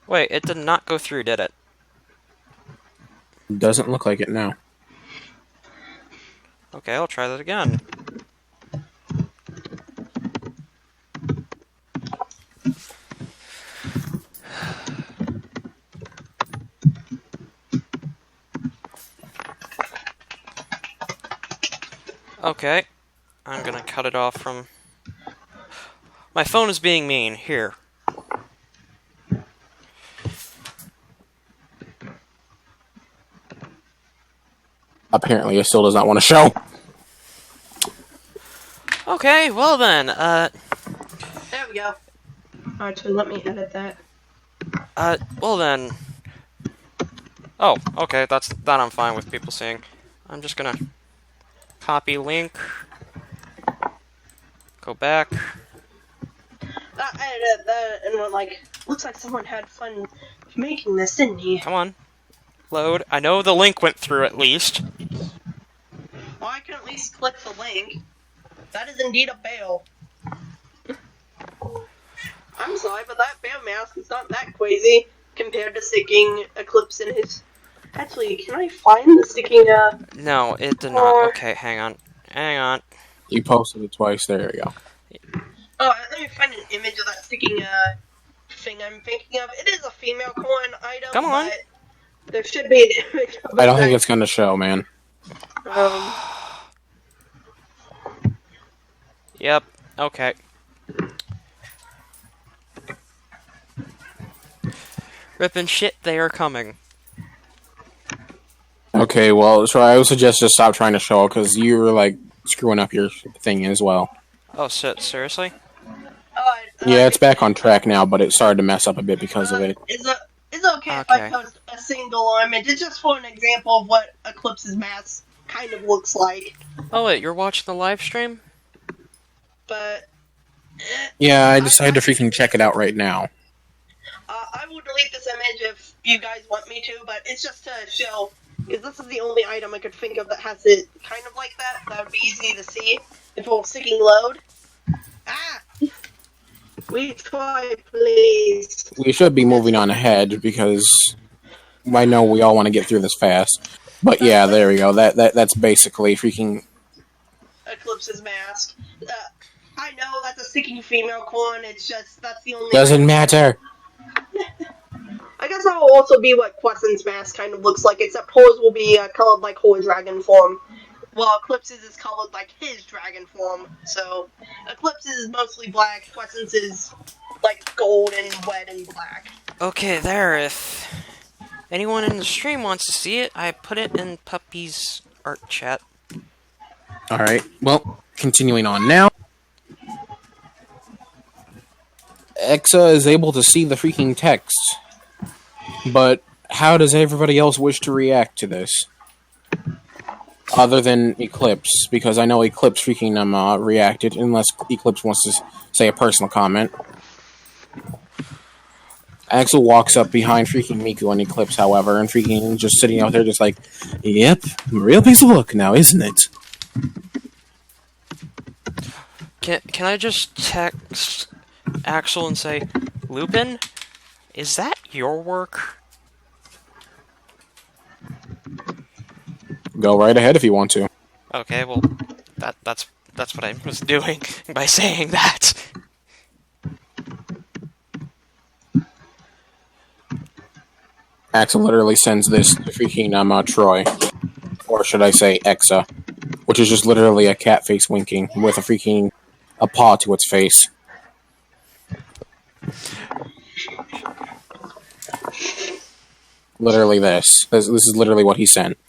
Wait, it did not go through, did it? Doesn't look like it now. Okay, I'll try that again. Okay, I'm gonna cut it off from... My phone is being mean. Here. Apparently, it still does not want to show. Okay, well then, There we go. Alright, so let me edit that. well then... Oh, okay, that I'm fine with people seeing. I'm just gonna copy link, go back. I edited that and went like, looks like someone had fun making this, didn't he? Come on. Load. I know the link went through at least. Well, I can at least click the link. That is indeed a fail. I'm sorry, but that bear mask is not that crazy compared to sticking Eclipse in his... Actually, can I find the sticking, No, it did not. Okay, hang on. Hang on. You posted it twice. There you go. Oh, let me find an image of that sticking, thing I'm thinking of. It is a female coin item, Come on. but there should be an image of I don't that. think it's going to show, man. Yep. Okay. Rip and shit, they are coming. Okay, well, so I would suggest just stop trying to show because you were like screwing up your thing as well. Oh shit, seriously? Yeah, it's back on track now, but it started to mess up a bit because of it. It's okay if I post a single image. It's just for an example of what Eclipse's mask kind of looks like. Oh wait, you're watching the live stream? But Yeah, I decided to freaking check it out right now. I will delete this image if you guys want me to, but it's just to show, because this is the only item I could think of that has it kind of like that. That would be easy to see if it was sticking load. Ah! We try, please. We should be moving on ahead because I know we all want to get through this fast. But yeah, there we go. That's basically freaking Eclipse's mask. I know that's a sticking female corn. It's just that's the only. doesn't matter. I guess that will also be what Quesson's mask kind of looks like, except hers will be colored like her dragon form. Well, Eclipse's is colored like his dragon form. So Eclipse's is mostly black. Quesson's is like gold and red and black. Okay, there. If anyone in the stream wants to see it, I put it in Puppy's art chat. Alright, well, continuing on now. Exa is able to see the freaking text. But how does everybody else wish to react to this? Other than Eclipse, because I know Eclipse freaking reacted, unless Eclipse wants to say a personal comment. Axel walks up behind freaking Miku and Eclipse, however, and freaking just sitting out there just like, yep, real piece of work now, isn't it? Can I just text Axel and say, Lupin, is that your work? Go right ahead if you want to. Okay, well, that's what I was doing by saying that. Axel literally sends this to freaking Troy. Or should I say Exa. Which is just literally a cat face winking with a paw to its face. Literally this. This is literally what he sent.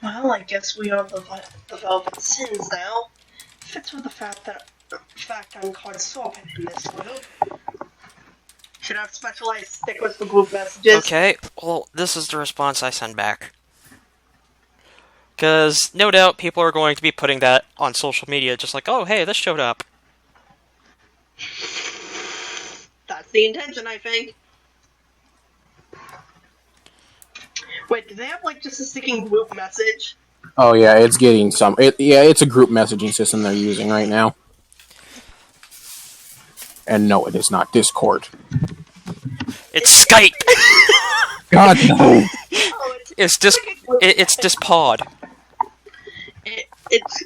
Well, I guess we are the Velvet Sins now. Fits with the fact I'm called Sorbet in this world. Should have specialized stickers for group messages. Okay, well, this is the response I send back. Because, no doubt, people are going to be putting that on social media, just like, oh, hey, this showed up. That's the intention, I think. Wait, do they have, like, just a sticking group message? Oh yeah, it's getting some. It's a group messaging system they're using right now. And no, it is not Discord. It's Skype! God no! Oh, It's Dispod. It's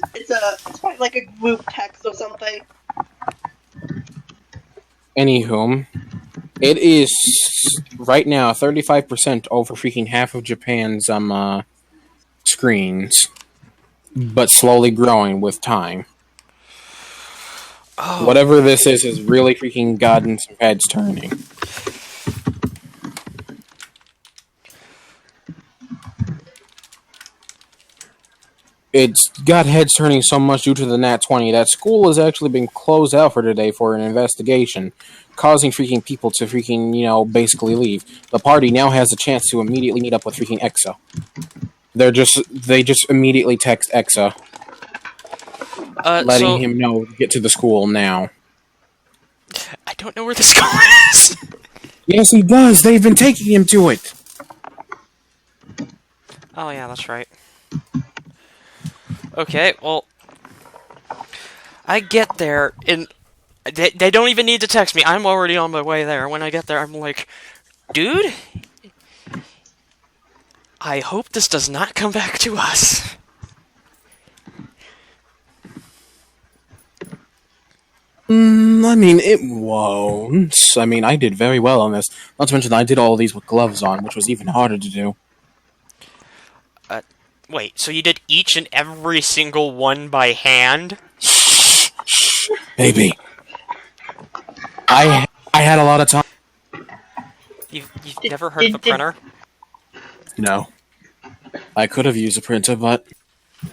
probably like a group text or something. Anywhom, it is right now 35% over freaking half of Japan's screens, but slowly growing with time. Oh. Whatever this is really freaking gotten some heads turning. It's got heads turning so much due to the Nat 20 that school has actually been closed out for today for an investigation, causing freaking people to freaking, basically leave. The party now has a chance to immediately meet up with freaking Exa. They just immediately text Exa, letting him know to get to the school now. I don't know where the school is! Yes, he does! They've been taking him to it! Oh yeah, that's right. Okay, well, I get there, and they don't even need to text me. I'm already on my way there. When I get there, I'm like, dude, I hope this does not come back to us. I mean, it won't. I mean, I did very well on this. Not to mention, I did all these with gloves on, which was even harder to do. Wait, so you did each and every single one by hand? Baby. I had a lot of time. You've never heard of a printer? No. I could have used a printer, but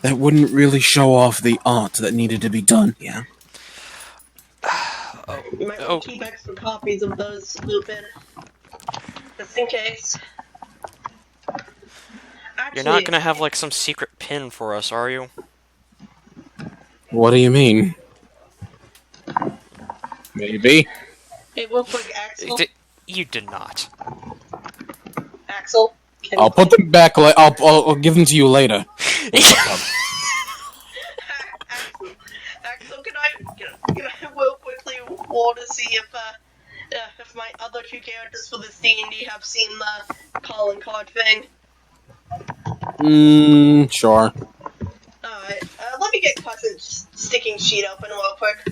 that wouldn't really show off the art that needed to be done. Yeah. You might want to keep extra copies of those, Lupin. Just in case. You're not gonna have, like, some secret pin for us, are you? What do you mean? Maybe. Hey, real quick, Axel. You did not. Axel? I'll put them back. I'll give them to you later. Axel, can I real quickly want to see if my other two characters for this D&D have seen the calling card thing? Sure. Alright, let me get Cousin's sticking sheet open real quick.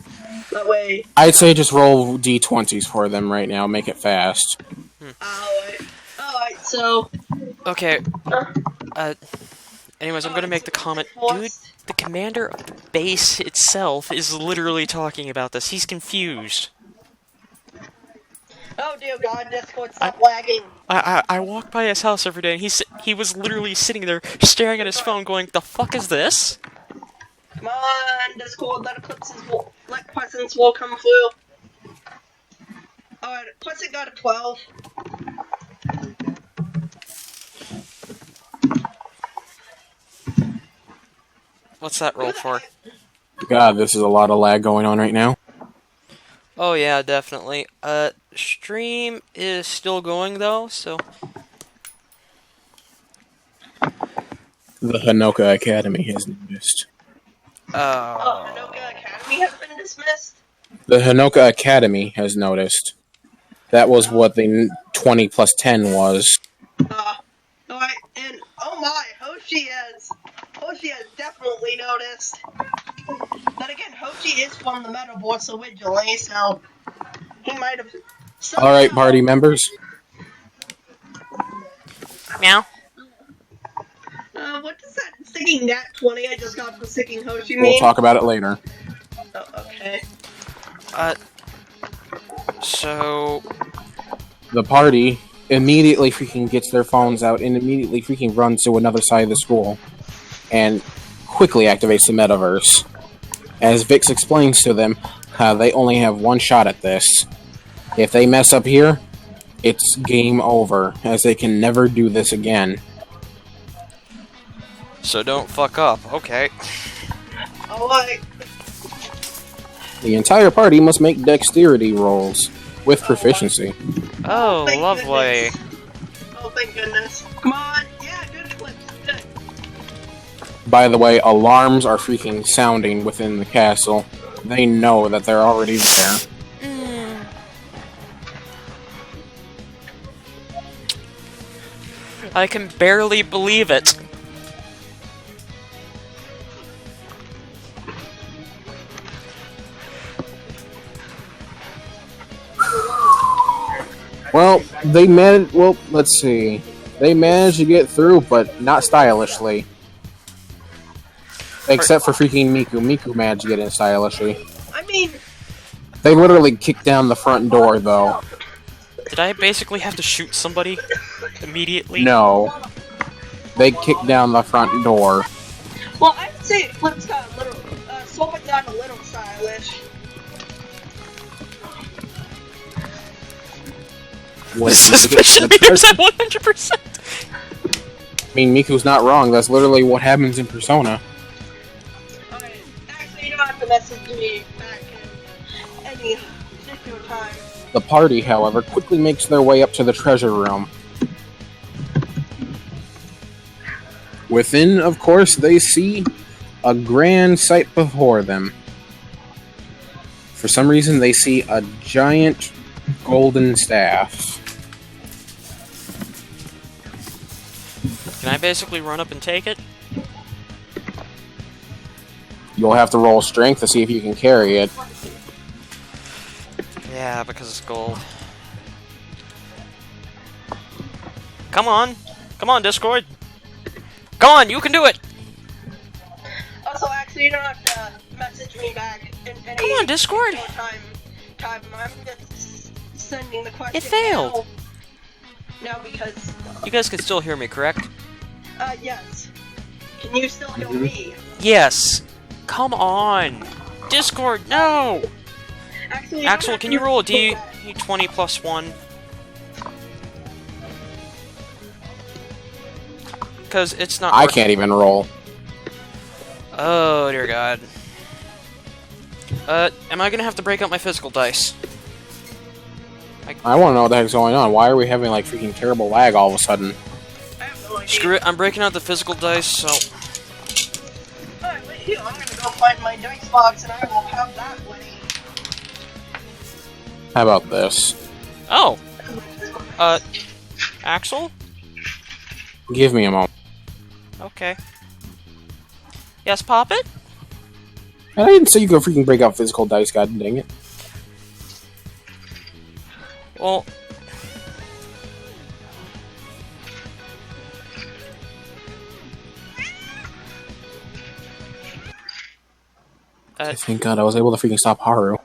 That way... I'd say just roll d20s for them right now. Make it fast. Alright, so... Okay. Anyways, I'm gonna make the comment, dude, the commander of the base itself is literally talking about this. He's confused. Oh dear God, Discord, stop lagging. I walk by his house every day, and he was literally sitting there staring at his phone going, the fuck is this? Come on, Discord, let Pleasance will come through. Alright, Pleasant got a 12. What's that roll for? God, this is a lot of lag going on right now. Oh yeah, definitely. Stream is still going though, so... The Hanoka Academy has noticed. Oh, Hanoka Academy has been dismissed? The Hanoka Academy has noticed. That was what the 20 plus 10 was. Alright, and oh my, Hoshi has definitely noticed. Then again, Hoshi is from the Metaverse originally, so he might have. Alright, party members. Meow. What does that sticking nat 20 I just got for sticking Hoshi mean? We'll talk about it later. Oh, okay. So... The party immediately freaking gets their phones out and immediately freaking runs to another side of the school and quickly activates the metaverse. As Vix explains to them, they only have one shot at this. If they mess up here, it's game over, as they can never do this again. So don't fuck up, okay. Alright. The entire party must make dexterity rolls with proficiency. Oh, Thank lovely. goodness. Oh, thank goodness. Come on. Yeah, good clips. Good. By the way, alarms are freaking sounding within the castle. They know that they're already there. I can barely believe it. Well, let's see. They managed to get through, but not stylishly. Except for freaking Miku. Miku managed to get in stylishly. I mean, They literally kicked down the front door, though. Did I basically have to shoot somebody immediately? No. They kicked down the front door. well, I'd say Flip's got a little, Swap got a little stylish. When The suspicion meter's at 100%! I mean, Miku's not wrong. That's literally what happens in Persona. Alright, actually, you don't have to message me back in any particular time. The party, however, quickly makes their way up to the treasure room. Within, of course, they see a grand sight before them. For some reason, they see a giant golden staff. Can I basically run up and take it? You'll have to roll strength to see if you can carry it. Yeah, because it's gold. Come on! Come on, Discord! Come on, you can do it! Also, actually, you don't have to message me back in any Come on, Discord! time. I'm just sending the question. It failed! Now because, You guys can still hear me, correct? yes. Can you still hear me? Yes! Come on! Discord, no! Actually, you don't Axel, have can to you roll a message me D20 plus 1? Because it's not I working. can't even roll. Oh, dear God. Am I gonna have to break out my physical dice? I want to know what the heck's going on. Why are we having, like, freaking terrible lag all of a sudden? I have no idea. Screw it, I'm breaking out the physical dice, so... Alright, wait here. I'm gonna go find my dice box and I will have that ready. How about this? Oh! Axel? Give me a moment. Okay. Yes, pop it? And I didn't say you could freaking break out physical dice, god dang it. Well... Thank God I was able to freaking stop Haru.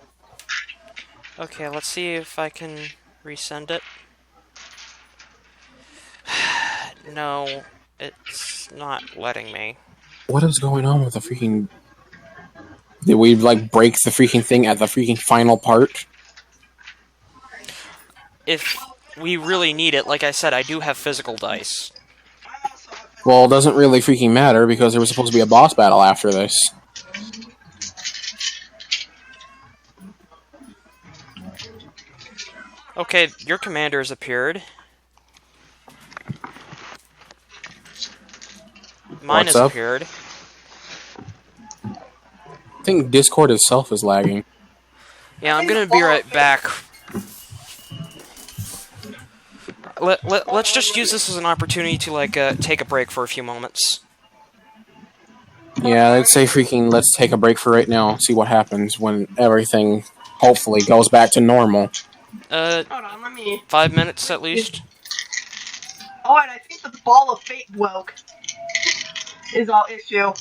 Okay, let's see if I can resend it. No, it's not letting me. What is going on with the freaking... Did we, like, break the freaking thing at the freaking final part? If we really need it, like I said, I do have physical dice. Well, it doesn't really freaking matter, because there was supposed to be a boss battle after this. Okay, your commander has appeared. Mine What's has up? appeared. I think Discord itself is lagging. Yeah, I'm gonna be right back. Let's just use this as an opportunity to, like, take a break for a few moments. Yeah, let's take a break for right now, see what happens when everything, hopefully, goes back to normal. Hold on, let me... 5 minutes at least. Alright, I think the ball of fate woke. Is all issue.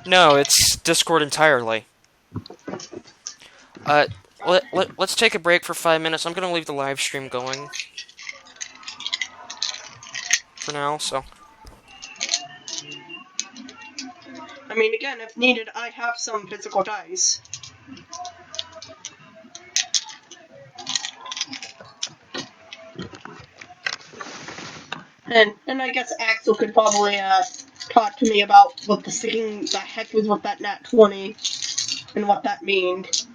No, it's Discord entirely. Let's take a break for 5 minutes. I'm gonna leave the live stream going for now, so. I mean, again, if needed, I have some physical dice. And I guess Axel could probably talk to me about what the heck was with that nat 20 and what that means.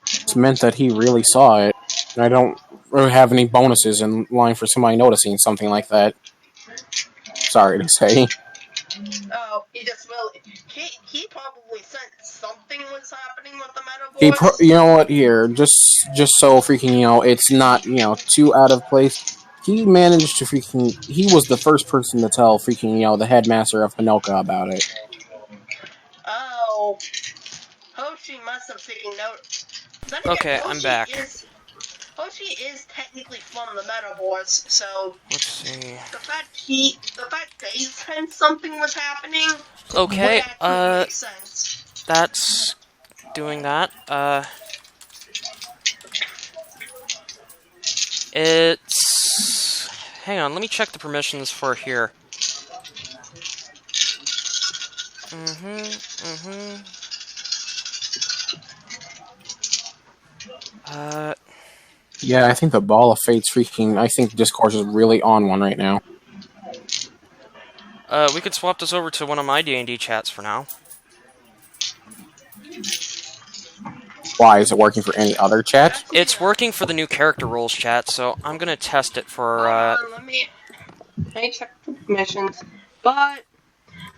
It's meant that he really saw it, and I don't really have any bonuses in line for somebody noticing something like that. Sorry to say. Oh, he just really... He probably sensed something was happening with the Metaverse. You know what, here, just so freaking, it's not, too out of place, he managed to freaking... He was the first person to tell freaking, the headmaster of Hinoka about it. Oh. Hoshi must have taken note. Then again, Okay, I'm back. Hoshi is technically from the Metaverse, so... Let's see. The fact they sensed something was happening... Okay, would actually make sense. that's doing that. It's... Hang on, let me check the permissions for here. Yeah, I think the Ball of Fate's freaking... I think Discourse is really on one right now. We could swap this over to one of my D&D chats for now. Why, is it working for any other chat? It's working for the new character roles chat, so I'm gonna test it for, Let me check the permissions. But...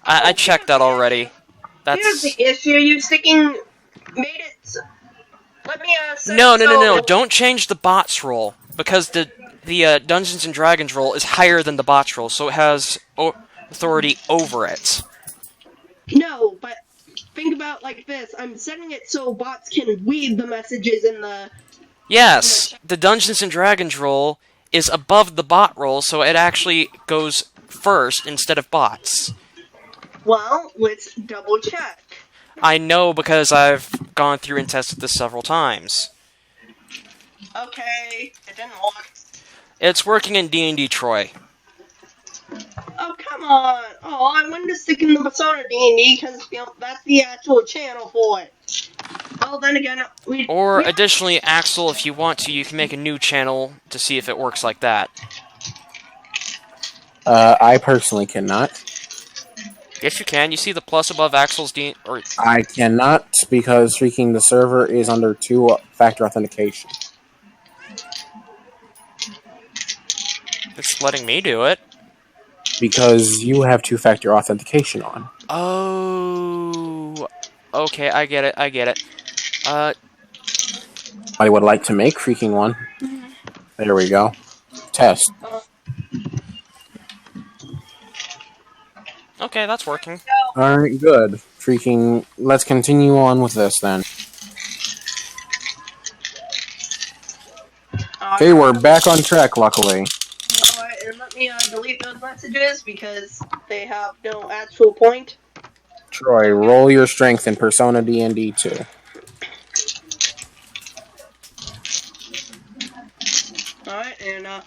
I checked that already. Here's the issue, you sticking... Made it... Let me, say No, so... don't change the bots role, because the Dungeons & Dragons role is higher than the bots role, so it has authority over it. No, but think about like this. I'm setting it so bots can read the messages in the... Yes, the Dungeons & Dragons role is above the bot role, so it actually goes first instead of bots. Well, let's double check. I know because I've gone through and tested this several times. Okay, it didn't work. It's working in D&D Troy. Oh, come on! Oh, I wanted to stick in the Persona D&D because, that's the actual channel for it. Well, then again, Additionally, Axel, if you want to, you can make a new channel to see if it works like that. I personally cannot. Yes, you can. You see the plus above Axel's I cannot, because freaking the server is under two-factor authentication. It's letting me do it. Because you have two-factor authentication on. Oh... Okay, I get it. I would like to make freaking one. There we go. Test. Okay, that's working. Alright, good. Freaking... Let's continue on with this, then. Okay, we're back on track, luckily. Alright, and let me delete those messages because they have no actual point. Troy, roll your strength in Persona D&D 2.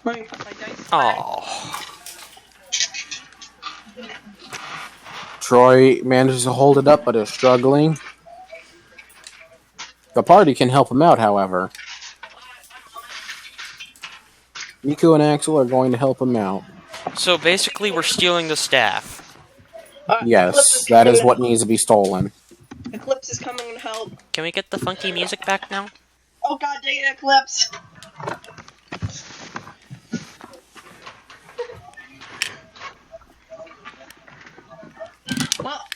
let me put my dice back. Oh. Troy manages to hold it up, but is struggling. The party can help him out, however. Miku and Axel are going to help him out. So basically, we're stealing the staff. Yes, Eclipse that is coming what needs to be stolen. to- Eclipse is coming to help. Can we get the funky music back now? Oh god dang it, Eclipse!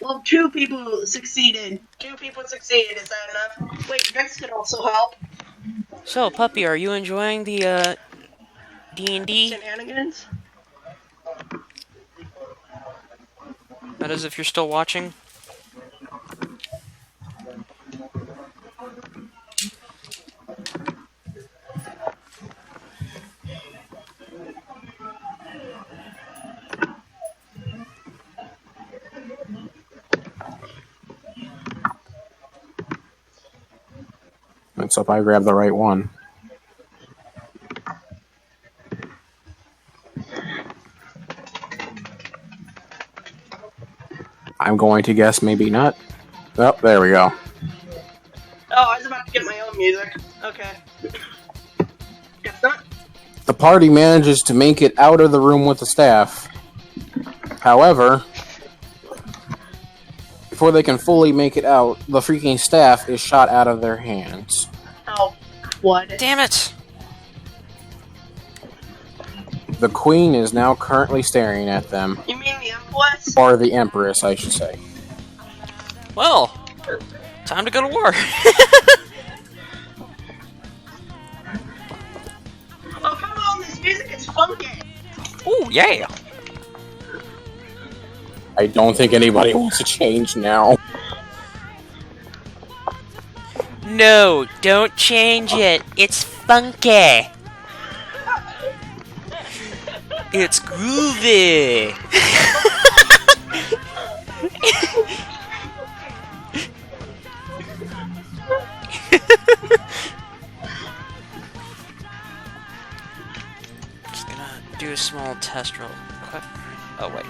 Well, 2 people succeeded. 2 people succeeded, is that enough? Wait, Vex could also help. So, Puppy, are you enjoying the, D&D? Shenanigans? That is, if you're still watching. Let's hope I grab the right one. I'm going to guess maybe not. Oh, there we go. Oh, I was about to get my own music. Okay. Guess not. The party manages to make it out of the room with the staff. However, before they can fully make it out, the freaking staff is shot out of their hands. Oh, what? Damn it! The queen is now currently staring at them. You mean the Empress? Or the empress, I should say. Well, time to go to war. Oh, come on, this music is funky! Ooh, yeah! I don't think anybody wants to change now. No, don't change it. It's funky. It's groovy! Just gonna do a small test real quick. Oh, wait.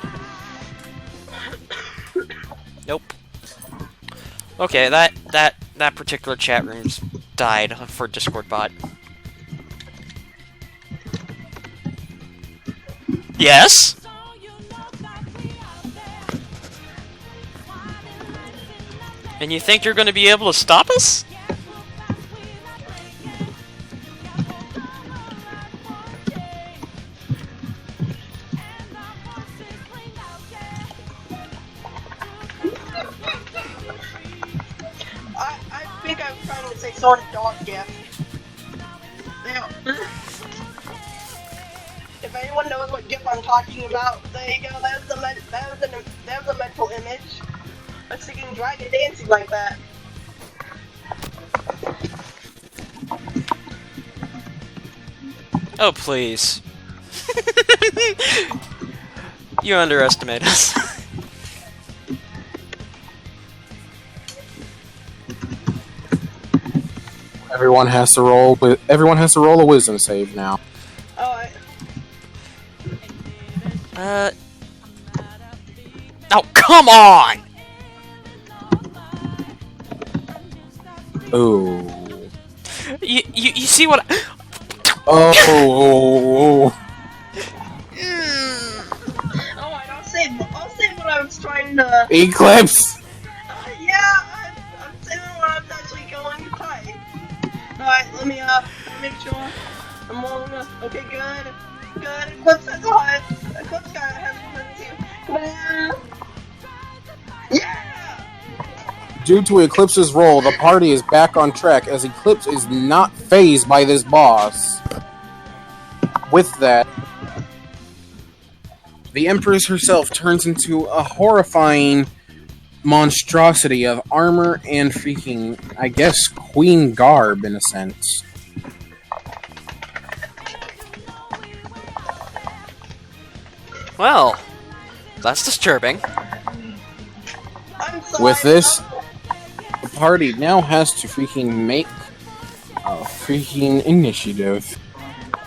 Nope. Okay, that particular chat room's died for Discord bot. Yes? And you think you're gonna be able to stop us? I think I'm trying to say sort of dog gift. Now, if anyone knows what GIF I'm talking about, there you go. That was a mental image. A singing dragon dancing like that. Oh, please. You underestimate us. Everyone has to roll a wisdom save now. Oh, Oh, come on! Ooh. You see what Oh. I'll say what I was trying to. Eclipse! Yeah, I'm saying what I was actually going to type. Alright, let me make sure. I'm rolling up. Okay, good. Eclipse has a hut. Eclipse guy has one too. Yeah! Due to Eclipse's roll, the party is back on track as Eclipse is not fazed by this boss. With that, the Empress herself turns into a horrifying monstrosity of armor and freaking, I guess, queen garb in a sense. Well, that's disturbing. I'm sorry. With this, the party now has to freaking make a freaking initiative.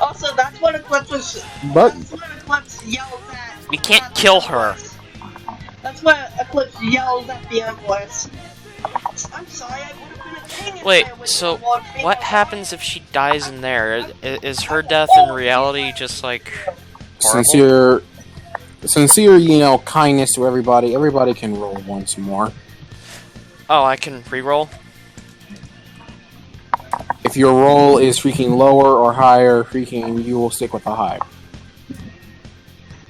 Oh, Also, that's what Eclipse was. But That's what Eclipse yells at. We can't kill her. That's what Eclipse yells at the Empress. I'm sorry, I would have been a king. Wait, if I was so the Lord King what of happens if she dies in there? Is her death in reality just like horrible? sincere, kindness to everybody. Everybody can roll once more. Oh, I can re-roll? If your roll is freaking lower or higher, freaking, you will stick with the high.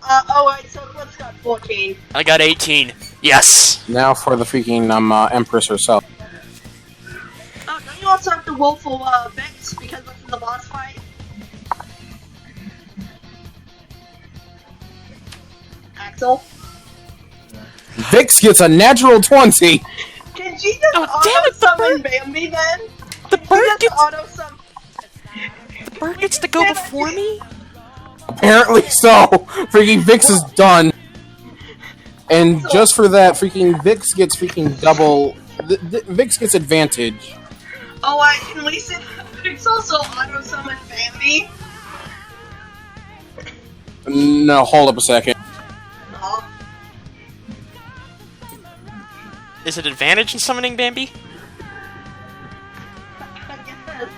Alright, so Eclipse got 14. I got 18. Yes! Now for the freaking Empress herself. Oh, don't you also have to roll for Vex because that's in the boss fight? Axel? Vix gets a natural 20. Can she just Oh, damn it, the auto-summon Bambi then? The bird gets, Auto-summon... the bird gets to go before me? Apparently so. Freaking Vix is done. And just for that, freaking Vix gets freaking double. Vix gets advantage. Oh, I can we say Vex also auto-summon Bambi? No, hold up a second. Oh. Is it advantage in summoning Bambi? I guess.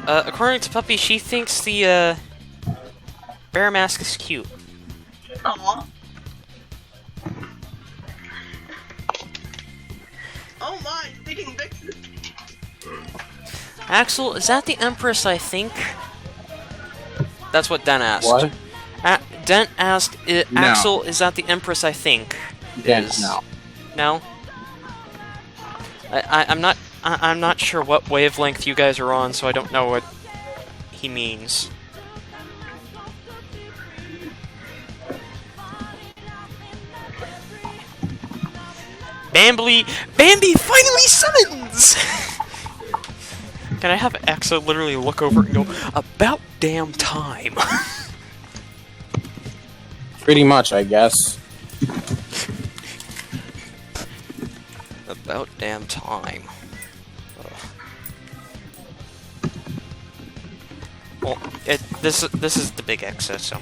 According to Puppy, she thinks the, bear mask is cute. Aw. Oh my, speaking Vixen. Axel, is that the Empress, I think? That's what Den asked. What? Den asked, No. Axel, is that the Empress, I think? Then Is- no. No? I'm not sure what wavelength you guys are on, so I don't know what he means. Bambi finally summons! Can I have Exa literally look over and go, about damn time? Pretty much, I guess. About damn time. Ugh. Well, this is the big Exa, so.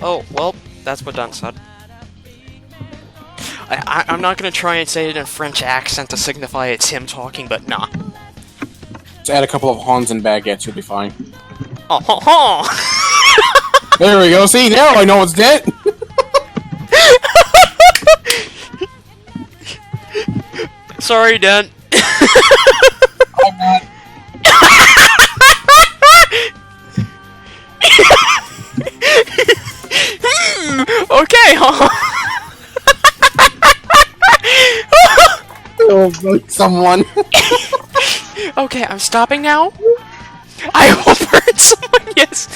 Oh, well, that's what Dunn said. I'm not gonna try and say it in a French accent to signify it's him talking, but nah. Just add a couple of Hans and baguettes, you'll be fine. Oh, ho, ho. There we go. See, now I know it's dead. Sorry, Dan. I'm not. Okay, huh? Oh, someone. Okay, I'm stopping now. I hope hurt someone, yes.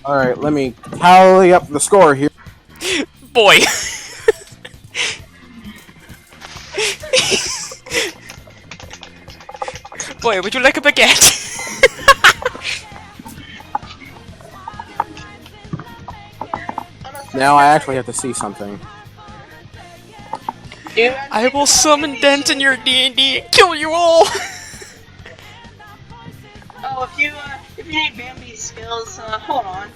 Alright, let me tally up the score here. Boy. Boy, would you like a baguette? Now I actually have to see something. I will summon Dent in your D&D and kill you all! Oh, if you need Bambi's skills, hold on.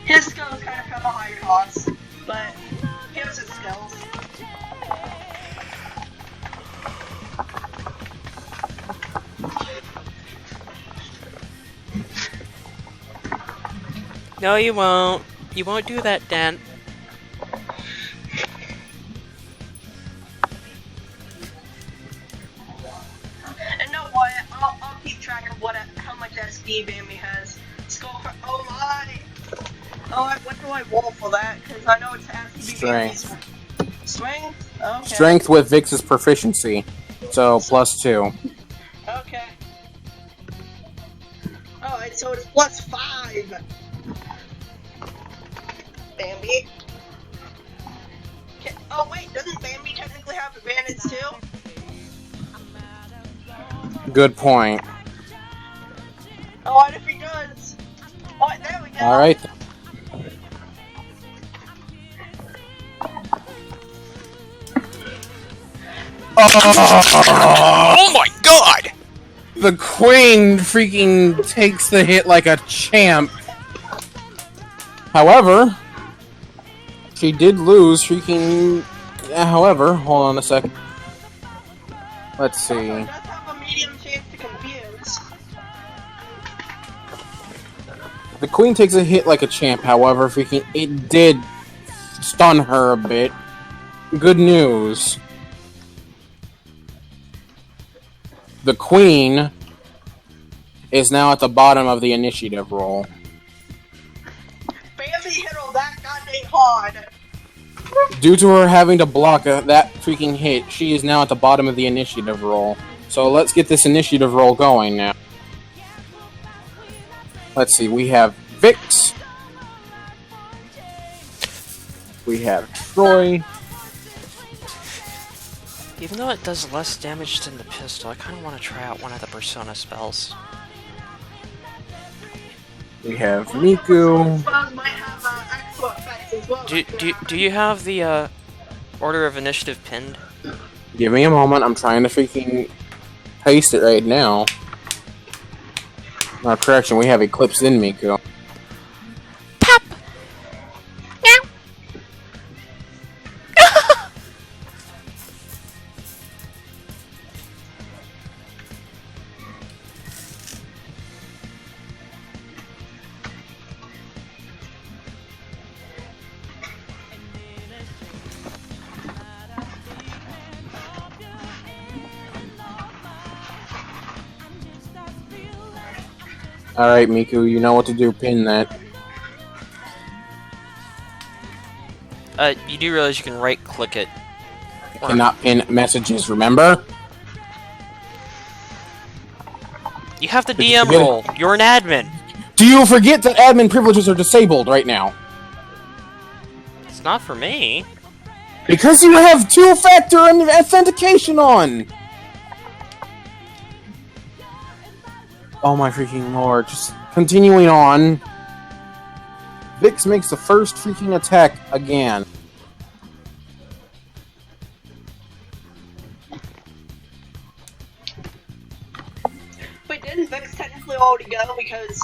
His skills kind of have a high cost, but he has his skills. No, you won't. You won't do that, Dent. And no, Wyatt, I'll keep track of how much SD Bambi has. Oh my! Oh, what do I roll for that? Because I know it has to be Strength. Bambi's. Strength? Okay. Strength with Vix's proficiency. So, +2. Okay. Alright, so it's +5. Bambi. Oh wait, doesn't Bambi technically have advantage too? Good point. Oh, what if he does? Oh, there we go. Alright. Oh my god! The queen freaking takes the hit like a champ. However, she did lose freaking... However, hold on a sec. Let's see. It does have a medium chance to confuse. The queen takes a hit like a champ, however, freaking it did stun her a bit. Good news. The queen is now at the bottom of the initiative roll. Bambi hit her that goddamn hard. Due to her having to block that freaking hit, she is now at the bottom of the initiative roll. So let's get this initiative roll going now. Let's see, we have Vix. We have Troy. Even though it does less damage than the pistol, I kind of want to try out one of the Persona spells. We have Miku. Spells might have extra effects as well. Do you have the order of initiative pinned? Give me a moment, I'm trying to freaking paste it right now. No, correction, we have Eclipse in Miku. Pop! Meow! Alright, Miku, you know what to do, pin that. You do realize you can right-click it. You cannot pin messages, remember? You have the Did you DM forget it? role. You're an admin. Do you forget that admin privileges are disabled right now? It's not for me. Because you have two-factor authentication on! Oh my freaking lord, just continuing on. Vix makes the first freaking attack again. Wait, didn't Vix technically already go because...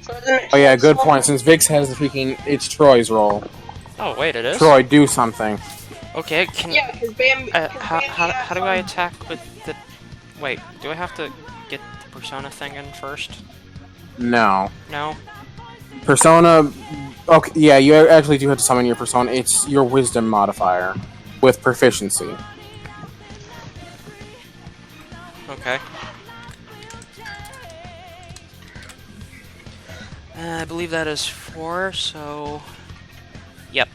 So it doesn't make Oh yeah, sense. good point, since Vix has the freaking... It's Troy's roll. Oh wait, it is. Troy, do something. Okay, can Yeah, because Bambi... how do I attack with the? Wait, do I have to get the Persona thing in first? No. No. Persona... Okay, yeah, you actually do have to summon your Persona. It's your Wisdom modifier. With proficiency. Okay. I believe that is 4, so... Yep.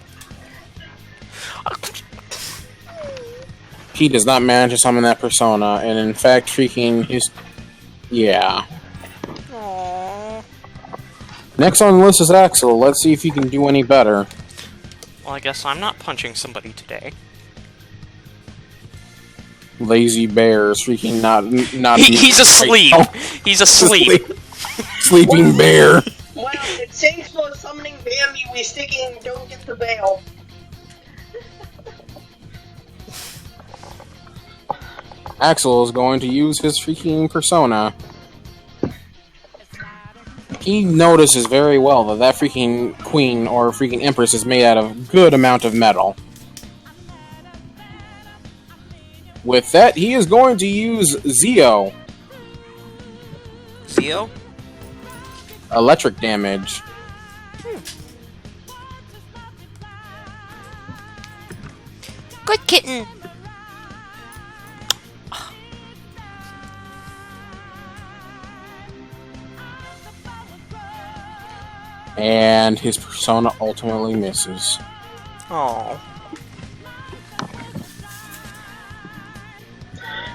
He does not manage to summon that Persona, and in fact, freaking his... Yeah. Aww. Next on the list is Axel. Let's see if he can do any better. Well, I guess I'm not punching somebody today. Lazy bears, freaking not. He's asleep! Oh, He's asleep! Sleeping bear. Well, it seems for summoning Bambi, we sticking don't get the veil. Axel is going to use his freaking Persona. He notices very well that that freaking queen or freaking empress is made out of a good amount of metal. With that, he is going to use Zeo. Theo? Electric damage. Good kitten! And his Persona ultimately misses. Oh.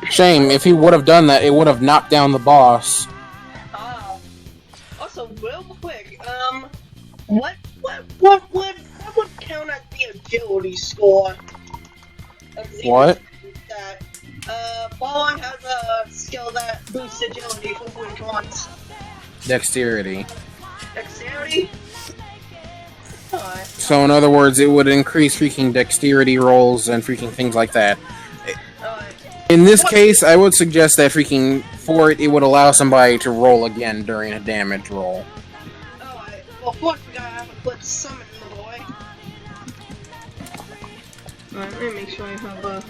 Shame, if he would have done that, it would have knocked down the boss. Also, real quick, What would count as the agility score? What? That Falling has a skill that boosts agility for which ones? Dexterity. Dexterity? Alright. So in other words, it would increase freaking dexterity rolls and freaking things like that. Alright. In this case, I would suggest that freaking for it would allow somebody to roll again during a damage roll. Alright. Well, first we gotta have Eclipse summon the boy. Alright, let me make sure I have a...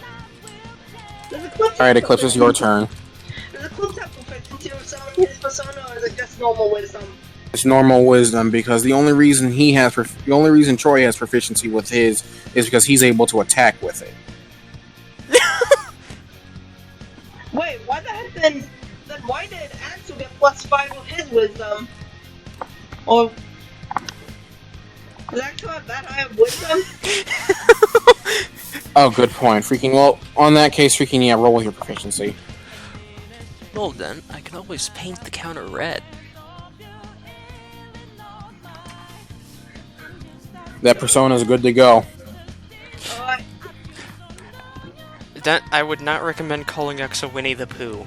Alright, Eclipse, it's your turn. Does Eclipse have proficiency with summon his persona, or is it just normal wisdom? It's normal wisdom because the only reason Troy has proficiency with his is because he's able to attack with it. Wait, why the heck then why did Axel get +5 with his wisdom? Or does Axel have that high of wisdom? Oh, good point. Freaking, well, on that case, freaking, yeah, roll with your proficiency. Well then, I can always paint the counter red. That persona's good to go. Alright. That I would not recommend calling X a Winnie the Pooh.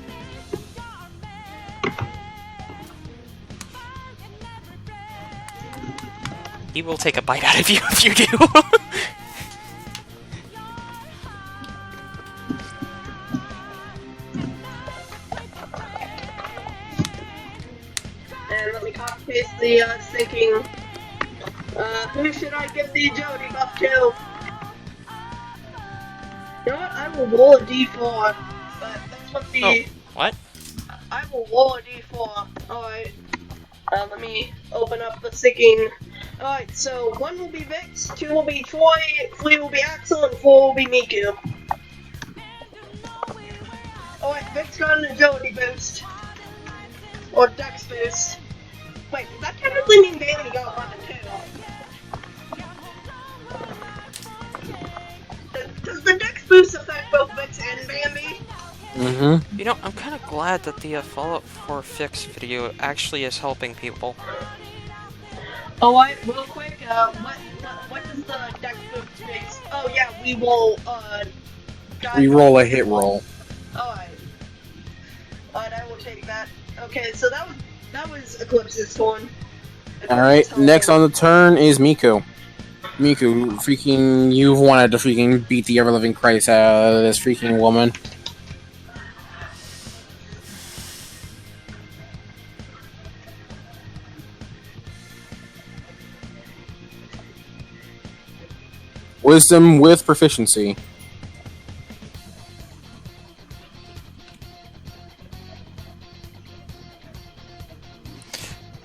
He will take a bite out of you if you do. And let me copy paste the thinking. Who should I give the agility buff to? You know what? I will roll a d4. But that's what the. Oh, what? I will roll a d4. Alright. Let me open up the syncing. Alright, so 1 will be Vix, 2 will be Troy, 3 will be Axel, and 4 will be Miku. Alright, Vix got an agility boost. Or dex boost. Wait, does that technically mean Bailey got one too? Does the dex boost affect both Vix and Bambi? Mm-hmm. You know, I'm kind of glad that the Fallout 4 fix video actually is helping people. Alright, real quick, what does the dex boost fix? Oh yeah, we will, Re-roll a hit roll. Alright. Alright, I will take that. Okay, so that was Eclipse's one. Alright, next on the turn is Miku. Miku, freaking, you've wanted to freaking beat the ever-living Christ out of this freaking woman. Wisdom with proficiency.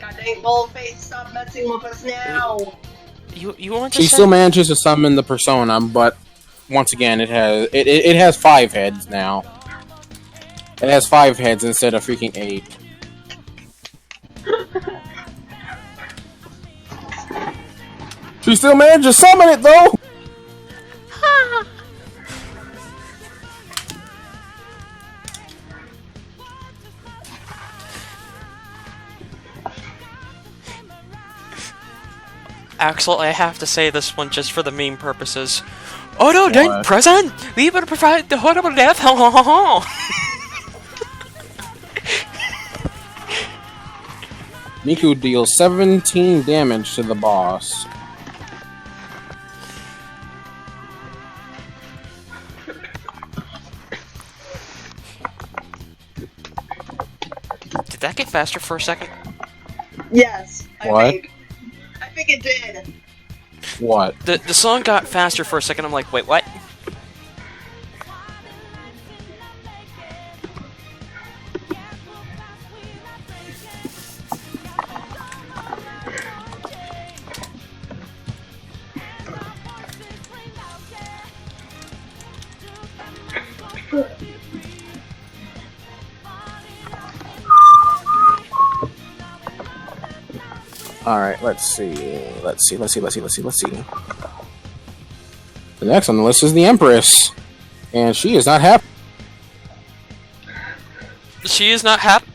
God dang, Bullface, stop messing with us now! You want to She send- still manages to summon the persona, but once again, it has 5 heads now. It has 5 heads instead of freaking 8. She still managed to summon it though. Axel, I have to say this one just for the meme purposes. Oh no, then What? present! We will provide the horrible death! Ho ho ho ho! Miku deals 17 damage to the boss. Did that get faster for a second? Yes, What? I think it did. What? The song got faster for a second, I'm like, wait, what? Alright, let's see. Let's see. The next on the list is the Empress. And she is not happy. She is not happy.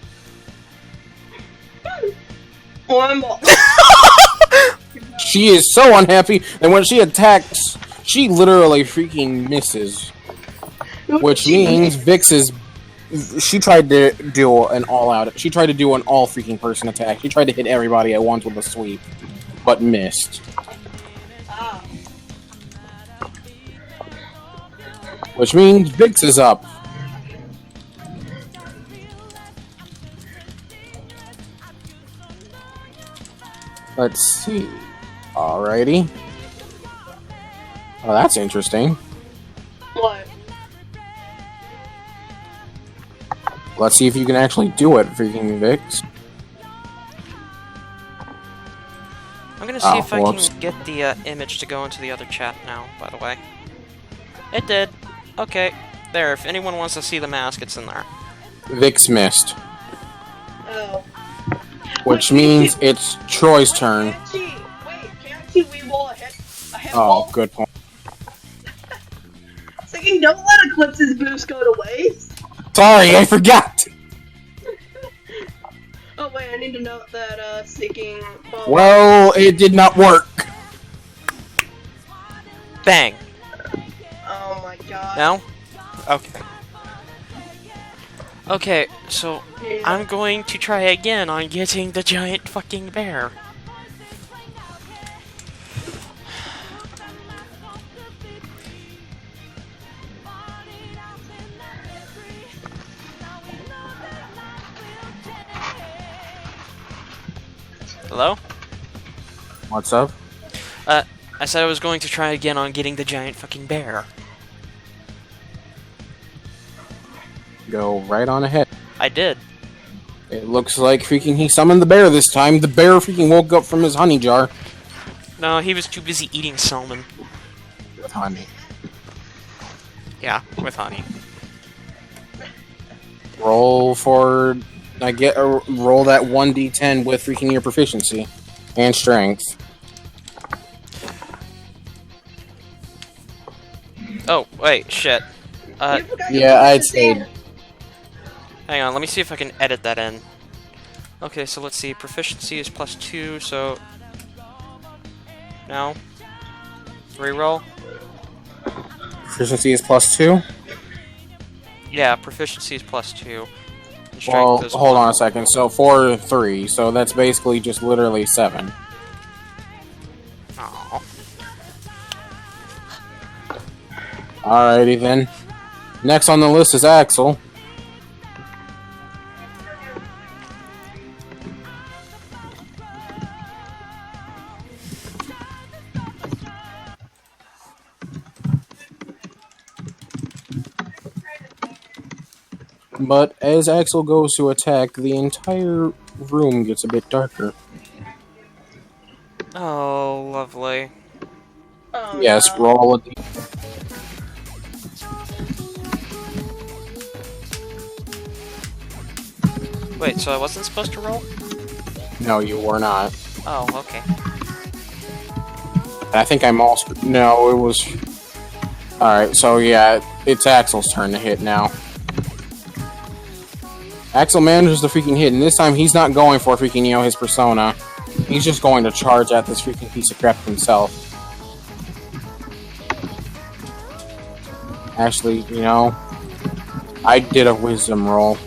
Oh, I'm all- She is so unhappy that when she attacks, she literally freaking misses. Which means Vix is... She tried to do an all-out... She tried to do an all-freaking person attack. She tried to hit everybody at once with a sweep, but missed. Which means Vix is up. Let's see. Alrighty. Oh, that's interesting. What? Let's see if you can actually do it, freaking Vix. I'm gonna see if I whoops. can get the image to go into the other chat now, by the way. It did. Okay. There, if anyone wants to see the mask, it's in there. Vix missed. Oh. Which means it's Troy's turn. Can't she re-roll a hit Oh, roll? good point. Sicking, don't let Eclipse's boost go to waste. Sorry, I forgot! Oh wait, I need to note that, Sicking... Well, it did not work. Bang! Oh my god. No? Okay. Okay, so Yeah. I'm going to try again on getting the giant fucking bear. Hello? What's up? I said I was going to try again on getting the giant fucking bear. Go right on ahead. I did. It looks like freaking he summoned the bear this time. The bear freaking woke up from his honey jar. No, he was too busy eating salmon. With honey. Yeah, with honey. Roll for... roll that 1d10 with freaking your proficiency. And strength. Oh, wait, shit. You forgot your Yeah, I'd boost say... in. Hang on, let me see if I can edit that in. Okay, so let's see. Proficiency is +2, so... No. Reroll? Proficiency is +2? Yeah, proficiency is +2. And strength Well, is hold 1. on a second. So 4, 3. So that's basically just literally 7. Aw. Alrighty then. Next on the list is Axel. But as Axel goes to attack, the entire room gets a bit darker. Oh, lovely. Oh, Yes, no. roll a d- Wait, so I wasn't supposed to roll? No, you were not. Oh, okay. I think I'm also... No, it was... Alright, so yeah, it's Axel's turn to hit now. Axel manages to freaking hit, and this time he's not going for freaking, his persona. He's just going to charge at this freaking piece of crap himself. Actually, I did a wisdom roll.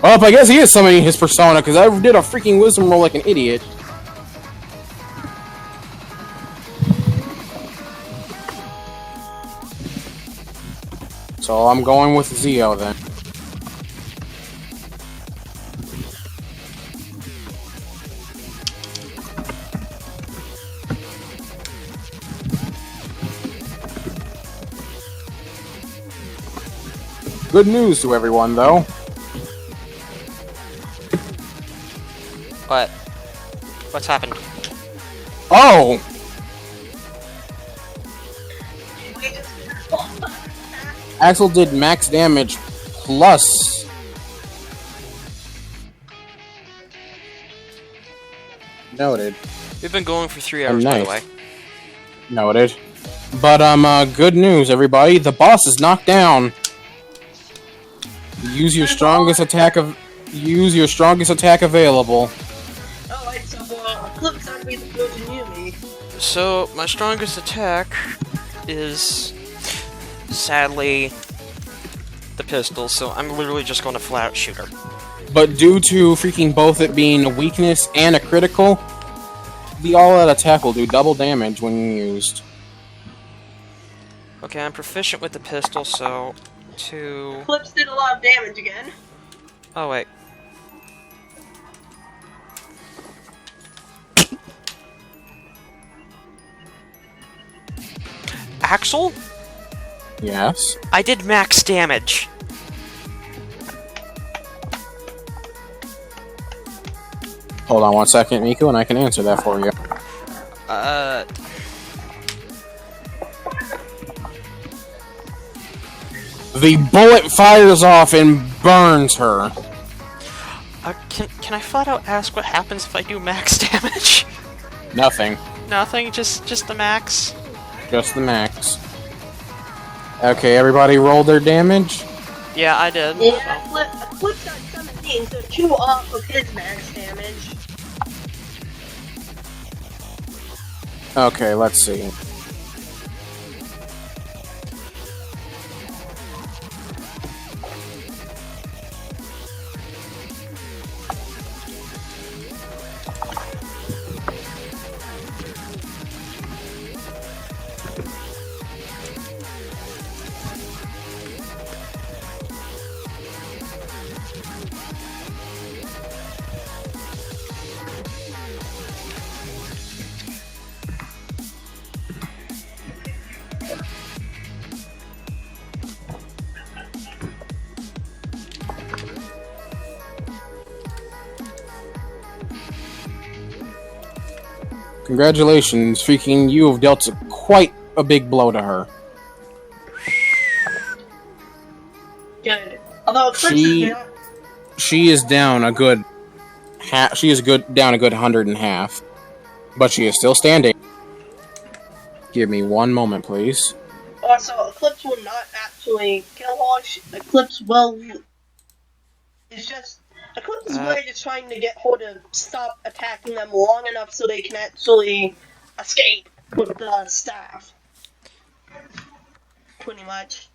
Oh, I guess he is summoning his persona, because I did a freaking wisdom roll like an idiot. So I'm going with Zio then. Good news to everyone, though. What? What's happened? Oh! Axel did max damage plus... Noted. We've been going for 3 hours, by the way. Nice. Noted. But, good news, everybody. The boss is knocked down. Use your strongest attack available. Alright, so, Eclipse, that'd be the Frozen Yumi. So my strongest attack is sadly the pistol, so I'm literally just going to flat out shoot her. But due to freaking both it being a weakness and a critical, the all-out attack will do double damage when used. Okay, I'm proficient with the pistol, so 2... Eclipse did a lot of damage again. Oh, wait. Axel? Yes. I did max damage. Hold on 1 second, Miku, and I can answer that for you. The bullet fires off and burns her. Can I flat out ask what happens if I do max damage? Nothing. Nothing, just the max? Just the max. Okay, everybody roll their damage. Yeah, I did. Yeah, Eclipse got 17, so 2 off of his max damage. Okay, let's see. Congratulations, freaking you have dealt quite a big blow to her. Good. Although Eclipse is not... She is down a good down a good 100 and a half. But she is still standing. Give me 1 moment, please. Also, Eclipse will not actually kill her. Eclipse will... It's just... Eclipse is really just trying to get her to stop attacking them long enough so they can actually escape with the staff. Pretty much.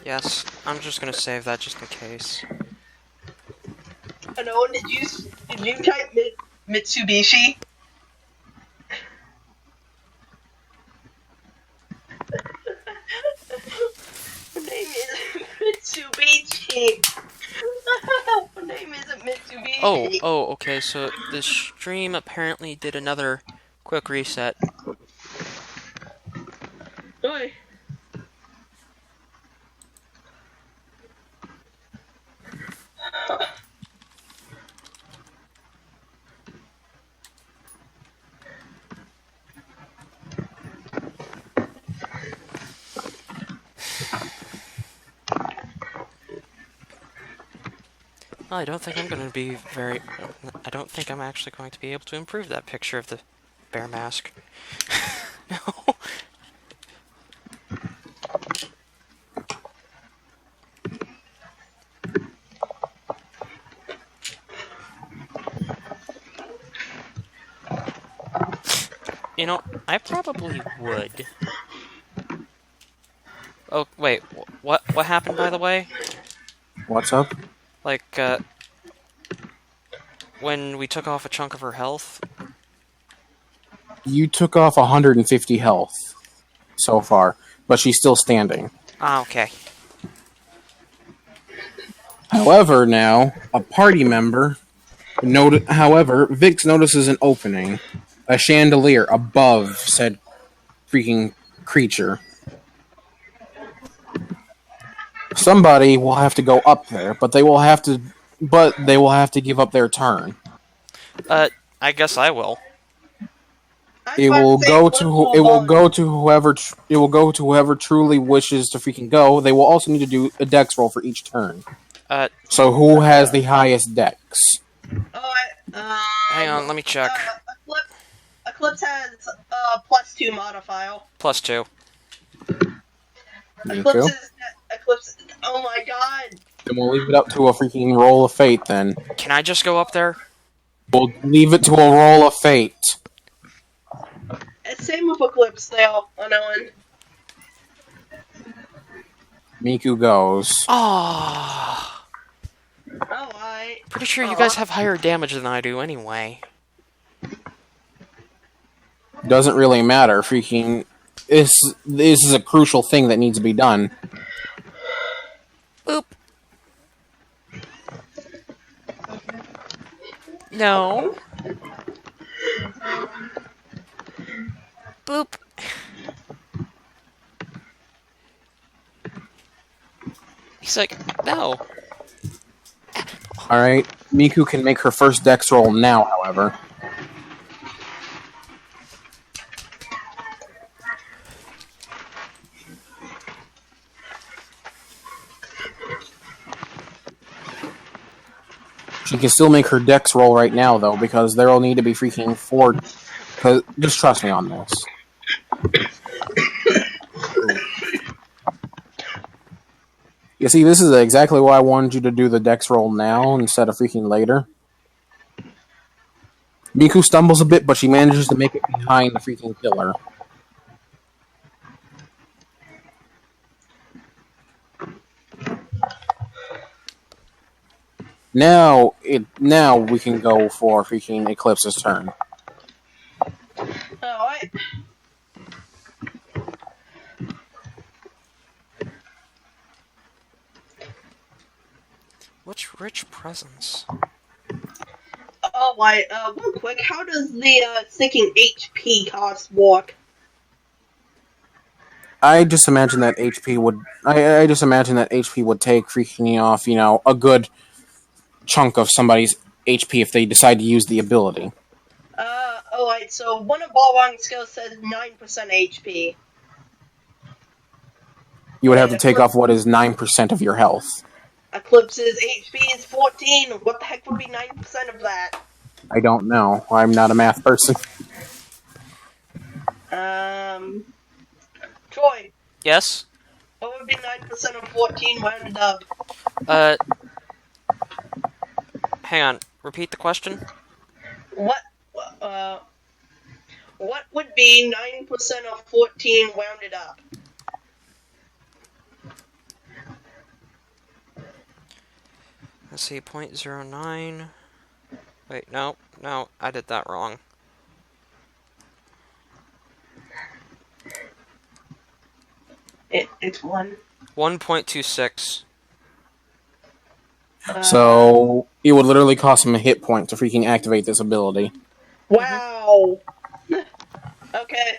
Yes, I'm just gonna save that just in case. I know, did you type Mitsubishi? Her name isn't Mitsubishi. Her name isn't Mitsubishi. Oh, okay, so the stream apparently did another quick reset. Oi. Well, I don't think I'm gonna be very... I don't think I'm actually going to be able to improve that picture of the bear mask. No. You know, I probably would. Oh, wait, what happened, by the way? What's up? Like, when we took off a chunk of her health? You took off 150 health so far, but she's still standing. Ah, okay. However, now, a party member... However, Vix notices an opening. A chandelier above said freaking creature. Somebody will have to go up there, but they will have to give up their turn. I guess I will. It will go to whoever truly wishes to freaking go. They will also need to do a dex roll for each turn. So who has the highest dex? Hang on, let me check. Eclipse has +2 modifier. +2. Miku? Eclipse. Oh my god. Then we'll leave it up to a freaking roll of fate then. Can I just go up there? We'll leave it to a roll of fate. Same with Eclipse now on Owen. Miku goes. Oh, Alright. pretty sure you guys have higher damage than I do anyway. Doesn't really matter. Freaking. This is a crucial thing that needs to be done. Boop. No. Boop. He's like, no. Alright. Miku can make her first dex roll now, however. She can still make her dex roll right now, though, because there will need to be freaking 4. Just trust me on this. You see, this is exactly why I wanted you to do the dex roll now instead of freaking later. Miku stumbles a bit, but she manages to make it behind the freaking killer. Now we can go for freaking Eclipse's turn. Alright. Which rich presents? Alright, real quick, how does the sticking HP cost work? I just imagine that HP would. I just imagine that HP would take freaking off, a good chunk of somebody's HP if they decide to use the ability. Alright, so one of Balrog's skills says 9% HP. You would have to take off what is 9% of your health. Eclipse's HP is 14. What the heck would be 9% of that? I don't know. I'm not a math person. Troy, Yes? what would be 9% of 14 rounded up? Hang on. Repeat the question? What would be 9% of 14 rounded up? Let's see, 0.09. Wait, no, I did that wrong. It's 1. 1.26. So it would literally cost him a hit point to freaking activate this ability. Wow. Okay.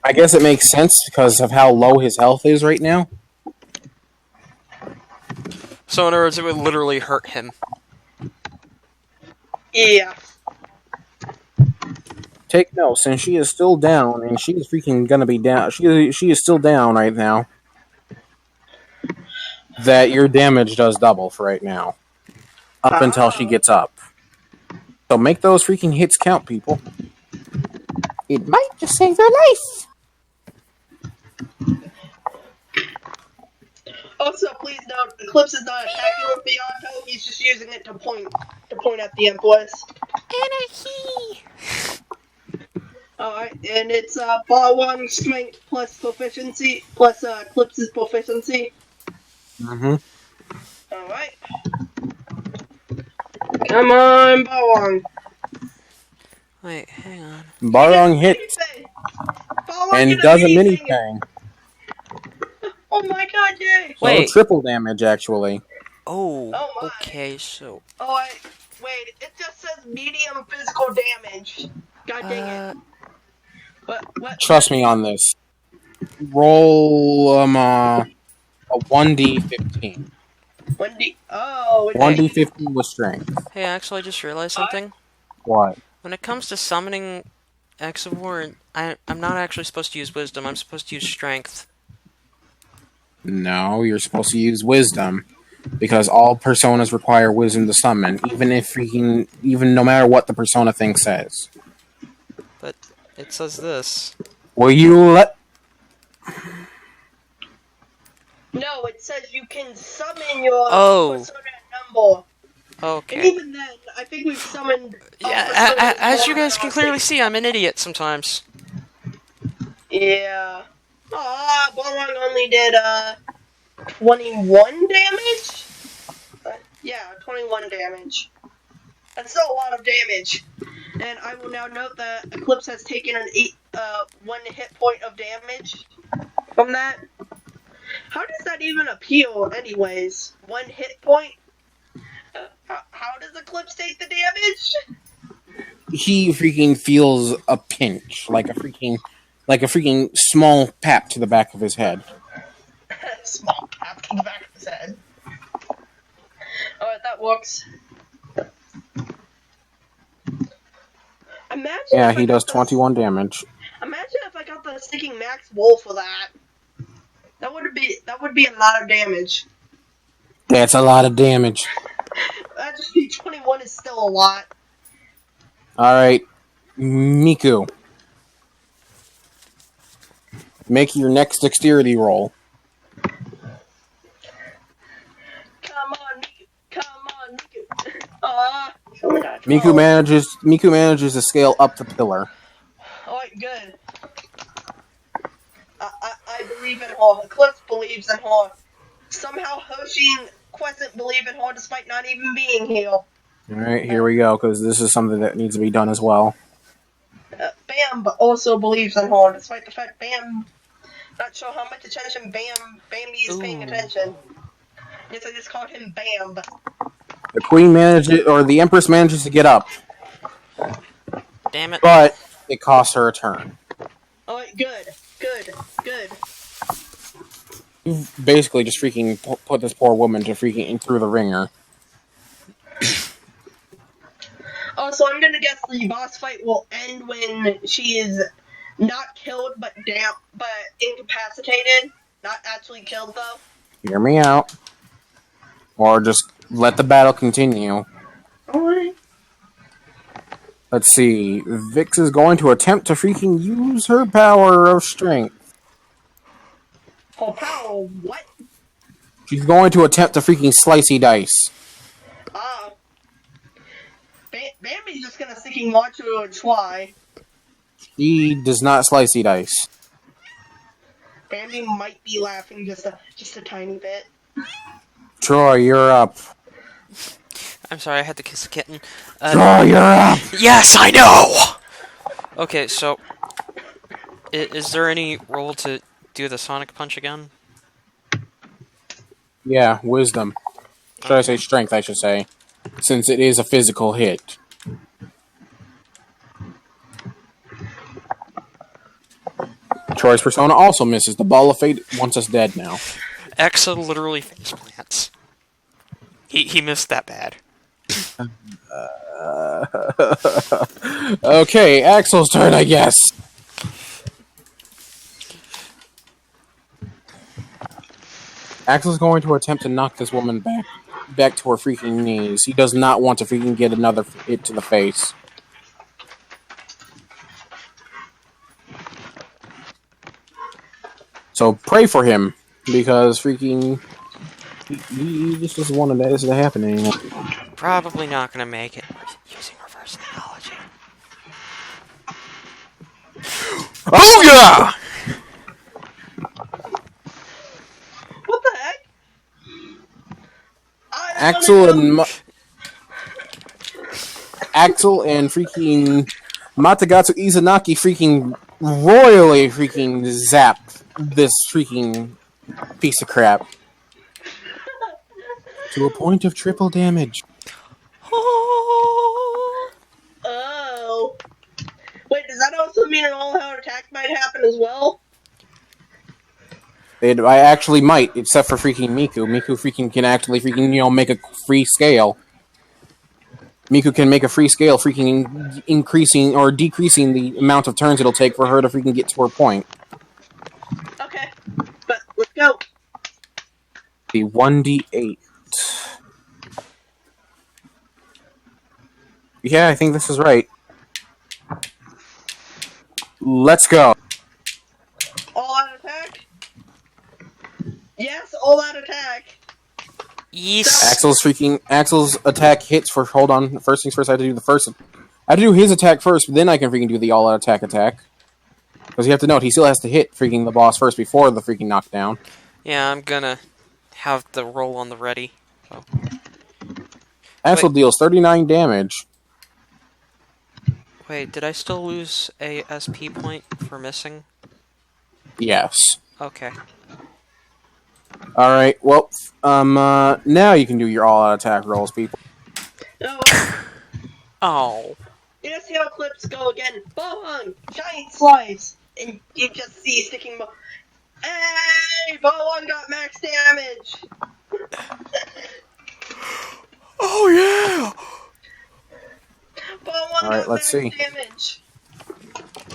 I guess it makes sense because of how low his health is right now. So in other words, it would literally hurt him. Yeah. Take note, since she is still down, and she is freaking gonna be down. She is still down right now. That your damage does double for right now, up until she gets up. So make those freaking hits count, people. It might just save their life. Also, please note, Eclipse is not attacking with the auto. He's just using it to point at the Empress. Anarchy! Alright, and it's Balrog strength plus proficiency plus Eclipse's proficiency. Mm-hmm. Alright. Come on, Balrog. Wait, hang on. Balrog hits Balrog and did does a amazing. mini thing. Oh my god, yay! So Wait. triple damage actually. Oh, Oh my. okay, so... Oh, wait, it just says medium physical damage. God dang it. What? Trust me on this. Roll a 1d15. 1D. Oh, 1d15 with strength. Hey, actually, I just realized something. What? When it comes to summoning Exivore, I'm not actually supposed to use Wisdom, I'm supposed to use Strength. No, you're supposed to use wisdom. Because all personas require wisdom to summon, even no matter what the persona thing says. But it says this. Will you let... No, it says you can summon your Oh. persona number. And Okay. even then, I think we've summoned. Yeah, as you guys can clearly see, I'm an idiot sometimes. Yeah. Balrog only did 21 damage. Yeah, 21 damage. That's still a lot of damage. And I will now note that Eclipse has taken an 1 hit point of damage from that. How does that even appeal, anyways? 1 hit point? How does Eclipse take the damage? He freaking feels a pinch, like a freaking small pap to the back of his head. Small tap to the back of his head. Alright, that works. Imagine Yeah, if I he got does the- 21 damage. Imagine if I got the sticking max roll for that. That would be a lot of damage. That's a lot of damage. Actually, 21 is still a lot. Alright, Miku. Make your next dexterity roll. Come on, Miku. Come on, Miku. Miku manages to scale up the pillar. Alright, good. I believe in her. Eclipse believes in her. Somehow Hoshi and Crescent believe in her despite not even being here. Alright, here we go, because this is something that needs to be done as well. Bam also believes in her despite the fact Bam... Not sure how much attention Bambi is paying attention. Yes, I just called him Bam. The queen manages, or the empress manages to get up, Damn it. but it costs her a turn. Alright, good. You've basically just freaking put this poor woman to freaking through the ringer. Oh, so I'm gonna guess the boss fight will end when she is not killed, but incapacitated. Not actually killed, though. Hear me out. Or just let the battle continue. Alright. Let's see. Vix is going to attempt to freaking use her power of strength. Her power, what? She's going to attempt to freaking slicey dice. Bambi's just gonna sticking launch her and try. She does not slicey dice. Bambi might be laughing just a tiny bit. Troy, you're up. I'm sorry, I had to kiss a kitten. Troy, you're up! Yes, I know! Okay, so... Is there any role to do the Sonic Punch again? Yeah, wisdom. Should I say strength, I should say. Since it is a physical hit. Troy's persona also misses. The ball of fate wants us dead now. Exa literally face plants. He missed that bad. Okay, Axel's turn, I guess. Axel's going to attempt to knock this woman back to her freaking knees. He does not want to freaking get another hit to the face. So pray for him, because freaking he just doesn't want this to happen anymore. Probably not gonna make it. Using reverse analogy. Oh yeah! What the heck? Axel and freaking Matagatsu Izanagi freaking royally freaking zap this freaking piece of crap to a point of triple damage. Oh. Wait, does that also mean an all-out attack might happen as well? I actually might, except for freaking Miku. Miku freaking can actually freaking, make a free scale. Miku can make a free scale, freaking increasing or decreasing the amount of turns it'll take for her to freaking get to her point. Okay, but let's go. The 1d8. Yeah, I think this is right. Let's go. Yes. Axel's attack hits for. Hold on. First things first, I have to do the first. I have to do his attack first, but then I can freaking do the all-out attack. Because you have to note, he still has to hit freaking the boss first before the freaking knockdown. Yeah, I'm gonna have the roll on the ready. Oh. Axel deals 39 damage. Wait, did I still lose a SP point for missing? Yes. Okay. Alright, well, now you can do your all-out attack rolls, people. Oh, Oh. you just see how clips go again. Bohong, giant slice, and you just see sticking. Hey, Bohong got max damage. Oh yeah! Bohong All right, got let's max see. damage.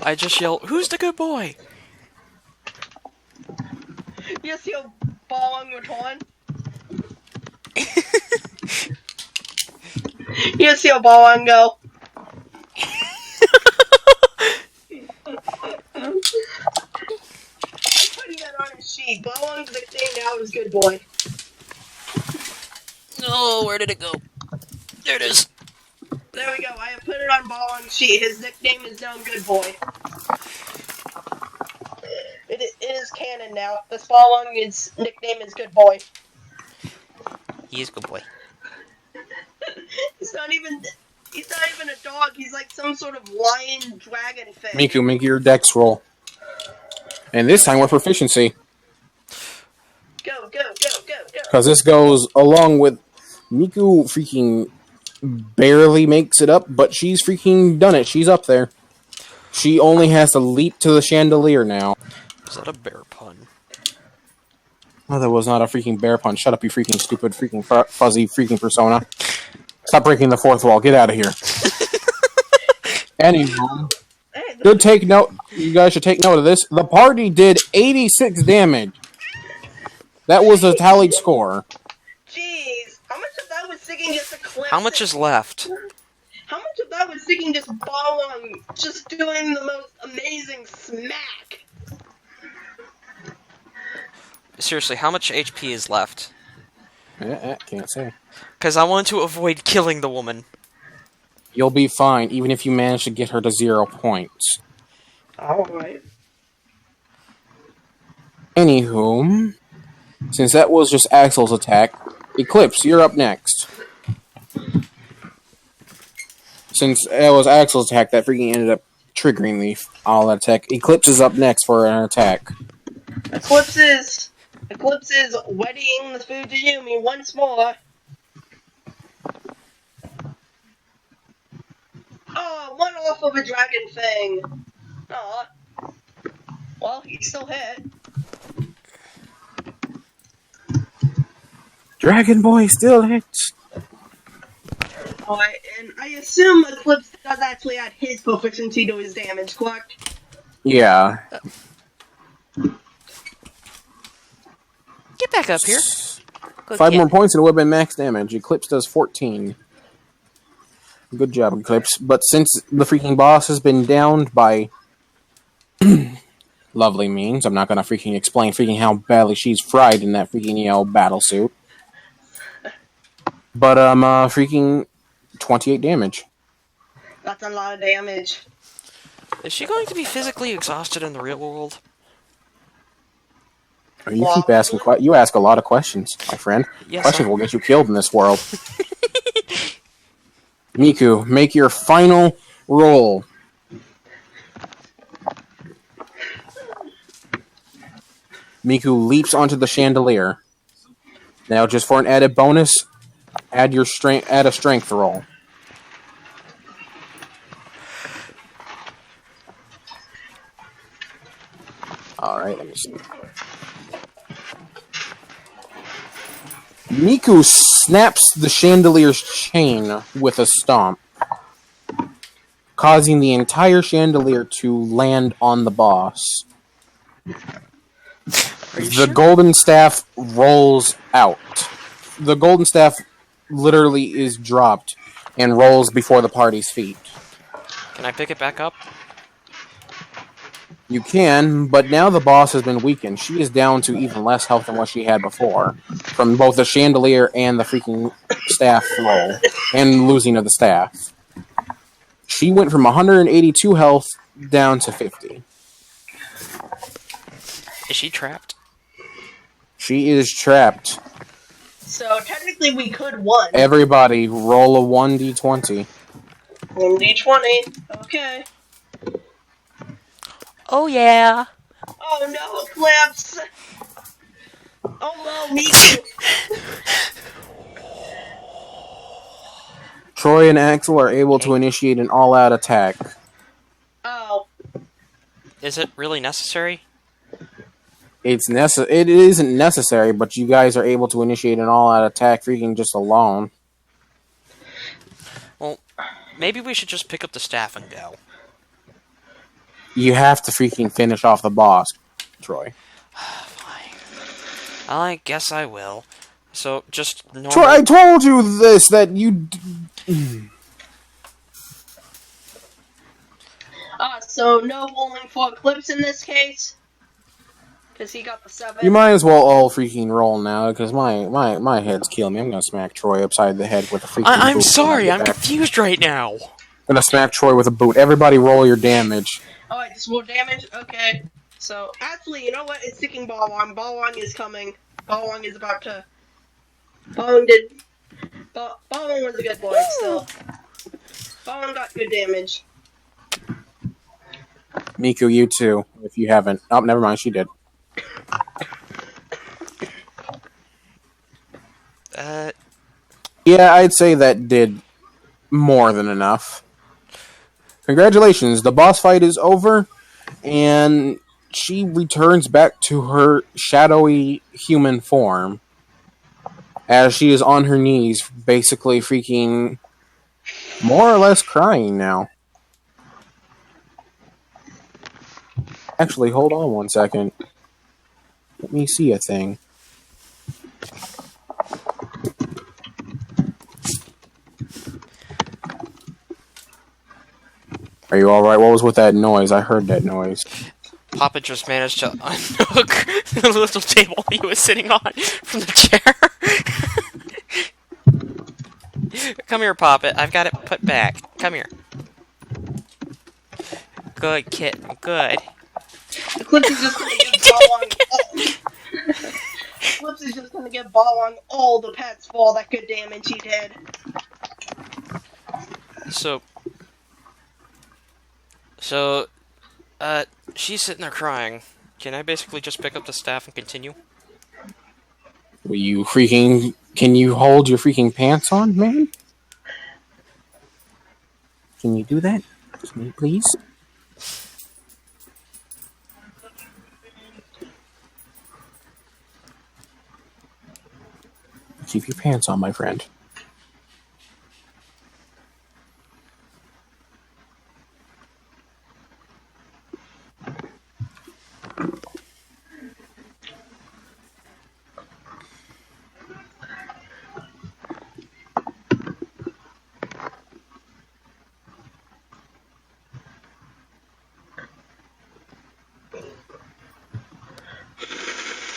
I just yelled, "Who's the good boy?" You see how Bohong return? You see how Bohong go? I'm putting that on his sheet. Bohong's nickname now is Good Boy. Oh, where did it go? There it is. There we go. I have put it on Bohong's sheet. His nickname is now Good Boy. It is canon now. This Bohong's nickname is Good Boy. He is a good boy. He's not even a dog. He's like some sort of lion dragon thing. Miku, make your dex roll. And this time with proficiency. Go, go, go, go, go. Because this goes along with... Miku freaking barely makes it up, but she's freaking done it. She's up there. She only has to leap to the chandelier now. Is that a bear pun? Oh, that was not a freaking bear pun. Shut up, you freaking stupid, freaking fuzzy, freaking persona. Stop breaking the fourth wall. Get out of here. Anywho, Hey, take note. You guys should take note of this. The party did 86 damage. That was the tallied score. jeez. How much of that was sticking just a clip? How much is left? How much of that was sticking just Bohong just doing the most amazing smack? Seriously, how much HP is left? Can't say. Because I want to avoid killing the woman. You'll be fine, even if you manage to get her to 0 points. Alright. Anywho, since that was just Axel's attack, Eclipse, you're up next. Since that was Axel's attack, that freaking ended up triggering the all attack. Eclipse is up next for an attack. Eclipse is wetting the food to Yumi once more. Oh, one off of a dragon fang. Aw. Well, he still hit. Dragon Boy still hits. Oh, and I assume Eclipse does actually add his proficiency to his damage, correct? Yeah. Get back up here. Go 5 get- more points and it would have been max damage. Eclipse does 14. Good job, Eclipse. But since the freaking boss has been downed by lovely means, I'm not gonna freaking explain freaking how badly she's fried in that freaking, battle suit. But, freaking 28 damage. That's a lot of damage. Is she going to be physically exhausted in the real world? You keep asking you ask a lot of questions, my friend. Yes, Questions I- will get you killed in this world. Miku, make your final roll. Miku leaps onto the chandelier. Now, just for an added bonus, add a strength roll. Alright, let me see. Miku snaps the chandelier's chain with a stomp, causing the entire chandelier to land on the boss. The golden staff rolls out. The golden staff literally is dropped and rolls before the party's feet. Can I pick it back up? You can, but now the boss has been weakened. She is down to even less health than what she had before, from both the chandelier and the freaking staff roll, and losing of the staff. She went from 182 health down to 50. Is she trapped? She is trapped. So technically we could won. Everybody, roll a 1d20. 1d20. Okay. Oh yeah. Oh no, Eclipse! Oh no, Miku! Troy and Axel are able to initiate an all-out attack. Oh. Is it really necessary? It isn't necessary, but you guys are able to initiate an all-out attack freaking just alone. Well, maybe we should just pick up the staff and go. You have to freaking finish off the boss, Troy. Fine. I guess I will. So, just normal... Troy, I told you this, that you... So no rolling for Eclipse in this case? Because he got the 7. You might as well all freaking roll now, because my head's killing me. I'm gonna smack Troy upside the head with a freaking boot. I'm sorry, I'm confused right now. I'm gonna smack Troy with a boot. Everybody roll your damage. Alright, just roll damage? Okay. So, actually, you know what? It's sticking Balwang. Balwang is coming. Balwang is about to... Balwang was a good boy, still. Balwang got good damage. Miku, you too, if you haven't. Oh, never mind, she did. Yeah, I'd say that did more than enough. Congratulations, the boss fight is over, and she returns back to her shadowy human form as she is on her knees, basically freaking more or less crying now. Actually, hold on one second. Let me see a thing. Are you alright? What was with that noise? I heard that noise. Papa just managed to unhook the little table he was sitting on from the chair. Come here, Papa. I've got it put back. Come here. Good kid. Good. Eclipse is just gonna give Balwang Eclipse is just gonna give Balwang all the pets for all that good damage he did. She's sitting there crying. Can I basically just pick up the staff and continue? Will you freaking... Can you hold your freaking pants on, man? Can you do that? Can you please? Keep your pants on, my friend.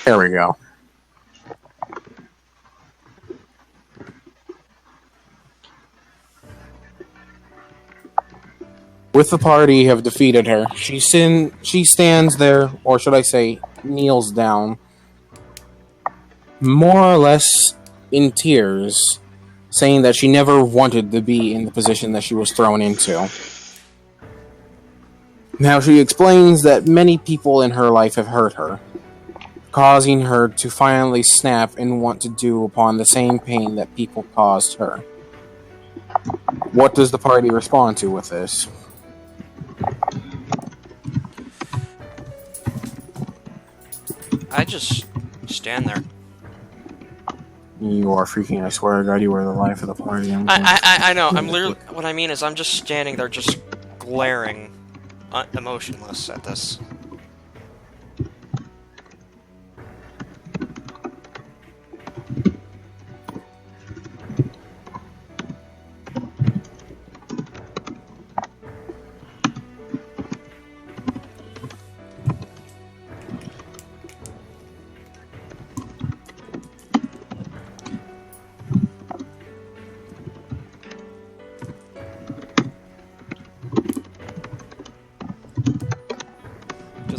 There we go. With the party have defeated her. She stands there, or should I say, kneels down, more or less in tears, saying that she never wanted to be in the position that she was thrown into. Now she explains that many people in her life have hurt her, causing her to finally snap and want to do upon the same pain that people caused her. What does the party respond to with this? I just stand there. You are freaking, I swear to God, you are the life of the party. I know, I'm literally... What I mean is I'm just standing there just glaring, emotionless at this.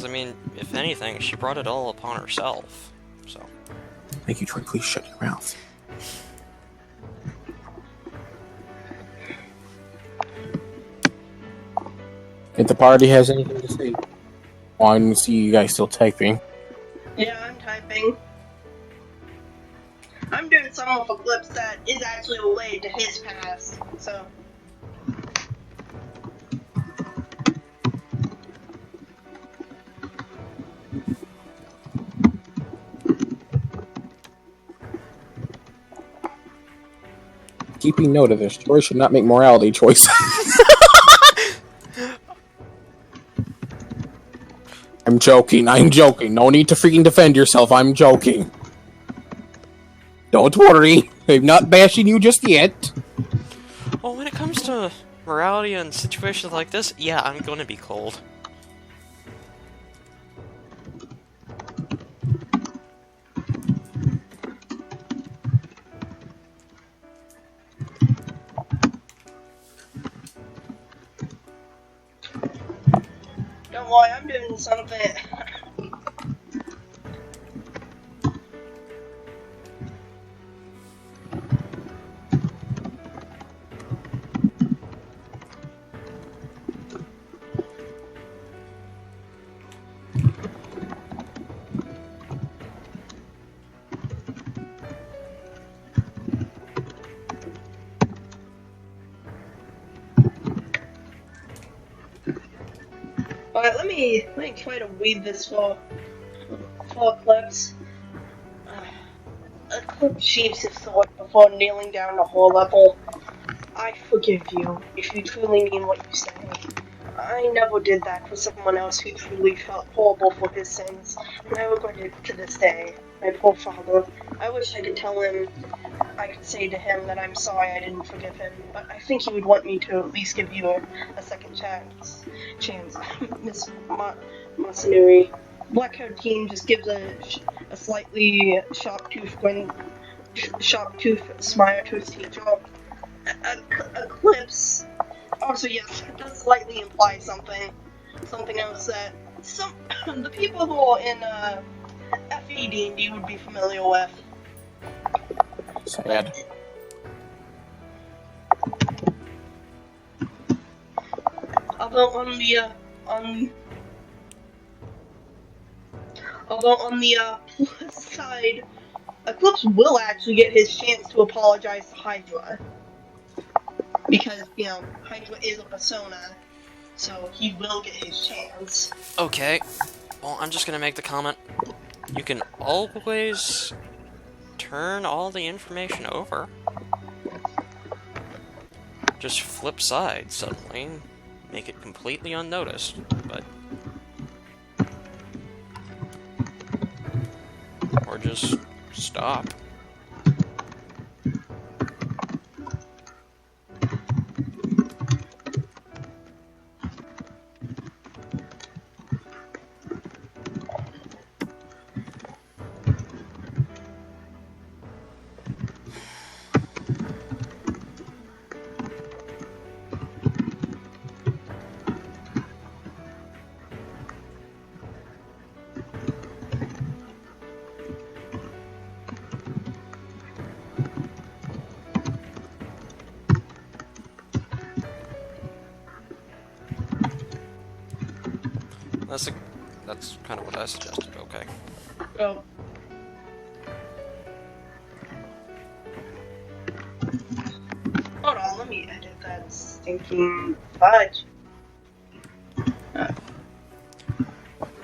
Because, I mean, if anything, she brought it all upon herself. So. Thank you, Troy. Please shut your mouth. If the party has anything to say, I can see you guys still typing. Yeah, I'm typing. I'm doing some of a clips that is actually related to his past, so. Keeping note of this, Troy should not make morality choices. I'm joking. No need to freaking defend yourself. I'm joking. Don't worry. I'm not bashing you just yet. Well, when it comes to morality and situations like this, yeah, I'm gonna be cold. Don't worry, I'm doing something. Alright, let me try to weed this for clips. A clip sheaves his sword before kneeling down the whole level. I forgive you if you truly mean what you say. I never did that for someone else who truly felt horrible for his sins, and I regret it to this day. My poor father. I wish I could tell him, I could say to him that I'm sorry I didn't forgive him, but I think he would want me to at least give you a second chance. Miss Masanuri. Black-haired team just gives a slightly sharp-toothed smile to his teacher. Eclipse. Also, yes, it does slightly imply something else that the people who are in FE D&D would be familiar with. Sad. Although on the plus side, Eclipse will actually get his chance to apologize to Hydra. Because, you know, Hydra is a persona, so he will get his chance. Okay. Well, I'm just gonna make the comment. You can always turn all the information over. Just flip sides suddenly. Make it completely unnoticed, but... Or just stop. That's kind of what I suggested, okay. Oh. Hold on, let me edit that stinking fudge.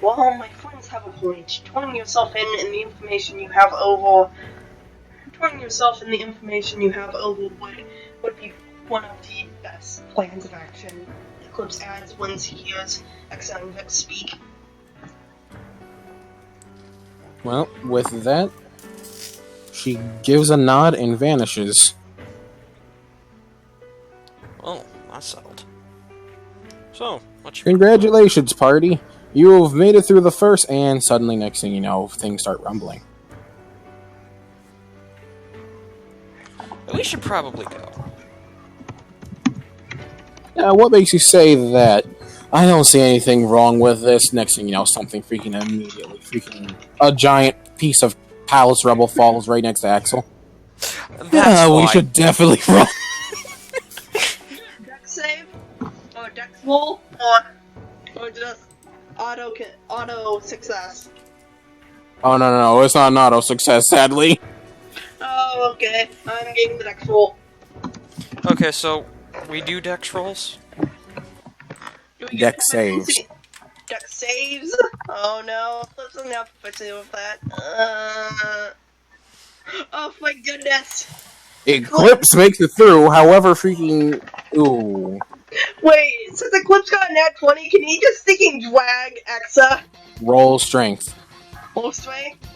Well, my friends have a point. Turning yourself in the information you have over would be one of the best plans of action. Eclipse adds once he hears Exanvik speak. Well, with that, she gives a nod and vanishes. Well, that's settled. So, what's your... Congratulations, party! You have made it through the first, and suddenly, next thing you know, things start rumbling. We should probably go. Now, what makes you say that? I don't see anything wrong with this. Next thing you know, something freaking immediately freaking a giant piece of palace rubble falls right next to Axel. That's We fine. should definitely roll. Dex save? Or dex roll? Or just auto success? Oh no, it's not an auto success, sadly. Oh, okay. I'm getting the dex roll. Okay, so we do dex rolls? Do we Dex saves. Dex saves? Oh no, Flip doesn't have proficiency with that. Oh my goodness. Eclipse makes it through, however freaking... Ooh. Wait, since Eclipse got a nat 20, can he just sticking drag Exa? Roll strength. Full strength?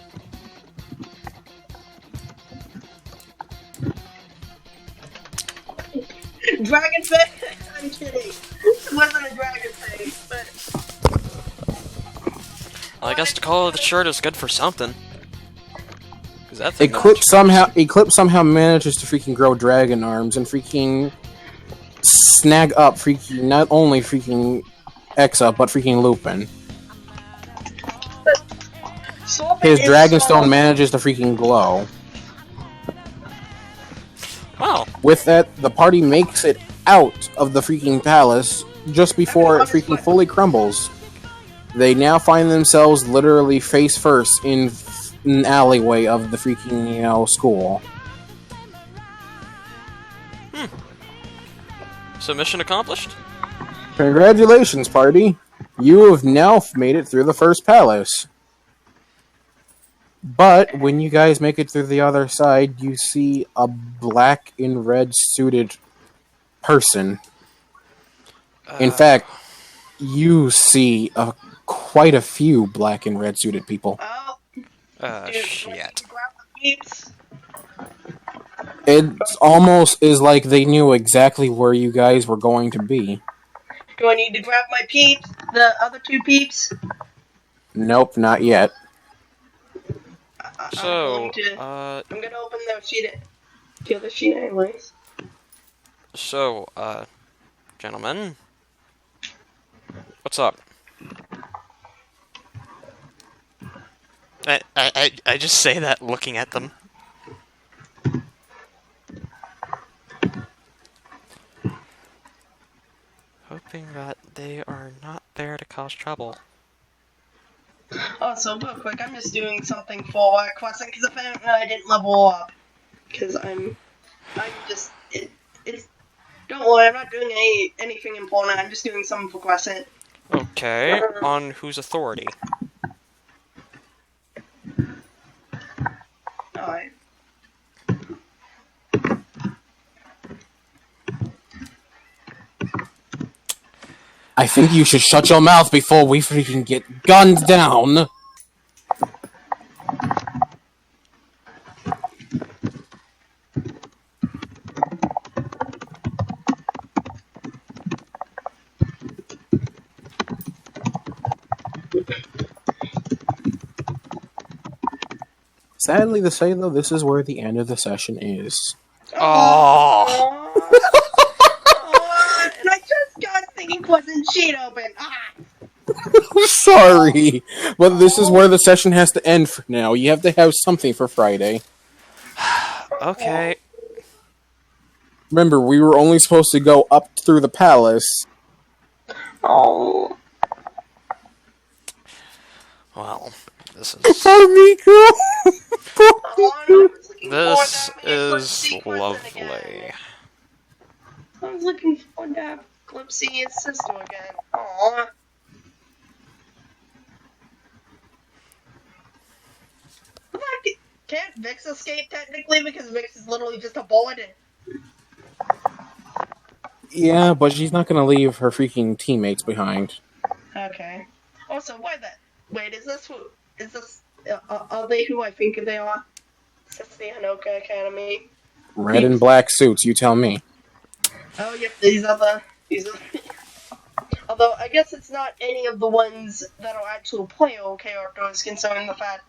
Dragon Face? I'm kidding. It wasn't a Dragon Face, but... Well, I guess the color of the shirt is good for something. 'Cause that thing Eclipse somehow manages to freaking grow dragon arms and freaking snag up freaking not only freaking Exa but freaking Lupin. His Dragonstone manages to freaking glow. Wow. With that, the party makes it out of the freaking palace just before it freaking fully crumbles. They now find themselves literally face first in an alleyway of the freaking, school. So mission accomplished? Congratulations, party! You have now made it through the first palace. But when you guys make it through the other side, you see a black and red suited person. In fact, you see quite a few black and red suited people. Oh, dude, Shit. grab the peeps. It's almost as like they knew exactly where you guys were going to be. Do I need to grab my peeps? The other two peeps? Nope, not yet. So, I'm gonna open the other sheet anyways. So, gentlemen, what's up? I just say that looking at them. Hoping that they are not there to cause trouble. Oh, so real quick, I'm just doing something for Quasant because apparently I didn't level up. Because I'm just it's. Don't worry, I'm not doing anything important. I'm just doing something for Quasant. Okay, on whose authority? Alright. I think you should shut your mouth before we freaking get gunned down. Sadly to say, though, this is where the end of the session is. Oh. And I just got thinking Quasant sheet open. I'm sorry, but this is where the session has to end for now. You have to have something for Friday. Okay. Remember, we were only supposed to go up through the palace. Oh. Well, this is Miko! this is lovely. I was looking forward to have Clipsy his sister again. Aww. Can't Vix escape technically because Vix is literally just a bullet? Yeah, but she's not gonna leave her freaking teammates behind. Okay. Also, why that? Wait, is this are they who I think they are? Is this the Hanoka Academy? Red and black suits, you tell me. Oh, yep, these are. Although, I guess it's not any of the ones that are actual player characters, considering the fact.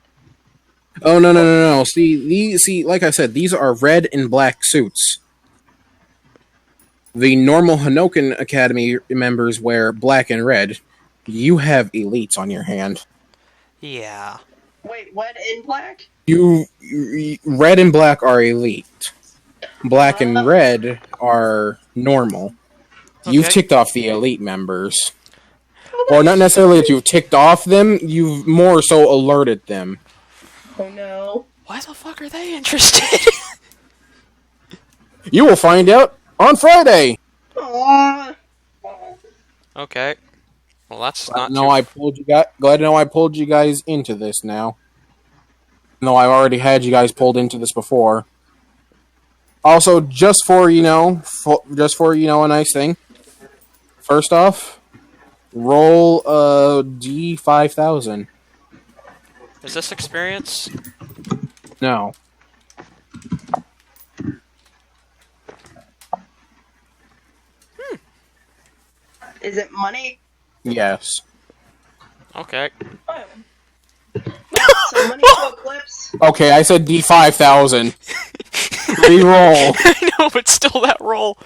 Oh, no. See, like I said, these are red and black suits. The normal Hanokan Academy members wear black and red. You have elites on your hand. Yeah. Wait, what in black? Red and black are elite. Black and red are normal. You've Okay. ticked off the elite members. Or not necessarily that you've ticked off them, you've more so alerted them. Oh no. Why the fuck are they interested? You will find out on Friday! Aww. Okay. Well, that's Glad not to know I pulled you guys into this now. No, I've already had you guys pulled into this before. Also, just for a nice thing. First off, roll a D5000. Is this experience? No. Is it money? Yes. Okay. Oh. So money to Eclipse? Okay, I said D5000. Reroll. I know, but still that roll.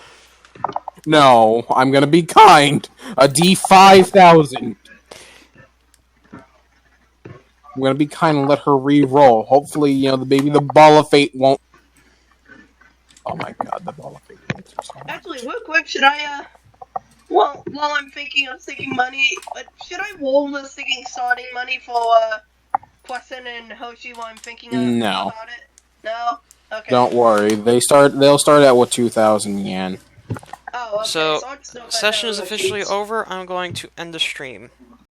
No, I'm gonna be kind. A D5000. I'm gonna be kind and let her re-roll. Hopefully, maybe the ball of fate won't. Oh my god, the ball of fate won't. Actually, real quick, should I, while I'm thinking of sticking money, should I roll the sticking starting money for, Quessen and Hoshi while I'm thinking No. about it? No? Okay. Don't worry, they'll start out with 2,000 yen. Oh, okay. So, I'll just do it session is by officially sheets. over. I'm going to end the stream.